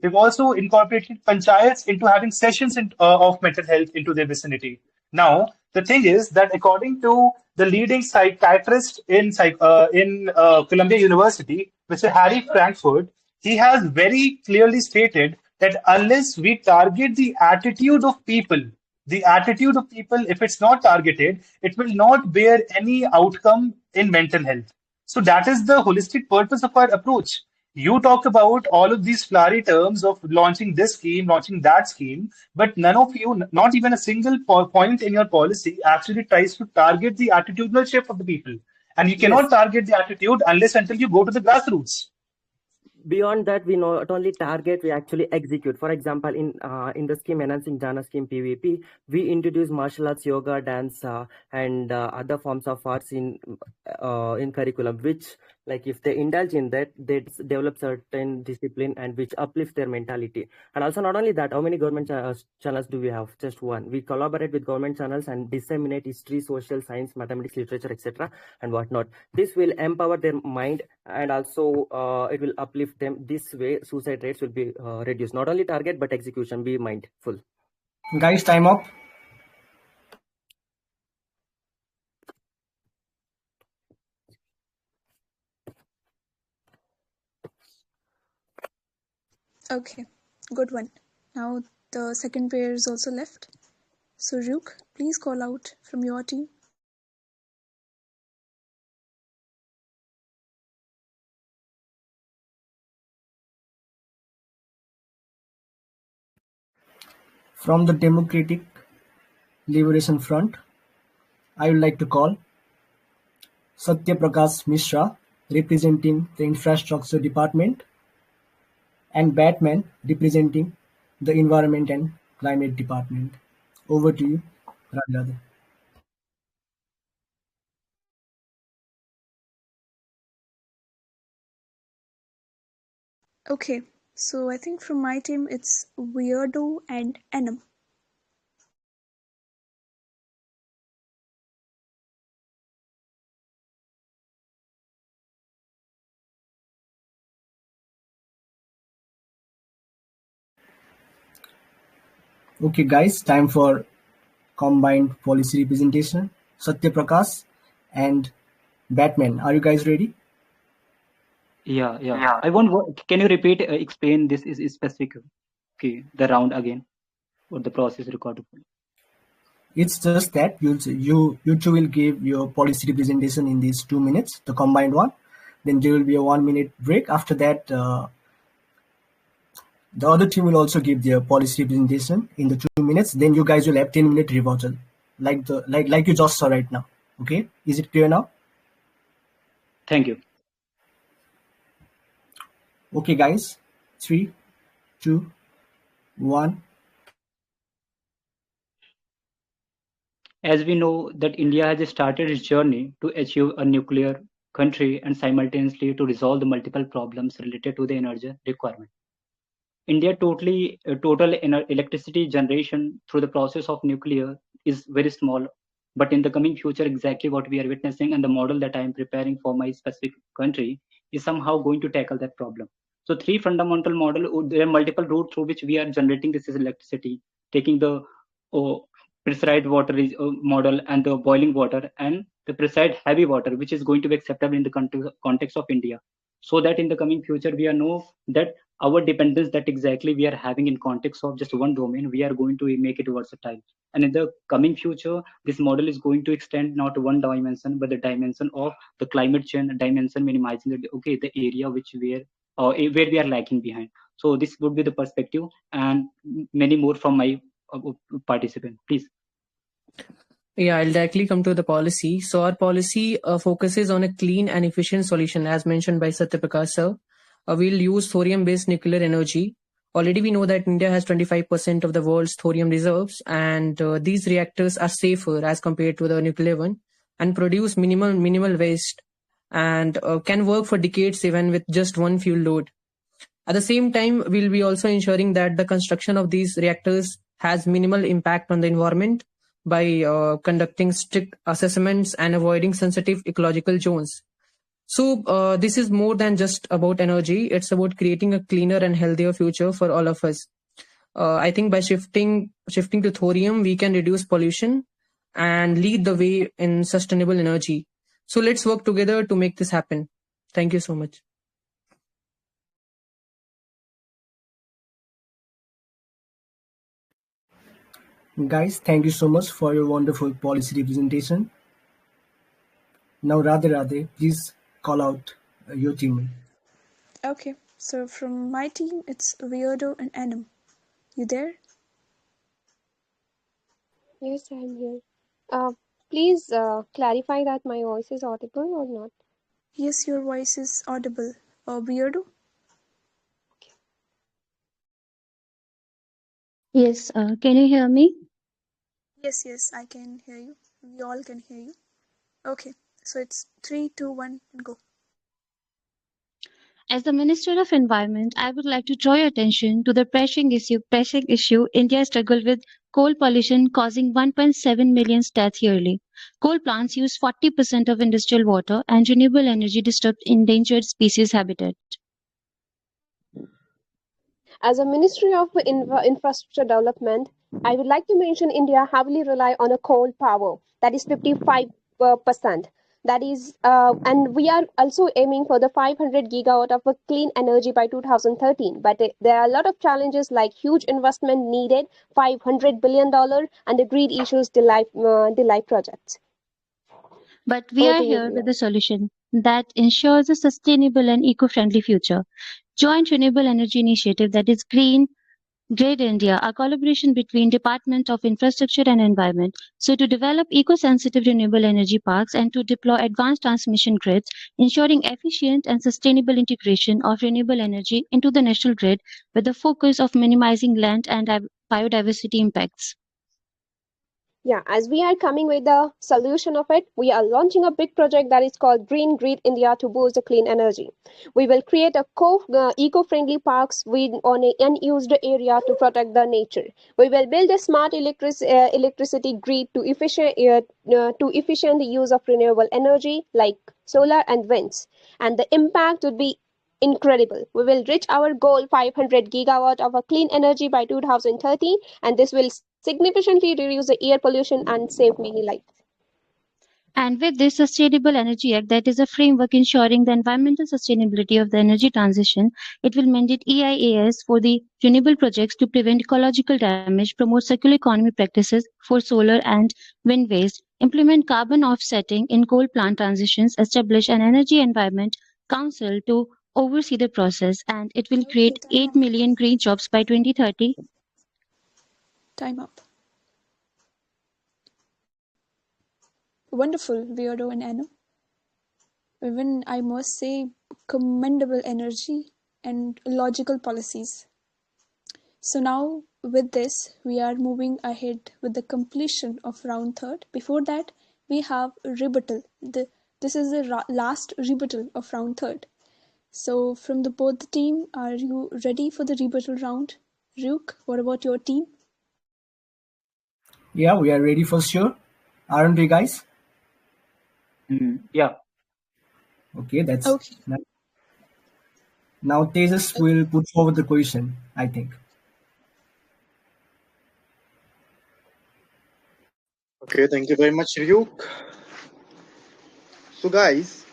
We've also incorporated panchayats into having sessions of mental health into their vicinity. Now, the thing is that according to the leading psychiatrist in Columbia University, Mr. Harry Frankfurt, he has very clearly stated that unless we target the attitude of people, The attitude of people, if it's not targeted, it will not bear any outcome in mental health. So that is the holistic purpose of our approach. You talk about all of these flowery terms of launching this scheme, launching that scheme, but none of you, not even a single point in your policy, actually tries to target the attitudinal shift of the people. And you cannot Yes. target the attitude unless until you go to the grassroots. Beyond that, we not only target, we actually execute. For example, in the scheme enhancing jhana scheme PVP, we introduce martial arts, yoga, dance, and other forms of arts in curriculum, which, like, if they indulge in that, they develop certain discipline and which uplifts their mentality. And also, not only that, how many government channels do we have? Just one. We collaborate with government channels and disseminate history, social science, mathematics, literature, etc., and whatnot. This will empower their mind, and also it will uplift them. This way suicide rates will be reduced. Not only target but execution. Be mindful. Guys, time up. Okay, good one. Now the second pair is also left. So Ryuk, please call out from your team. From the Democratic Liberation Front, I would like to call Satya Prakash Mishra, representing the Infrastructure Department, and Batman, representing the Environment and Climate Department. Over to you, Radha. Okay, so I think from my team it's Werido and Anam. Okay, guys, time for combined policy representation. Satya Prakash and Batman, are you guys ready? Yeah, yeah. I want. Can you repeat? Explain this is specific. Okay, the round again, or the process recorded. It's just that you two will give your policy representation in these 2 minutes, the combined one. Then there will be a 1 minute break. After that, the other team will also give their policy representation in the 2 minutes. Then you guys will have 10-minute rebuttal, like you just saw right now. Okay, is it clear now? Thank you. Okay, guys, 3, 2, 1. As we know that India has started its journey to achieve a nuclear country and simultaneously to resolve the multiple problems related to the energy requirement. India total electricity generation through the process of nuclear is very small, but in the coming future, exactly what we are witnessing and the model that I am preparing for my specific country is somehow going to tackle that problem. So three fundamental model, there are multiple routes through which we are generating this electricity, taking the pressurized water model and the boiling water and the pressurized heavy water, which is going to be acceptable in the context of India. So that in the coming future, we are know that our dependence that exactly we are having in context of just one domain, we are going to make it versatile. And in the coming future, this model is going to extend not one dimension, but the dimension of the climate change dimension, minimizing the area which where we are lacking behind. So this would be the perspective, and many more from my participant. Please. Yeah, I'll directly come to the policy. So our policy focuses on a clean and efficient solution, as mentioned by Satya Prakash sir. We'll use thorium-based nuclear energy. Already we know that India has 25% of the world's thorium reserves, and these reactors are safer as compared to the nuclear one, and produce minimal waste, and can work for decades even with just one fuel load. At the same time, we'll be also ensuring that the construction of these reactors has minimal impact on the environment by conducting strict assessments and avoiding sensitive ecological zones. So this is more than just about energy. It's about creating a cleaner and healthier future for all of us. I think by shifting to thorium, we can reduce pollution and lead the way in sustainable energy. So let's work together to make this happen. Thank you so much. Guys, thank you so much for your wonderful policy representation. Now, Radhe, please call out your team. Okay, so from my team, it's Werido and Anam. You there? Yes, I'm here. Please clarify that my voice is audible or not. Yes, your voice is audible. Werido? Yes, can you hear me? Yes, I can hear you. We all can hear you. Okay, so it's 3, 2, 1, and go. As the Minister of Environment, I would like to draw your attention to the pressing issue India's struggle with coal pollution causing 1.7 million deaths yearly. Coal plants use 40% of industrial water and renewable energy disrupt endangered species habitat. As a Ministry of Infrastructure Development, I would like to mention India heavily rely on a coal power, that is 55%. That is, and we are also aiming for the 500 gigawatt of a clean energy by 2013. But there are a lot of challenges like huge investment needed, $500 billion, and the grid issues delay projects. But we Over are to you, here Priya. with a solution that ensures a sustainable and eco-friendly future. Joint Renewable Energy Initiative, that is Grid India, a collaboration between Department of Infrastructure and Environment, so to develop eco-sensitive renewable energy parks and to deploy advanced transmission grids, ensuring efficient and sustainable integration of renewable energy into the national grid with the focus of minimizing land and biodiversity impacts. Yeah, as we are coming with the solution of it, we are launching a big project that is called Green Grid India to boost the clean energy. We will create a eco-friendly parks with on an unused area to protect the nature. We will build a smart electricity grid to efficient the use of renewable energy like solar and winds, and the impact would be incredible. We will reach our goal 500 gigawatt of a clean energy by 2030, and this will significantly reduce the air pollution and save many lives. And with this Sustainable Energy Act, that is a framework ensuring the environmental sustainability of the energy transition, it will mandate EIAs for the renewable projects to prevent ecological damage, promote circular economy practices for solar and wind waste, implement carbon offsetting in coal plant transitions, establish an energy environment council to oversee the process, and it will Okay, create time 8 up. million green jobs by 2030. Time up. Wonderful, Werido and Anam. Even I must say, commendable energy and logical policies. So now with this, we are moving ahead with the completion of round third. Before that, we have rebuttal. This is the last rebuttal of round third. So from both the team, are you ready for the rebuttal round? Ryuk, what about your team? Yeah, we are ready for sure. Aren't we, guys? Yeah. Okay, that's Okay. nice. Now Tejas will put forward the question, I think. Okay, thank you very much, Ryuk. So, guys,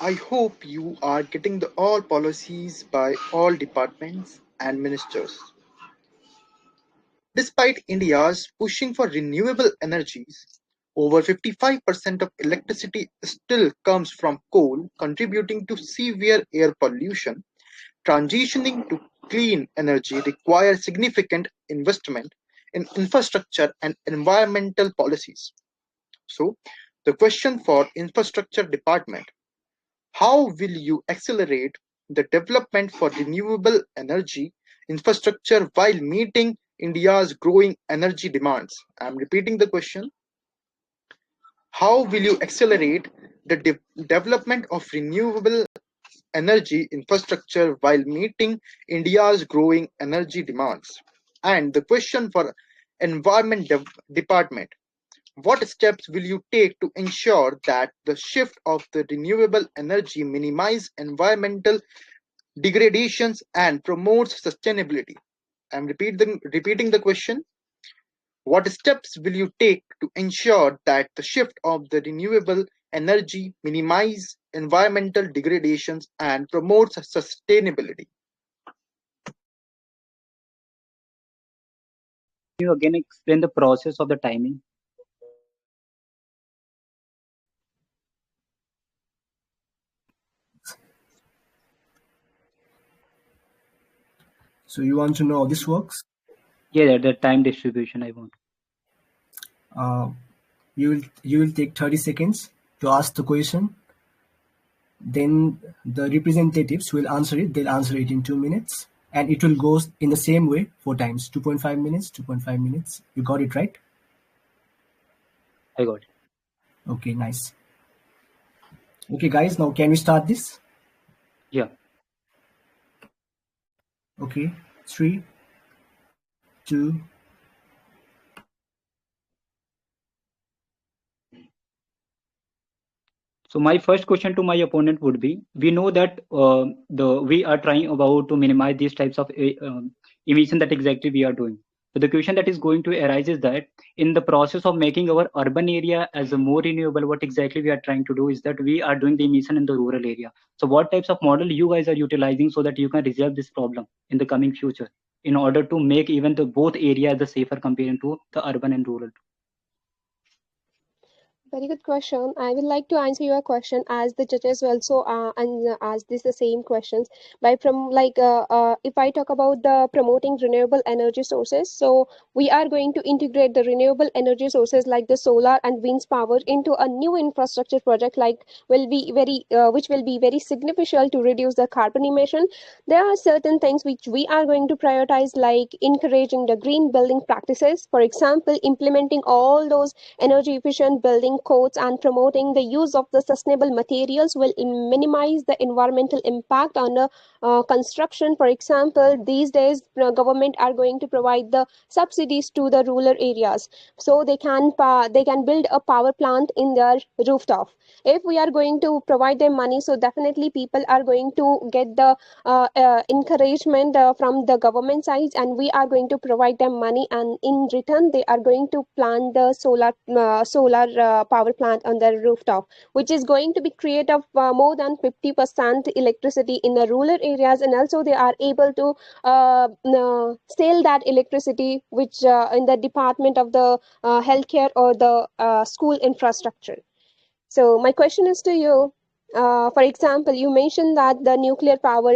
I hope you are getting the all policies by all departments and ministers. Despite India's pushing for renewable energies, over 55% of electricity still comes from coal, contributing to severe air pollution. Transitioning to clean energy requires significant investment in infrastructure and environmental policies. So, the question for infrastructure department: how will you accelerate the development for renewable energy infrastructure while meeting India's growing energy demands? I'm repeating the question. How will you accelerate the development of renewable energy infrastructure while meeting India's growing energy demands? And the question for environment department: what steps will you take to ensure that the shift of the renewable energy minimize environmental degradations and promotes sustainability? I'm repeating the question. What steps will you take to ensure that the shift of the renewable energy minimize environmental degradations and promotes sustainability? you again explain the process of the timing? So you want to know how this works? Yeah, the time distribution I want. You will take 30 seconds to ask the question. Then the representatives will answer it. They'll answer it in 2 minutes. And it will go in the same way 4 times. 2.5 minutes, 2.5 minutes. You got it right? I got it. Okay, nice. Okay, guys, now can we start this? Yeah. Okay, 3, 2. So my first question to my opponent would be: we know that we are trying about to minimize these types of emission that exactly we are doing. So the question that is going to arise is that in the process of making our urban area as a more renewable, what exactly we are trying to do is that we are doing the emission in the rural area. So what types of model you guys are utilizing so that you can resolve this problem in the coming future in order to make even the both areas the safer comparing to the urban and rural? Very good question. I would like to answer your question as the judges also ask this the same questions by from if I talk about the promoting renewable energy sources, so we are going to integrate the renewable energy sources like the solar and wind power into a new infrastructure project like will be very which will be very significant to reduce the carbon emission. There are certain things which we are going to prioritize like encouraging the green building practices, for example implementing all those energy efficient building codes and promoting the use of the sustainable materials will minimize the environmental impact on the construction. For example, these days government are going to provide the subsidies to the rural areas so they can build a power plant in their rooftop. If we are going to provide them money, so definitely people are going to get the encouragement from the government side, and we are going to provide them money, and in return they are going to plant the solar power plant on their rooftop, which is going to be create of more than 50% electricity in the rural areas, and also they are able to sell that electricity which in the department of the healthcare or the school infrastructure. So my question is to you. For example, you mentioned that the nuclear power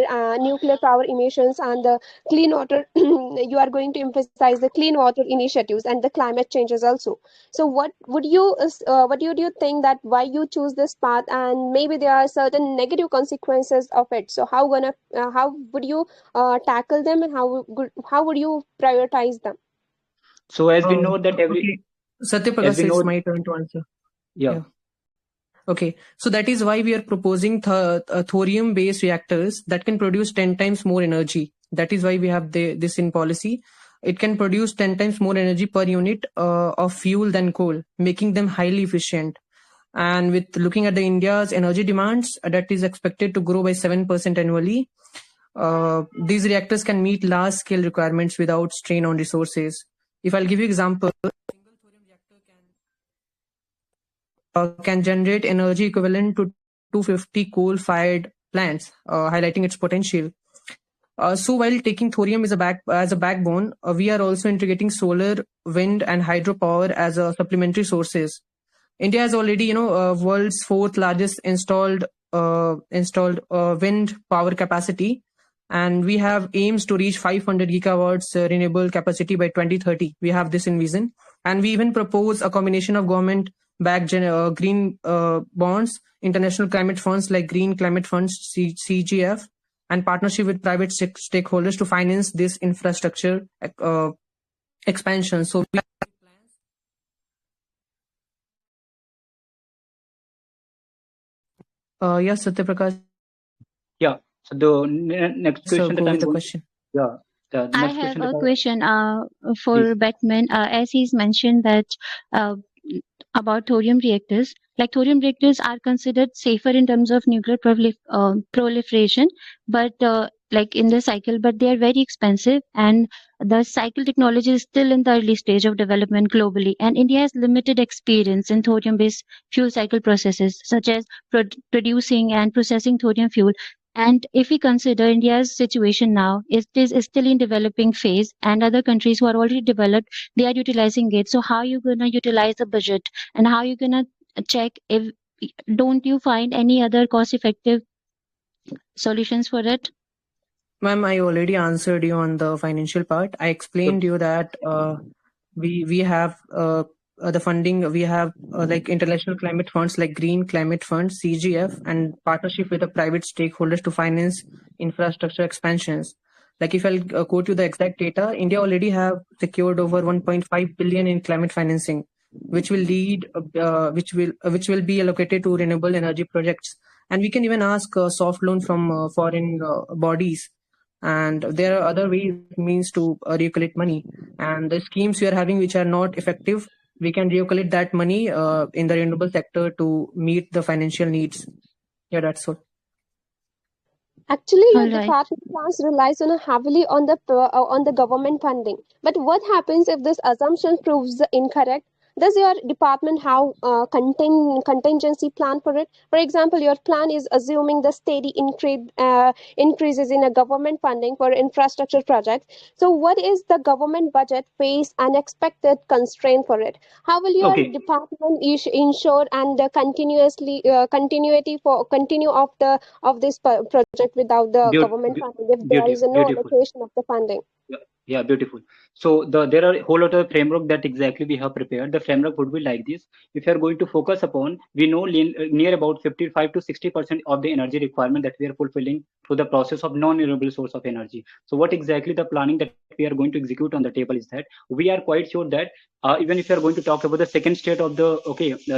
emissions and the clean water, you are going to emphasize the clean water initiatives and the climate changes also. So, what would you think that why you choose this path, and maybe there are certain negative consequences of it. So, how would you tackle them, and how would you prioritize them? So as we know that Okay. Satya Prakash, it's my turn to answer. Yeah. Okay, so that is why we are proposing thorium-based reactors that can produce 10 times more energy. That is why we have this in policy. It can produce 10 times more energy per unit of fuel than coal, making them highly efficient. And with looking at the India's energy demands, that is expected to grow by 7% annually. These reactors can meet large-scale requirements without strain on resources. If I'll give you example, can generate energy equivalent to 250 coal-fired plants, highlighting its potential. So while taking thorium as a backbone, we are also integrating solar, wind, and hydropower as a supplementary sources. India has already, world's fourth largest installed wind power capacity, and we have aims to reach 500 gigawatts renewable capacity by 2030. We have this in vision, and we even propose a combination of government-backed green bonds, international climate funds like Green Climate Funds (CGF), and partnership with private stakeholders to finance this infrastructure expansion. So we yes, Satya Prakash. Yeah. So the next question that I'm going. Yeah. I have a question for Batman. As he's mentioned that about thorium reactors, like thorium reactors are considered safer in terms of nuclear proliferation, but like in the cycle, but they are very expensive, and the cycle technology is still in the early stage of development globally, and India has limited experience in thorium based fuel cycle processes such as producing and processing thorium fuel. And if we consider India's situation now, it is still in developing phase, and other countries who are already developed, they are utilizing it. So how you gonna utilize the budget, and how you gonna check if don't you find any other cost-effective solutions for it? Ma'am, I already answered you on the financial part. I explained you that we have the funding. We have like international climate funds like Green Climate Fund (CGF) and partnership with the private stakeholders to finance infrastructure expansions. Like if I'll quote you the exact data, India already have secured over 1.5 billion in climate financing, which will lead which will be allocated to renewable energy projects. And we can even ask soft loan from foreign bodies, and there are other ways means to recollect money. And the schemes we are having which are not effective, we can recollect that money in the renewable sector to meet the financial needs. Yeah, that's all. Actually, your All right. department plans relies on heavily on the government funding. But what happens if this assumption proves incorrect? Does your department have a contingency plan for it? For example, your plan is assuming the steady increases in a government funding for infrastructure projects. So, what is the government budget face unexpected constraint for it? How will your Okay, department ensure and continuity for continue of this project without the government funding if there is no beautiful. allocation of the funding? Yeah, beautiful. So there are a whole lot of framework that exactly we have prepared. The framework would be like this. If you are going to focus upon, we know near about 55 to 60% of the energy requirement that we are fulfilling through the process of non-renewable source of energy. So what exactly the planning that we are going to execute on the table is that we are quite sure that even if you are going to talk about the second state of the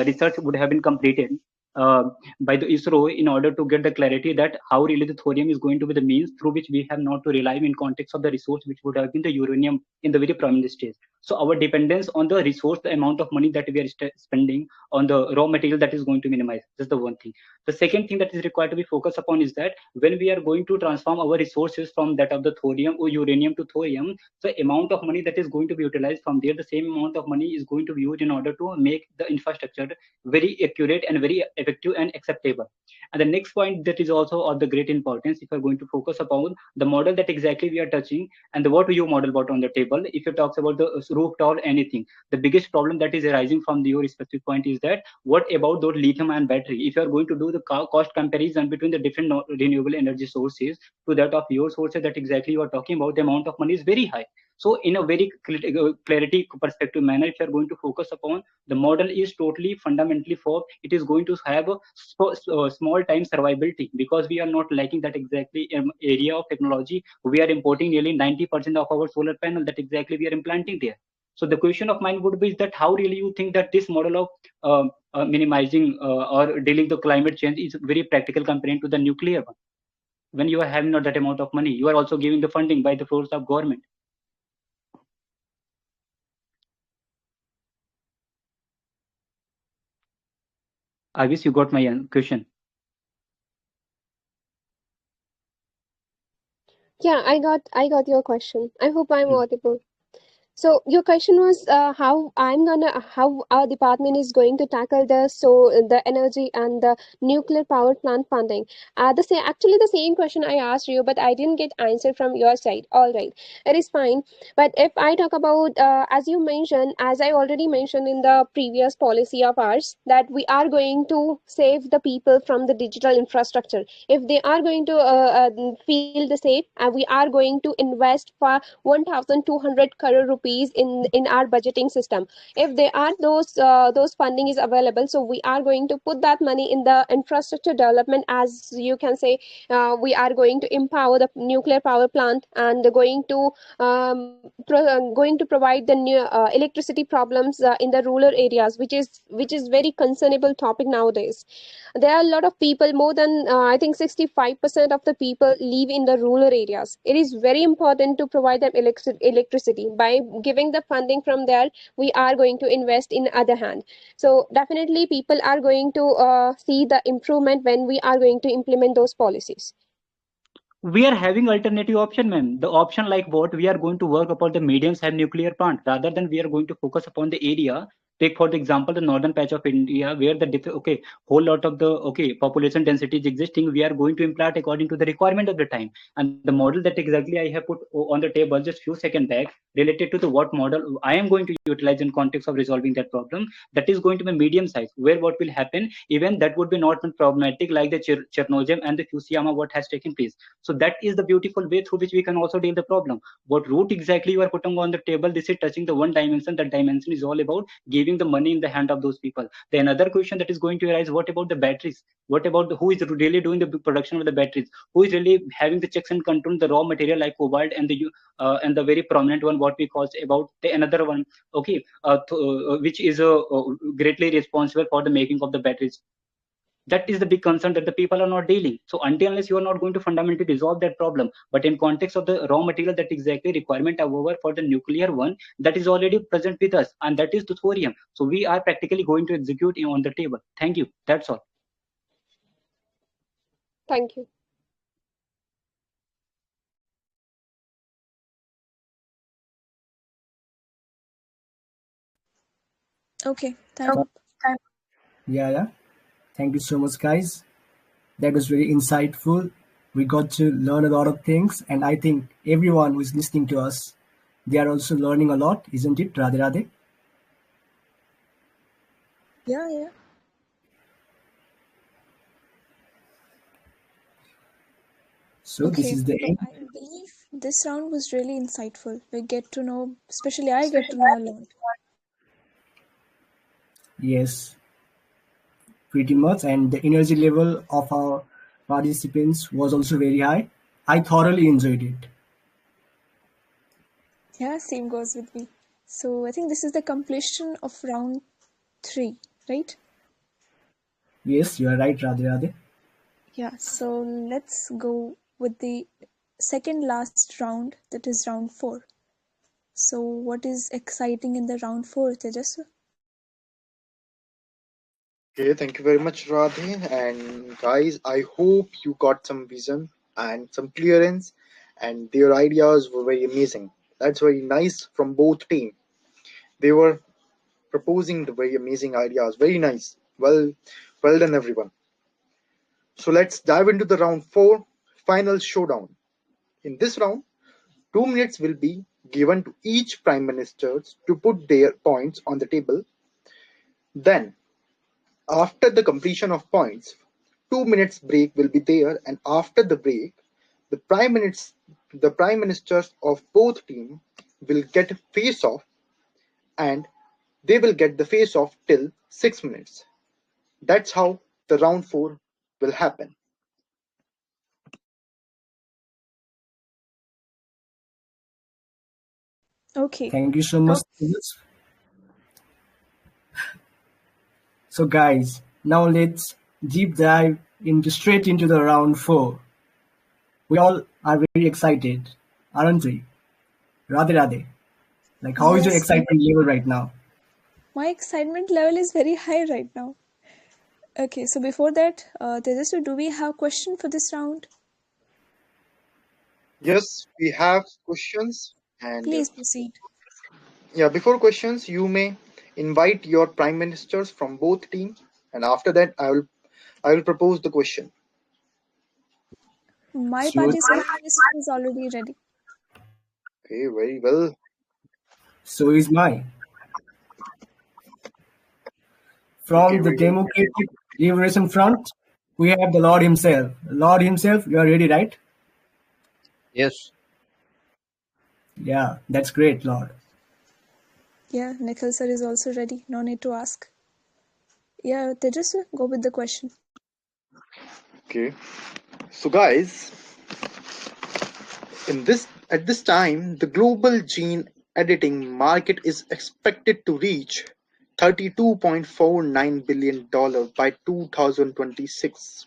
research would have been completed uh, by the ISRO in order to get the clarity that how really the thorium is going to be the means through which we have not to rely in context of the resource which would have been the uranium in the very prominent stage. So our dependence on the resource, the amount of money that we are spending on the raw material, that is going to minimize. That's the one thing. The second thing that is required to be focused upon is that when we are going to transform our resources from that of the thorium or uranium to thorium, the amount of money that is going to be utilized from there, the same amount of money is going to be used in order to make the infrastructure very accurate and very effective and acceptable. And the next point that is also of the great importance, if you're going to focus upon the model that exactly we are touching and the what you model brought on the table, if you talk about the rooftop anything, the biggest problem that is arising from your specific point is that what about those lithium ion battery? If you are going to do the cost comparison between the different renewable energy sources to that of your sources that exactly you are talking about, the amount of money is very high. So in a very clarity perspective manner, if you are going to focus upon, the model is totally fundamentally for it is going to have a small time survivability, because we are not lacking that exactly area of technology. We are importing nearly 90% of our solar panel that exactly we are implanting there. So the question of mine would be that how really you think that this model of minimizing or dealing the climate change is very practical compared to the nuclear one? When you are having not that amount of money, you are also giving the funding by the force of government. I wish you got my question. Yeah, I got your question. I hope I'm Hmm. audible. So your question was how our department is going to tackle the energy and the nuclear power plant funding. Actually the same question I asked you, but I didn't get answer from your side. All right, it is fine. But if I talk about as I already mentioned in the previous policy of ours, that we are going to save the people from the digital infrastructure. If they are going to feel the safe, we are going to invest for 1,200 crore rupees in our budgeting system. If there are those funding is available, so we are going to put that money in the infrastructure development. As you can say, we are going to empower the nuclear power plant and going to provide the new electricity problems in the rural areas, which is very concernable topic nowadays. There are a lot of people, more than I think 65% of the people live in the rural areas. It is very important to provide them electricity. By giving the funding from there, we are going to invest in other hand. So definitely people are going to see the improvement when we are going to implement those policies. We are having alternative option, ma'am. The option like what we are going to work upon the medium sized nuclear plant rather than we are going to focus upon the area Take for the example the northern patch of India, where the whole lot of the population density is existing. We are going to implant according to the requirement of the time. And the model that exactly I have put on the table just few seconds back, related to the what model I am going to utilize in context of resolving that problem, that is going to be medium size, where what will happen, even that would be not problematic like the Chernobyl and the Fukushima what has taken place. So that is the beautiful way through which we can also deal the problem. What route exactly you are putting on the table, this is touching the one dimension. That dimension is all about giving the money in the hand of those people. The another question that is going to arise, what about the batteries? What about who is really doing the production of the batteries? Who is really having the checks and control the raw material like cobalt and the very prominent one what we call about the another one, which is greatly responsible for the making of the batteries. That is the big concern that the people are not dealing. So until unless you are not going to fundamentally resolve that problem, but in context of the raw material, that exactly requirement however for the nuclear one, that is already present with us, and that is the thorium. So we are practically going to execute on the table. Thank you. That's all. Thank you. Okay, time up. Yeah. Thank you so much, guys. That was very insightful. We got to learn a lot of things, and I think everyone who is listening to us, they are also learning a lot, isn't it, Radhe Radhe? Yeah. So this Okay, is the end. I believe this round was really insightful. We get to know, especially I get to know a lot. Yes, pretty much. And the energy level of our participants was also very high. I thoroughly enjoyed it. Yeah, same goes with me. So I think this is the completion of round 3, right? Yes, you are right, Radhe Radhe. Yeah, so let's go with the second last round, that is round 4. So what is exciting in the round 4, Tejas? Okay, thank you very much, Radhe. And guys, I hope you got some vision and some clearance, and their ideas were very amazing. That's very nice from both team. They were proposing the very amazing ideas. Very nice. Well done, everyone. So let's dive into the round 4, final showdown. In this round, 2 minutes will be given to each prime minister to put their points on the table. Then, after the completion of points, 2 minutes break will be there, and after the break, the prime ministers of both teams will get face off, and they will get the face off till 6 minutes. That's how the round 4 will happen. Okay. Thank you so much. Tejas. So guys, now let's deep dive straight into the round 4. We all are very excited, aren't we? Radhe Radhe. Like, how is your Yes, excitement level right now? my excitement level is very high right now. Okay, so before that, Tejas, do we have question for this round? Yes, we have questions, and Please proceed. yeah, before questions, you may invite your prime ministers from both teams, and after that, I will propose the question. My So, participant list is already ready. Okay, very well. so is mine. Okay, From the very well. Democratic Liberation Front, we have the Lord himself. Lord himself, you are ready, right? Yes. Yeah, that's great, Lord. Yeah, Nikhil sir is also ready. No need to ask. Yeah, Tejas, go with the question. Okay, so guys, at this time, the global gene editing market is expected to reach $32.49 billion by 2026,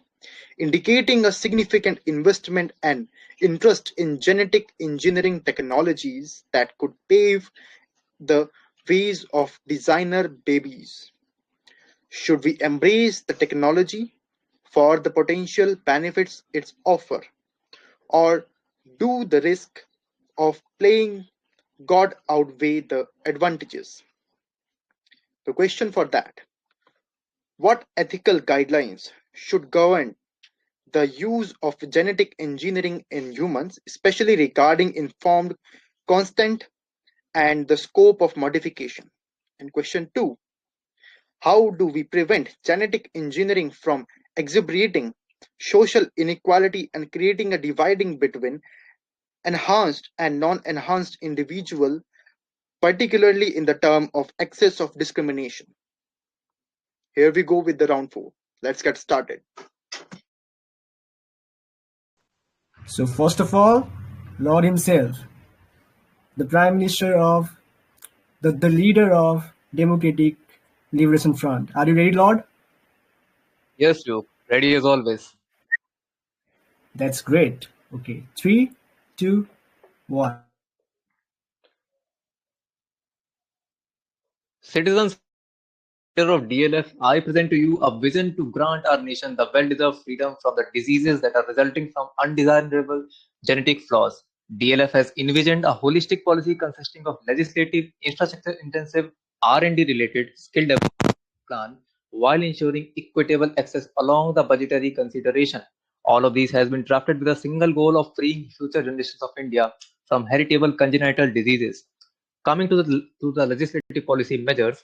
indicating a significant investment and interest in genetic engineering technologies that could pave the ways of designer babies. Should we embrace the technology for the potential benefits it offers, or do the risk of playing God outweigh the advantages? The question for that: what ethical guidelines should govern the use of genetic engineering in humans, especially regarding informed consent and the scope of modification? And question 2: how do we prevent genetic engineering from exacerbating social inequality and creating a dividing between enhanced and non-enhanced individual, particularly in the term of excess of discrimination? Here we go with the round 4. Let's get started. So first of all, Lord himself, the Prime Minister of the leader of Democratic Liberation Front. Are you ready, Lord? Yes, Luke. Ready as always. That's great. Okay, 3, 2, 1. Citizens of DLF, I present to you a vision to grant our nation the well-deserved freedom from the diseases that are resulting from undesirable genetic flaws. DLF has envisioned a holistic policy consisting of legislative, infrastructure-intensive, R&D-related skill development plan while ensuring equitable access along the budgetary consideration. All of these has been drafted with a single goal of freeing future generations of India from heritable congenital diseases. Coming to the legislative policy measures,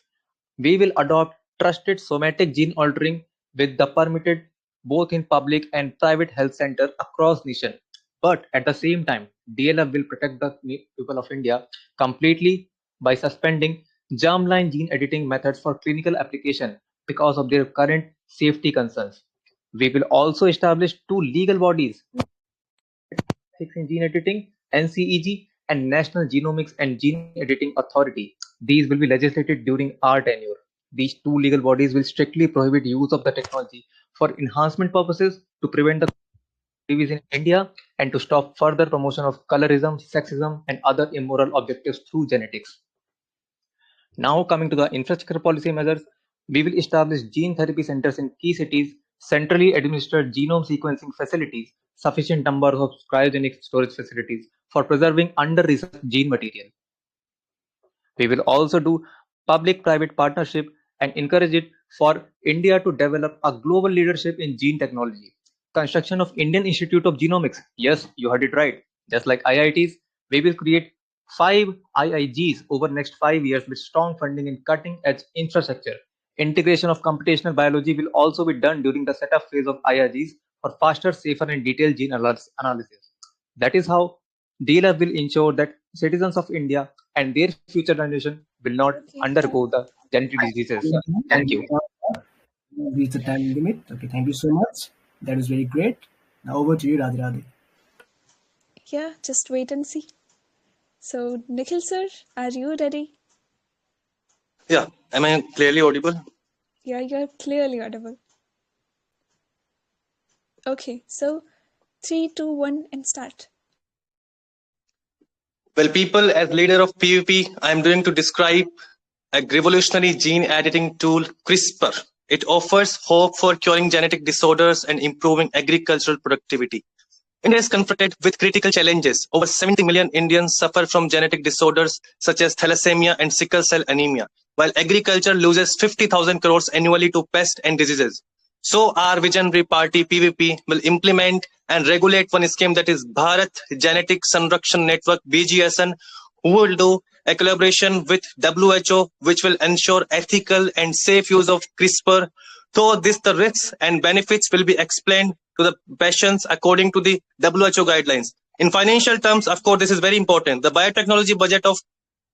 we will adopt trusted somatic gene altering with the permitted both in public and private health centers across nation. But at the same time, DLF will protect the people of India completely by suspending germline gene editing methods for clinical application because of their current safety concerns. We will also establish two legal bodies, Ethics in Gene Editing (NCEG) and National Genomics and Gene Editing Authority. These will be legislated during our tenure. These two legal bodies will strictly prohibit use of the technology for enhancement purposes to prevent the disease in India and to stop further promotion of colorism, sexism, and other immoral objectives through genetics. Now coming to the infrastructure policy measures, we will establish gene therapy centers in key cities, centrally administered genome sequencing facilities, sufficient number of cryogenic storage facilities for preserving under-researched gene material. We will also do public-private partnership and encourage it for India to develop a global leadership in gene technology. Construction of Indian Institute of Genomics. Yes, you heard it right. Just like IITs, we will create 5 IIGs over next 5 years with strong funding in cutting-edge infrastructure. Integration of computational biology will also be done during the setup phase of IIGs for faster, safer, and detailed gene analysis. That is how DLF will ensure that citizens of India and their future generation will not undergo the genetic diseases. Thank you. Reach the time limit. Okay, thank you so much. That is very great. Now over to you, Radhe Radhe. Yeah, just wait and see. So, Nikhil sir, are you ready? Yeah, am I clearly audible? Yeah, you're clearly audible. Okay, so 3, 2, 1, and start. Well, people, as leader of PVP, I am going to describe a revolutionary gene editing tool, CRISPR. It offers hope for curing genetic disorders and improving agricultural productivity. India is confronted with critical challenges. Over 70 million Indians suffer from genetic disorders such as thalassemia and sickle cell anemia, while agriculture loses 50,000 crores annually to pests and diseases. So our visionary party PVP will implement and regulate one scheme, that is Bharat Genetic Sanrakshan Network BGSN, who will do a collaboration with WHO, which will ensure ethical and safe use of CRISPR. Though the risks and benefits will be explained to the patients according to the WHO guidelines. In financial terms, of course, this is very important. The biotechnology budget of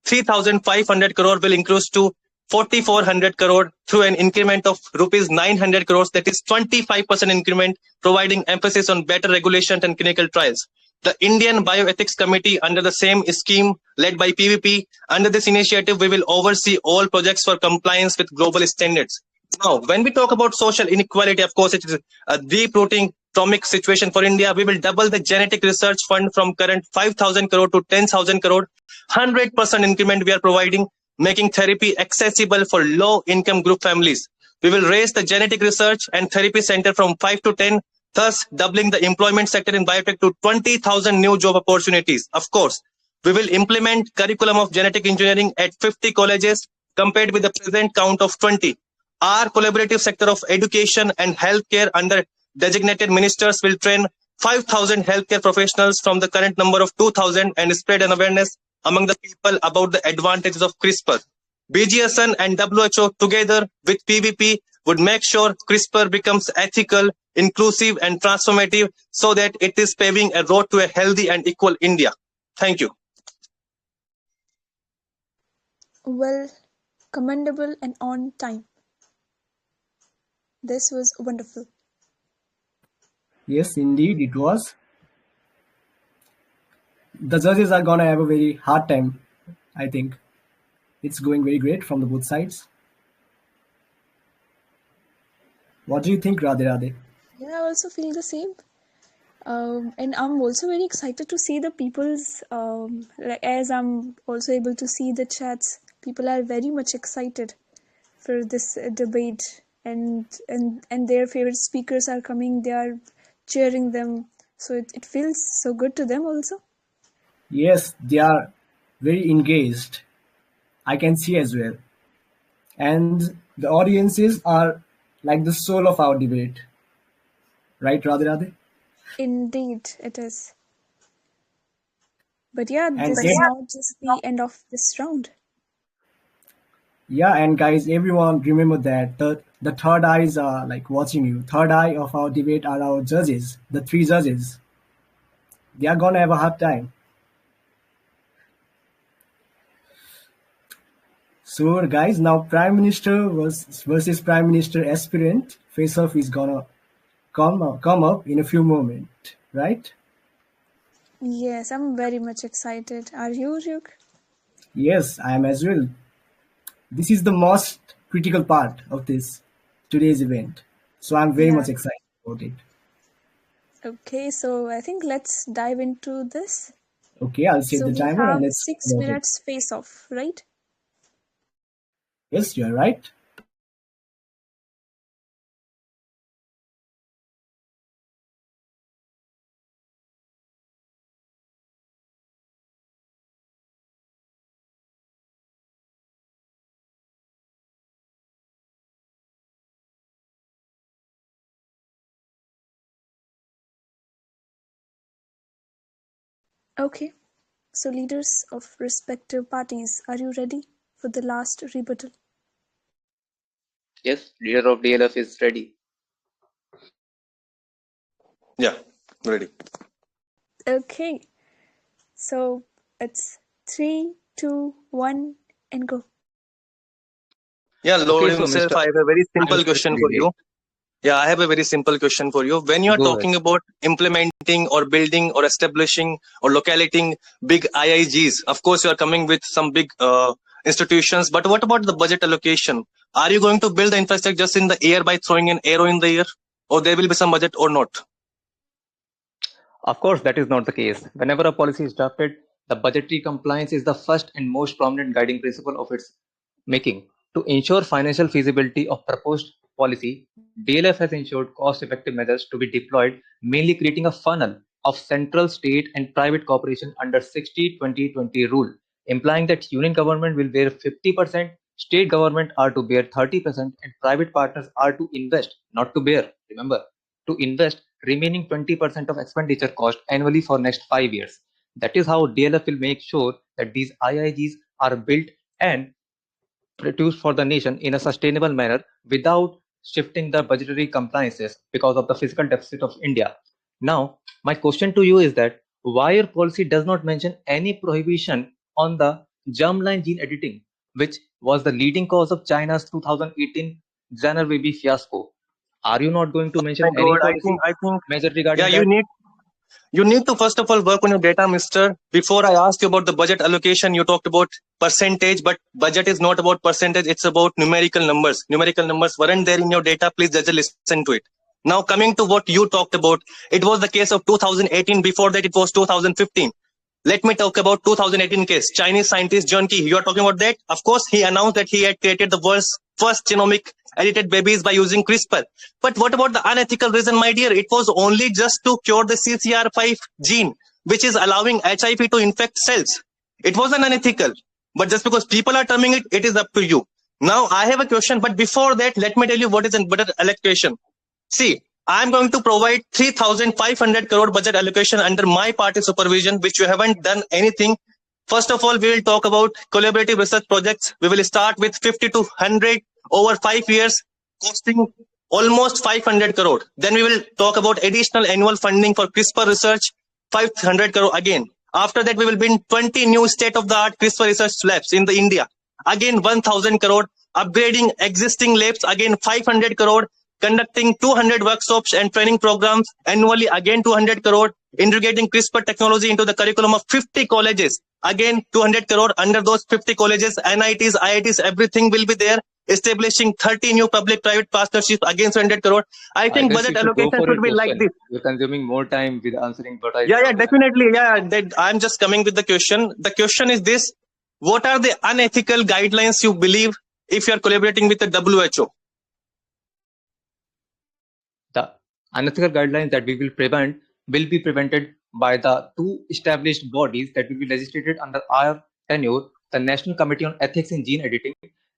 3,500 crore will increase to 4,400 crore through an increment of rupees 900 crores, that is 25% increment, providing emphasis on better regulation and clinical trials. The Indian Bioethics Committee, under the same scheme led by PVP, under this initiative, we will oversee all projects for compliance with global standards. Now, when we talk about social inequality, of course, it is a deep-rooting economic situation for India. We will double the genetic research fund from current 5,000 crore to 10,000 crore. 100% increment we are providing, making therapy accessible for low-income group families. We will raise the genetic research and therapy center from 5 to 10, thus doubling the employment sector in biotech to 20,000 new job opportunities. Of course, we will implement curriculum of genetic engineering at 50 colleges compared with the present count of 20. Our collaborative sector of education and healthcare under designated ministers will train 5,000 healthcare professionals from the current number of 2,000 and spread an awareness among the people about the advantages of CRISPR. BGSN and WHO together with PVP would make sure CRISPR becomes ethical, inclusive and transformative so that it is paving a road to a healthy and equal India. Thank you. Well, commendable and on time. This was wonderful. Yes, indeed, it was. The judges are gonna have a very hard time, I think. It's going very great from the both sides. What do you think, Radhe Radhe? Yeah, I also feel the same. And I'm also very excited to see the people's, as I'm also able to see the chats, people are very much excited for this debate, and their favorite speakers are coming, they are cheering them, so it feels so good to them also. Yes, they are very engaged. I can see as well. And the audiences are like the soul of our debate. Right, Radhe Radhe? Indeed, it is. But yeah, And this is not just the end of this round. yeah, and guys, everyone remember that the third eyes are like watching you. Third eye of our debate are our judges, the three judges. They are gonna have a hard time. So guys, now Prime Minister versus Prime Minister aspirant face-off is gonna come up in a few moments, right? Yes, I'm very much excited. Are you, Ryuk? Yes, I am as well. This is the most critical part of today's event. So I'm very much excited about it. Okay, so I think let's dive into this. Okay, I'll set So the we timer have and let's 6 talk about it. minutes face-off, right? Yes, you're right. Okay, so leaders of respective parties, are you ready for the last rebuttal? Yes, leader of DLF is ready. Yeah, ready. Okay, so it's 3, 2, 1, and go. Yeah, Lord Okay, so himself, Mr. I have a very I'm simple question for especially you. late. Yeah, I have a very simple question for you. When you are Go ahead. talking about implementing or building or establishing or locating big IIGs, of course, you are coming with some big institutions. But what about the budget allocation? Are you going to build the infrastructure just in the air by throwing an arrow in the air? Or there will be some budget or not? Of course, that is not the case. Whenever a policy is drafted, the budgetary compliance is the first and most prominent guiding principle of its making. To ensure financial feasibility of proposed policy, DLF has ensured cost-effective measures to be deployed, mainly creating a funnel of central, state, and private cooperation under 60-20-20 rule, implying that union government will bear 50%, state government are to bear 30%, and private partners are to invest, not to bear. Remember, to invest remaining 20% of expenditure cost annually for next 5 years. That is how DLF will make sure that these IIGs are built and produced for the nation in a sustainable manner without shifting the budgetary compliances because of the fiscal deficit of India. Now, my question to you is that why your policy does not mention any prohibition on the germline gene editing, which was the leading cause of China's 2018 Xaner baby fiasco? Are you not going to mention My any God, policy I think, measure regarding yeah, that? you need to first of all work on your data, mister. Before I asked you about the budget allocation, you talked about percentage, but budget is not about percentage. It's about numerical numbers. Numerical numbers weren't there in your data. Please just listen to it. Now coming to what you talked about, it was the case of 2018. Before that, it was 2015. Let me talk about 2018 case. Chinese scientist John Key. You are talking about that? Of course, he announced that he had created the world's first genomic edited babies by using CRISPR. But what about the unethical reason, my dear? It was only just to cure the CCR5 gene, which is allowing HIV to infect cells. It wasn't unethical. But just because people are terming it, it is up to you. Now I have a question, but before that, let me tell you what is in budget allocation. See, I'm going to provide 3,500 crore budget allocation under my party supervision, which you haven't done anything. First of all, we will talk about collaborative research projects. We will start with 50 to 100 over 5 years, costing almost 500 crore. Then we will talk about additional annual funding for CRISPR research, 500 crore again. After that, we will build 20 new state-of-the-art CRISPR research labs in the India. Again, 1,000 crore. Upgrading existing labs, again 500 crore. Conducting 200 workshops and training programs annually, again 200 crore. Integrating CRISPR technology into the curriculum of 50 colleges, again 200 crore. Under those 50 colleges, NITs, IITs, everything will be there. Establishing 30 new public-private partnerships, again 100 crore. I think guess budget you should go allocation for should your be like question. this. You're consuming more time with answering what I Yeah, definitely. Yeah, I'm just coming with the question. The question is this: what are the unethical guidelines you believe if you are collaborating with the WHO? The unethical guidelines that we will prevent will be prevented by the two established bodies that will be legislated under our tenure: the National Committee on Ethics in Gene Editing,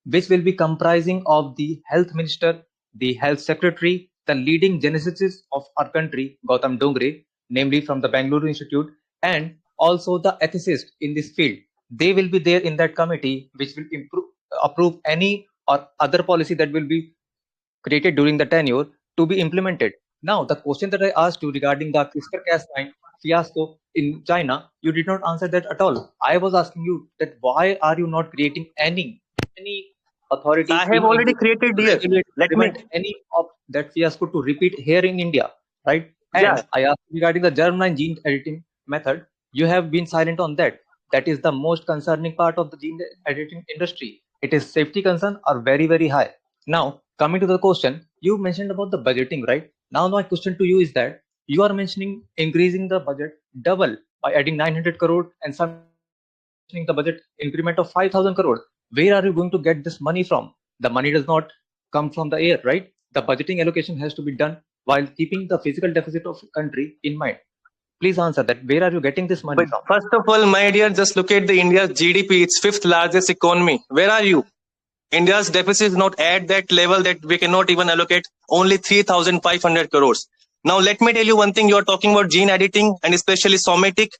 which will be comprising of the Health Minister, the Health Secretary, the leading geneticist of our country, Gautam Dongre, namely from the Bangalore Institute, and also the ethicist in this field. They will be there in that committee, which will approve any or other policy that will be created during the tenure to be implemented. Now, the question that I asked you regarding the CRISPR-Cas9 fiasco in China, you did not answer that at all. I was asking you that why are you not creating any authority I have in already India created to here. regulate, Let me. prevent any of that fiasco to repeat here in India, right? Yeah. And I asked regarding the germline gene editing method. You have been silent on that. That is the most concerning part of the gene editing industry. It is safety concern are very, very high. Now, coming to the question, you mentioned about the budgeting, right? Now, my question to you is that you are mentioning increasing the budget double by adding 900 crore and some mentioning the budget increment of 5,000 crore. Where are you going to get this money from? The money does not come from the air, right? The budgeting allocation has to be done while keeping the physical deficit of country in mind. Please answer that. Where are you getting this money But from? first of all, my dear, just look at the India's GDP. It's fifth largest economy. Where are you? India's deficit is not at that level that we cannot even allocate only 3,500 crores. Now, let me tell you one thing. You are talking about gene editing and especially somatic.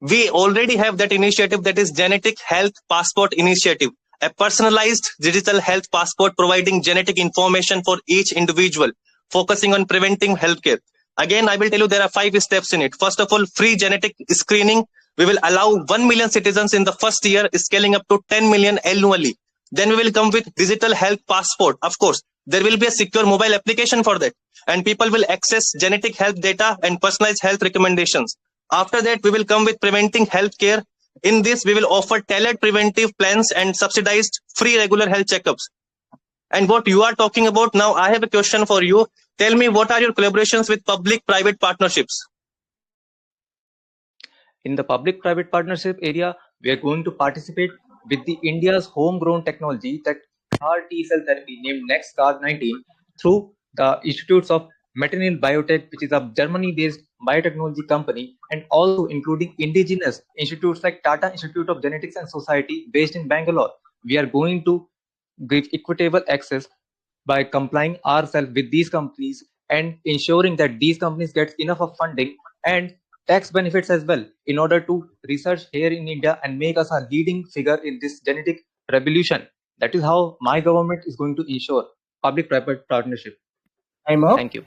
We already have that initiative, that is Genetic Health Passport Initiative, a personalized digital health passport providing genetic information for each individual, focusing on preventing healthcare. Again, I will tell you there are 5 steps in it. First of all, free genetic screening. We will allow 1 million citizens in the first year, scaling up to 10 million annually. Then we will come with digital health passport. Of course, there will be a secure mobile application for that, and people will access genetic health data and personalized health recommendations. After that, we will come with preventing healthcare. In this, we will offer tailored preventive plans and subsidized free regular health checkups. And what you are talking about now, I have a question for you. Tell me, what are your collaborations with public-private partnerships? In the public-private partnership area, we are going to participate with the India's homegrown technology, that CAR T-cell therapy named NextCAR19, through the Institutes of Maternal Biotech, which is a Germany-based biotechnology company, and also including indigenous institutes like Tata Institute of Genetics and Society based in Bangalore. We are going to give equitable access by complying ourselves with these companies and ensuring that these companies get enough of funding and tax benefits as well in order to research here in India and make us a leading figure in this genetic revolution. That is how my government is going to ensure public-private partnership. I'm up. Thank you.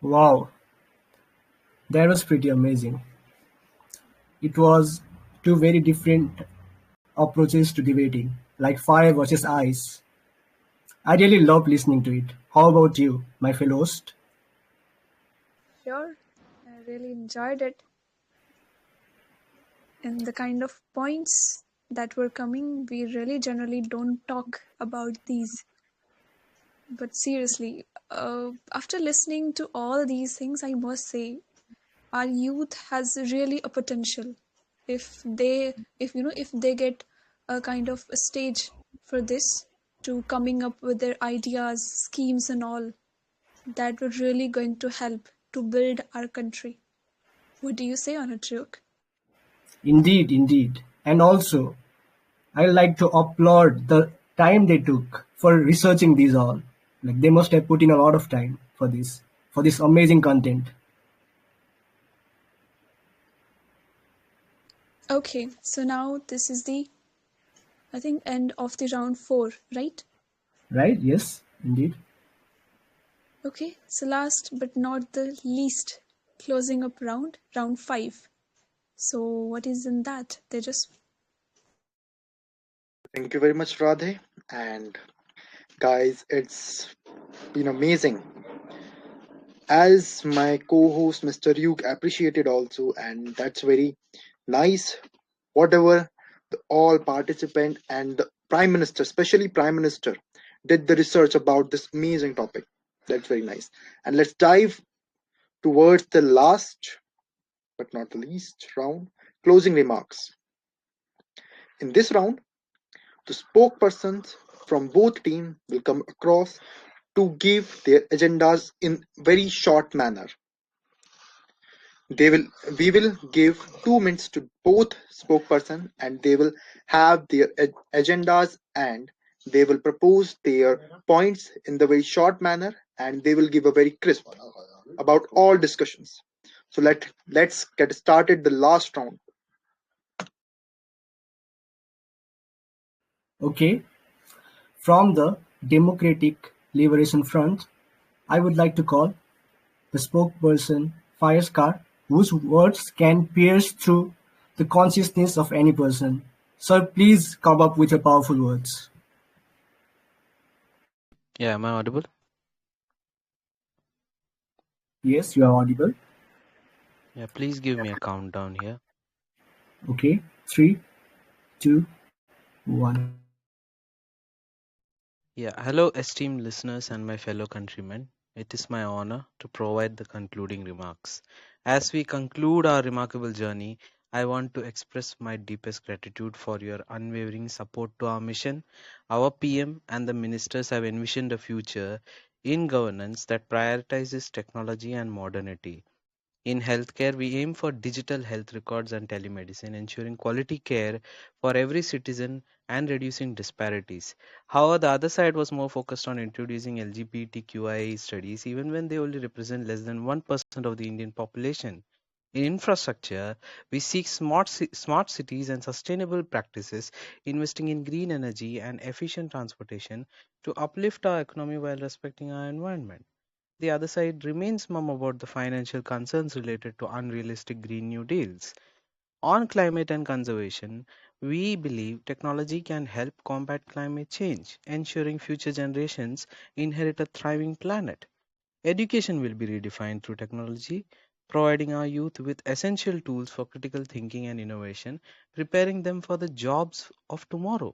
Wow, that was pretty amazing. It was two very different approaches to debating, like fire versus ice. I really love listening to it. How about you, my fellow host? Sure, I really enjoyed it. And the kind of points that were coming, we really generally don't talk about these. But seriously, after listening to all these things, I must say our youth has really a potential if they get a kind of a stage for this. to coming up with their ideas, schemes and all that were really going to help to build our country. What do you say on it, Ryuk? Indeed, indeed. And also, I like to applaud the time they took for researching these all. Like they must have put in a lot of time for this amazing content. Okay, so now this is the, I think, end of the round 4, right? Right? Yes, indeed. Okay, so last but not the least, closing up round 5. So what is in that? They just Thank you very much, Radhe. And guys, it's been amazing. As my co-host Mr. Yug appreciated also, and that's very nice. Whatever the all participant and the Prime Minister, especially Prime Minister, did the research about this amazing topic. That's very nice. And let's dive towards the last but not the least round, closing remarks. In this round, the spokespersons from both teams will come across to give their agendas in very short manner. We will give 2 minutes to both spokesperson and they will have their agendas and they will propose their points in the very short manner and they will give a very crisp about all discussions. So let's get started the last round. Okay. From the Democratic Liberation Front, I would like to call the spokesperson Firescar, whose words can pierce through the consciousness of any person. Sir, please come up with your powerful words. Yeah, am I audible? Yes, you are audible. Yeah, please give me a countdown here. Okay. 3, 2, 1. Yeah, hello, esteemed listeners and my fellow countrymen. It is my honor to provide the concluding remarks. As we conclude our remarkable journey, I want to express my deepest gratitude for your unwavering support to our mission. Our PM and the ministers have envisioned a future in governance that prioritizes technology and modernity. In healthcare, we aim for digital health records and telemedicine, ensuring quality care for every citizen and reducing disparities. However, the other side was more focused on introducing LGBTQIA studies, even when they only represent less than 1% of the Indian population. In infrastructure, we seek smart cities and sustainable practices, investing in green energy and efficient transportation to uplift our economy while respecting our environment. The other side remains mum about the financial concerns related to unrealistic Green New Deals. On climate and conservation, we believe technology can help combat climate change, ensuring future generations inherit a thriving planet. Education will be redefined through technology, providing our youth with essential tools for critical thinking and innovation, preparing them for the jobs of tomorrow.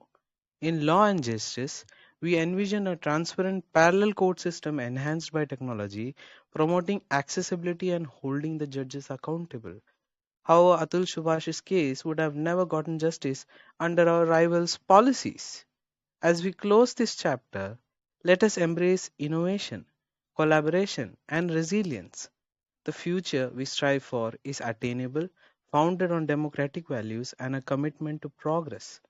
In law and justice, we envision a transparent parallel court system enhanced by technology, promoting accessibility and holding the judges accountable. However, Atul Subhash's case would have never gotten justice under our rivals' policies. As we close this chapter, let us embrace innovation, collaboration, and resilience. The future we strive for is attainable, founded on democratic values and a commitment to progress.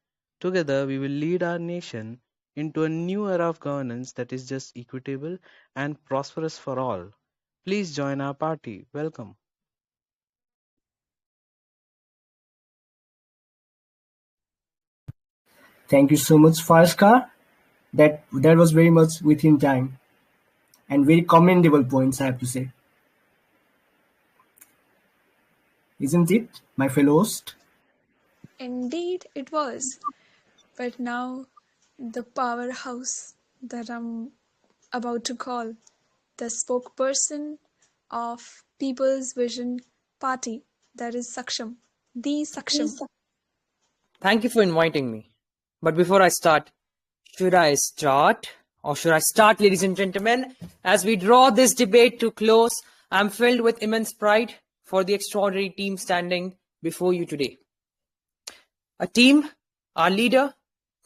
Together, we will lead our nation into a new era of governance that is just equitable and prosperous for all. Please join our party. Welcome. Thank you so much, Firescar. That was very much within time and very commendable points, I have to say. Isn't it, my fellow host? indeed it was. But now the powerhouse that I'm about to call, the spokesperson of People's Vision Party, that is Saksham, the Saksham. Thank you for inviting me. But before I start, should I start? Or should I start, ladies and gentlemen? As we draw this debate to close, I'm filled with immense pride for the extraordinary team standing before you today. A team, our leader,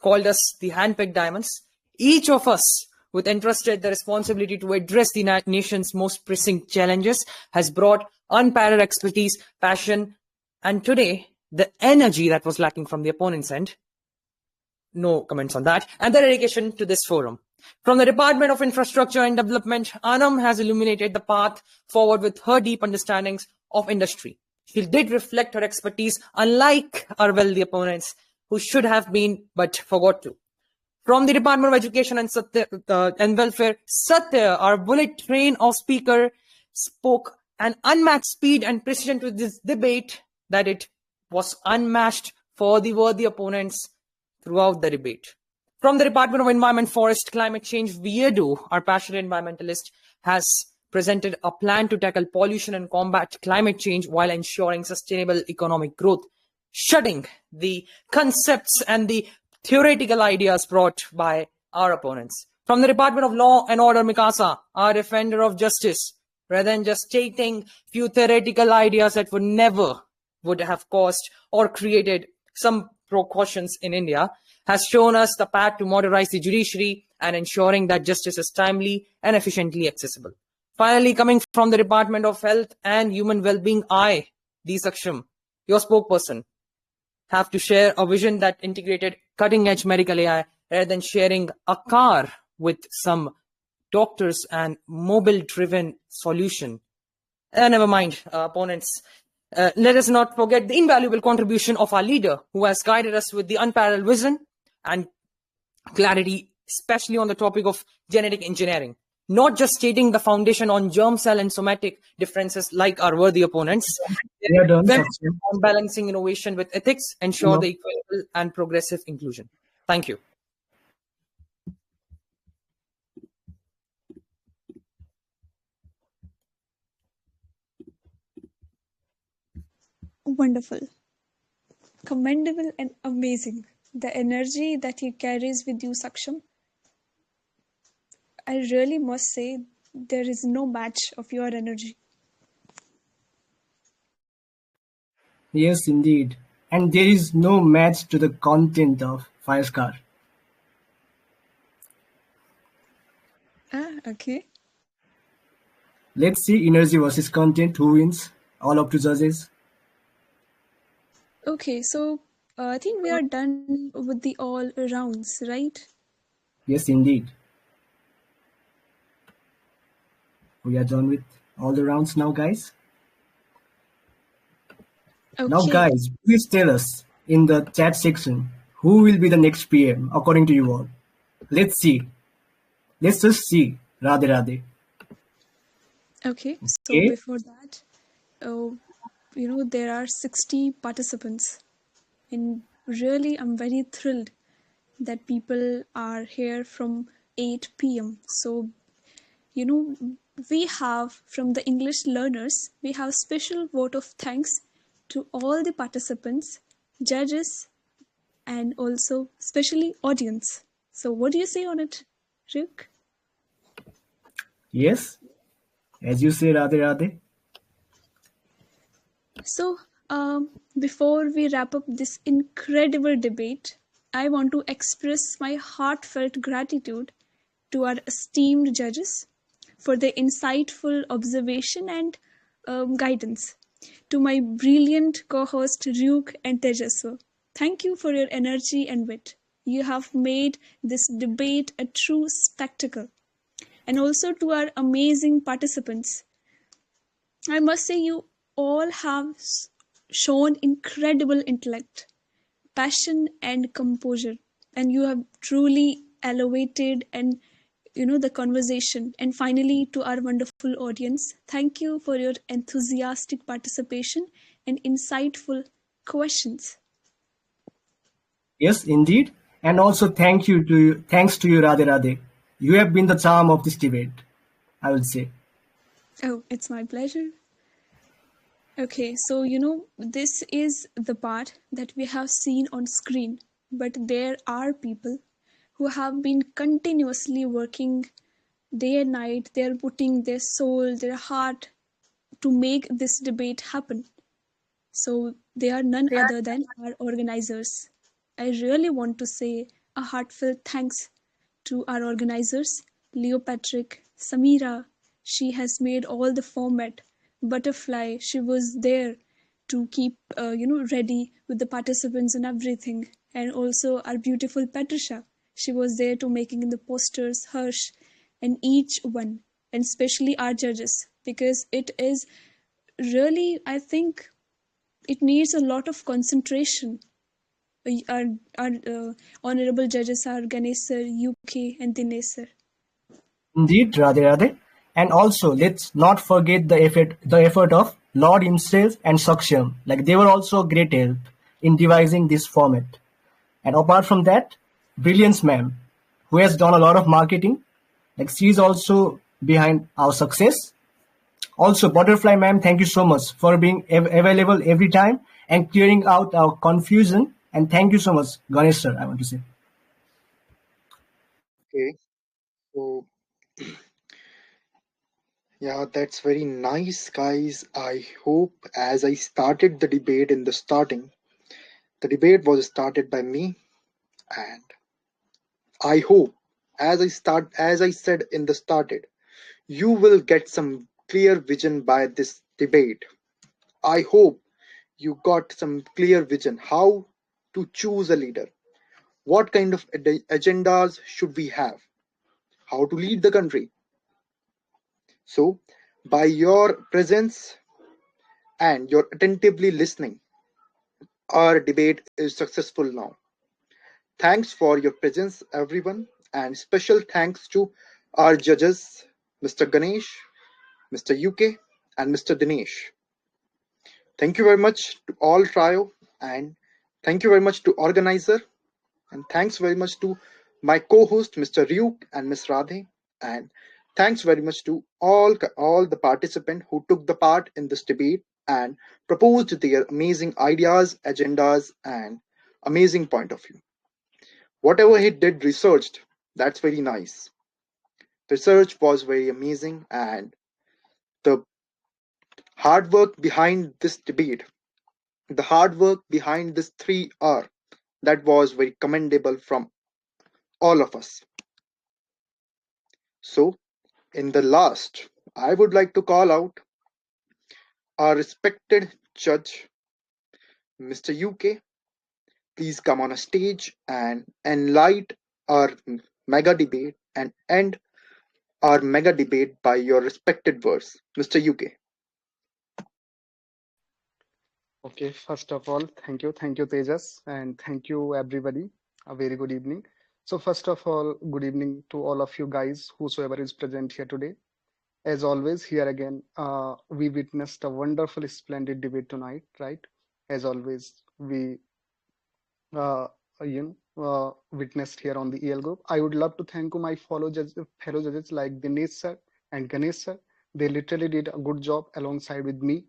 called us the handpicked diamonds, Each of us, with entrusted the responsibility to address the nation's most pressing challenges, has brought unparalleled expertise, passion, and today, the energy that was lacking from the opponent's end. No comments on that. And the dedication to this forum. From the Department of Infrastructure and Development, Anam has illuminated the path forward with her deep understandings of industry. She did reflect her expertise, unlike our wealthy opponents, who should have been but forgot to. From the Department of Education and Welfare, Sathya, our bullet train of speaker, spoke an unmatched speed and precision to this debate that it was unmatched for the worthy opponents throughout the debate. From the Department of Environment, Forest, Climate Change, Werido, our passionate environmentalist, has presented a plan to tackle pollution and combat climate change while ensuring sustainable economic growth, shutting the concepts and the theoretical ideas brought by our opponents. From the Department of Law and Order, Mikasa, our defender of justice, rather than just stating few theoretical ideas that would have caused or created some precautions in India, has shown us the path to modernize the judiciary and ensuring that justice is timely and efficiently accessible. Finally, coming from the Department of Health and Human Well-being, I, the Saksham, your spokesperson, have to share a vision that integrated cutting-edge medical AI rather than sharing a car with some doctors and mobile-driven solution. Never mind, opponents. Let us not forget the invaluable contribution of our leader, who has guided us with the unparalleled vision and clarity, especially on the topic of genetic engineering. Not just stating the foundation on germ cell and somatic differences like our worthy opponents, on balancing innovation with ethics, ensure the equitable and progressive inclusion. Thank you. Wonderful, commendable, and amazing. The energy that he carries with you, Saksham, I really must say there is no match of your energy. Yes, indeed. And there is no match to the content of Firescar. Okay. Let's see energy versus content. Who wins? All up to judges. Okay, so I think we are done with the all rounds, right? Yes, indeed. We are done with all the rounds now, guys. Okay. Now, guys, please tell us in the chat section who will be the next PM according to you all. Let's see. Let's just see. Radhe Radhe. Okay, so before that, there are 60 participants, and really I'm very thrilled that people are here from 8 p.m. So, we have from the English learners, we have special vote of thanks to all the participants, judges, and also especially audience. So what do you say on it, Rick? Yes, as you say, Radhe Radhe. So before we wrap up this incredible debate, I want to express my heartfelt gratitude to our esteemed judges for their insightful observation and guidance. To my brilliant co-host Ryuk and Tejaswa, thank you for your energy and wit. You have made this debate a true spectacle. And also to our amazing participants, I must say you all have shown incredible intellect, passion, and composure, and you have truly elevated and the conversation. And finally, to our wonderful audience, thank you for your enthusiastic participation and insightful questions. Yes, indeed. And also thanks to you, Radhe Radhe. You have been the charm of this debate, I would say. Oh, it's my pleasure. Okay, so this is the part that we have seen on screen, but there are people who have been continuously working day and night. They're putting their soul, their heart to make this debate happen. So they are none other than our organizers. I really want to say a heartfelt thanks to our organizers, Leo Patrick, Samira. She has made all the format. Butterfly, she was there to keep ready with the participants and everything. And also our beautiful Patricia, she was there to making the posters, Harsh, and each one, and especially our judges, because it is really, I think, it needs a lot of concentration. Our honorable judges are Ganesh sir, UK, and Dinesh sir. Indeed, Radhe Radhe. And also, let's not forget the effort of Lord himself and Saksham. Like they were also a great help in devising this format. And apart from that, Brilliance ma'am, who has done a lot of marketing. Like she is also behind our success. Also, Butterfly ma'am, thank you so much for being available every time and clearing out our confusion. And thank you so much, Ganesh sir, I want to say. Okay, so yeah, that's very nice, guys. I hope as I started the debate in the starting, the debate was started by me, and I hope as I said in the started, you will get some clear vision by this debate. I hope you got some clear vision how to choose a leader, what kind of agendas should we have, how to lead the country. So, by your presence and your attentively listening, our debate is successful now. Thanks for your presence, everyone, and special thanks to our judges, Mr. Ganesh, Mr. UK, and Mr. Dinesh. Thank you very much to all trio, and thank you very much to organizer, and thanks very much to my co-host Mr. Ryuk and Ms. Radhe, and thanks very much to all the participants who took the part in this debate and proposed their amazing ideas, agendas, and amazing point of view. Whatever he did researched, that's very nice. Research was very amazing, and the hard work behind this debate, the hard work behind this 3 hour, that was very commendable from all of us. So, in the last, I would like to call out our respected judge, Mr. UK. Please come on a stage and enlighten our mega debate and end our mega debate by your respected words. Mr. UK. Okay, first of all, thank you, Tejas, and thank you, everybody. A very good evening. So, first of all, good evening to all of you guys, whosoever is present here today. As always, here again, we witnessed a wonderful, splendid debate tonight, right? As always, we witnessed here on the EL group. I would love to thank my fellow judges like Dinesh sir and Ganesh sir. They literally did a good job alongside with me.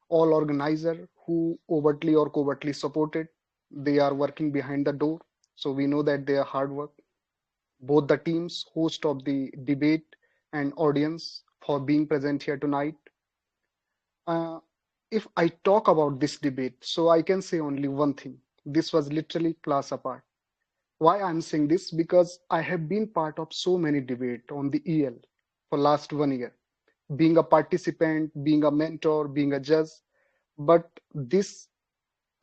All organizer who overtly or covertly supported, they are working behind the door. So we know that they are hard work. Both the teams, host of the debate and audience for being present here tonight. If I talk about this debate, so I can say only one thing. This was literally class apart. Why I'm saying this? Because I have been part of so many debates on the EL for last 1 year, being a participant, being a mentor, being a judge. But this,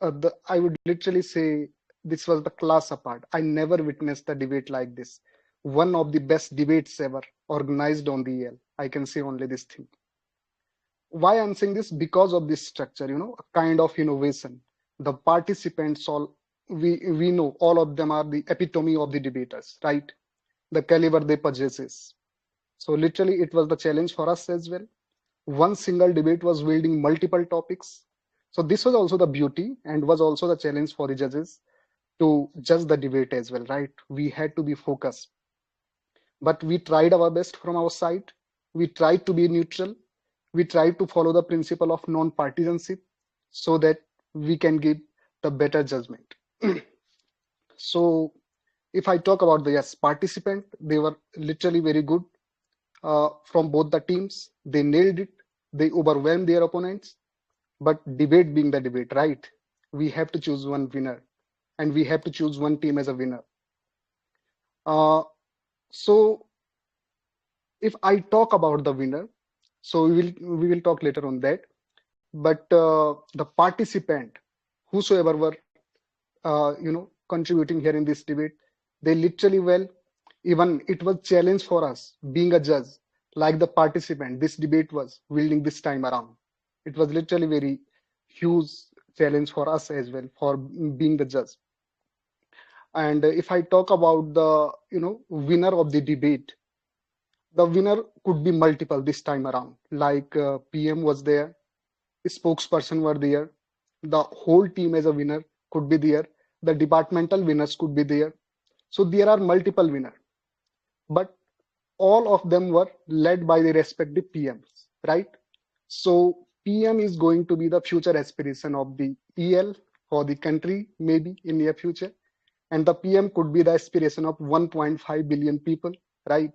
I would literally say this was the class apart. I never witnessed a debate like this. One of the best debates ever organized on the EL. I can say only this thing. Why I'm saying this? Because of this structure, a kind of innovation. The participants we know all of them are the epitome of the debaters, right? The caliber they possesses. So literally it was the challenge for us as well. One single debate was wielding multiple topics. So this was also the beauty and was also the challenge for the judges to judge the debate as well, right? We had to be focused. But we tried our best from our side. We tried to be neutral. We tried to follow the principle of non-partisanship so that we can give the better judgment. So if I talk about the participant, they were literally very good from both the teams. They nailed it. They overwhelmed their opponents. But debate being the debate, right? We have to choose one winner and we have to choose one team as a winner. So if I talk about the winner, so we will talk later on that. But the participant, whosoever were contributing here in this debate, they literally well, even it was challenge for us being a judge, like the participant. This debate was wielding this time around. It was literally very huge challenge for us as well for being the judge. And if I talk about the winner of the debate, the winner could be multiple this time around. Like PM was there, spokesperson were there, the whole team as a winner could be there, the departmental winners could be there. So there are multiple winners, but all of them were led by the respective PMs, right? So PM is going to be the future aspiration of the EL for the country, maybe in near future. And the PM could be the aspiration of 1.5 billion people, right?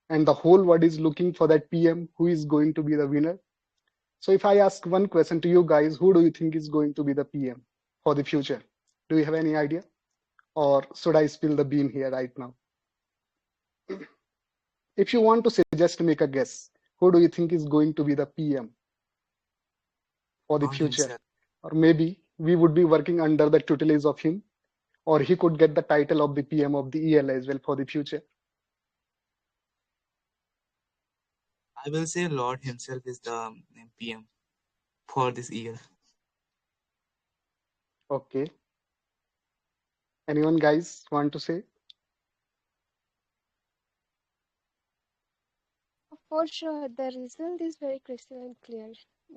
And the whole world is looking for that PM who is going to be the winner. So if I ask one question to you guys, who do you think is going to be the PM for the future? Do you have any idea? Or should I spill the bean here right now? If you want to say, just make a guess, who do you think is going to be the PM for the future? Or maybe we would be working under the tutelage of him, or he could get the title of the PM of the EL as well for the future. I will say Lord himself is the PM for this year. Okay. Anyone guys want to say? For sure, the result is very crystal and clear.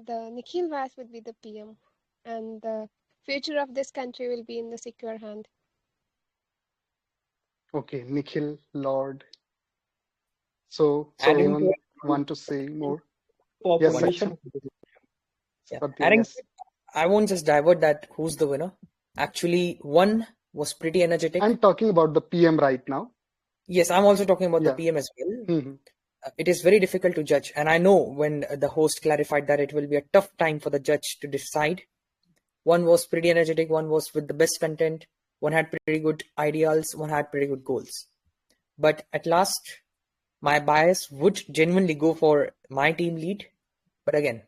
The Nikhil Vyas will be the PM, and the future of this country will be in the secure hand. Okay, Nikhil, Lord. So Adding anyone to it, want to say more? Yes, Population. Saksham. yeah, Satya, adding, yes. I won't just divert that who's the winner. Actually, one was pretty energetic. I'm talking about the PM right now. Yes, I'm also talking about the Yeah. PM as well. Mm-hmm. It is very difficult to judge, and I know when the host clarified that it will be a tough time for the judge to decide. One was pretty energetic, one was with the best content, one had pretty good ideals, one had pretty good goals. But at last, my bias would genuinely go for my team lead. But again,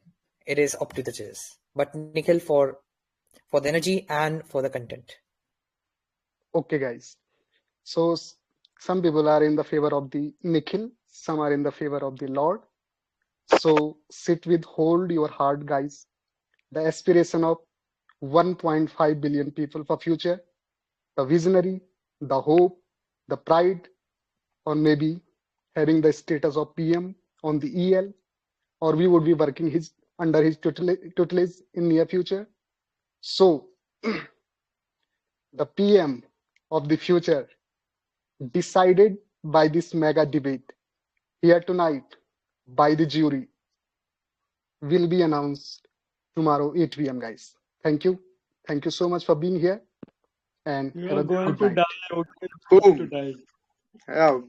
it is up to the judges. But Nikhil for the energy and for the content. Okay, guys. So some people are in the favor of the Nikhil, some are in the favor of the Lord. So sit with, hold your heart, guys. The aspiration of 1.5 billion people for future, the visionary, the hope, the pride, or maybe having the status of PM on the EL, or we would be working under his tutelage in near future. So the PM of the future, decided by this mega debate here tonight by the jury, will be announced tomorrow 8 p.m. guys. Thank you. Thank you so much for being here, and You have are a going good to night. die. Boom. To die. Yeah.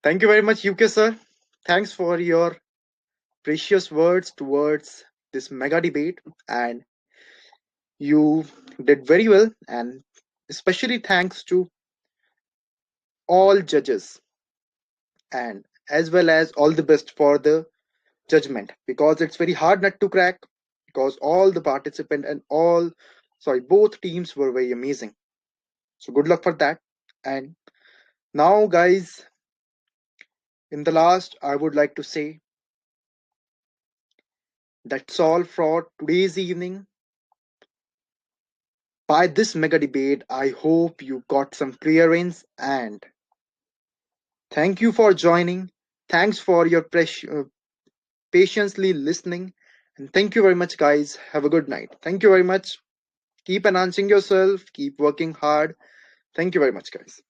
Thank you very much, UK sir. Thanks for your precious words towards this mega debate, and you did very well, and especially thanks to all judges, and as well as all the best for the judgment, because it's very hard nut to crack, because all the participant and both teams were very amazing. So good luck for that. And now guys, in the last, I would like to say that's all for today's evening. By this mega debate, I hope you got some clearance, and thank you for joining. Thanks for your patiently listening, and thank you very much, guys. Have a good night. Thank you very much. Keep enhancing yourself. Keep working hard. Thank you very much, guys.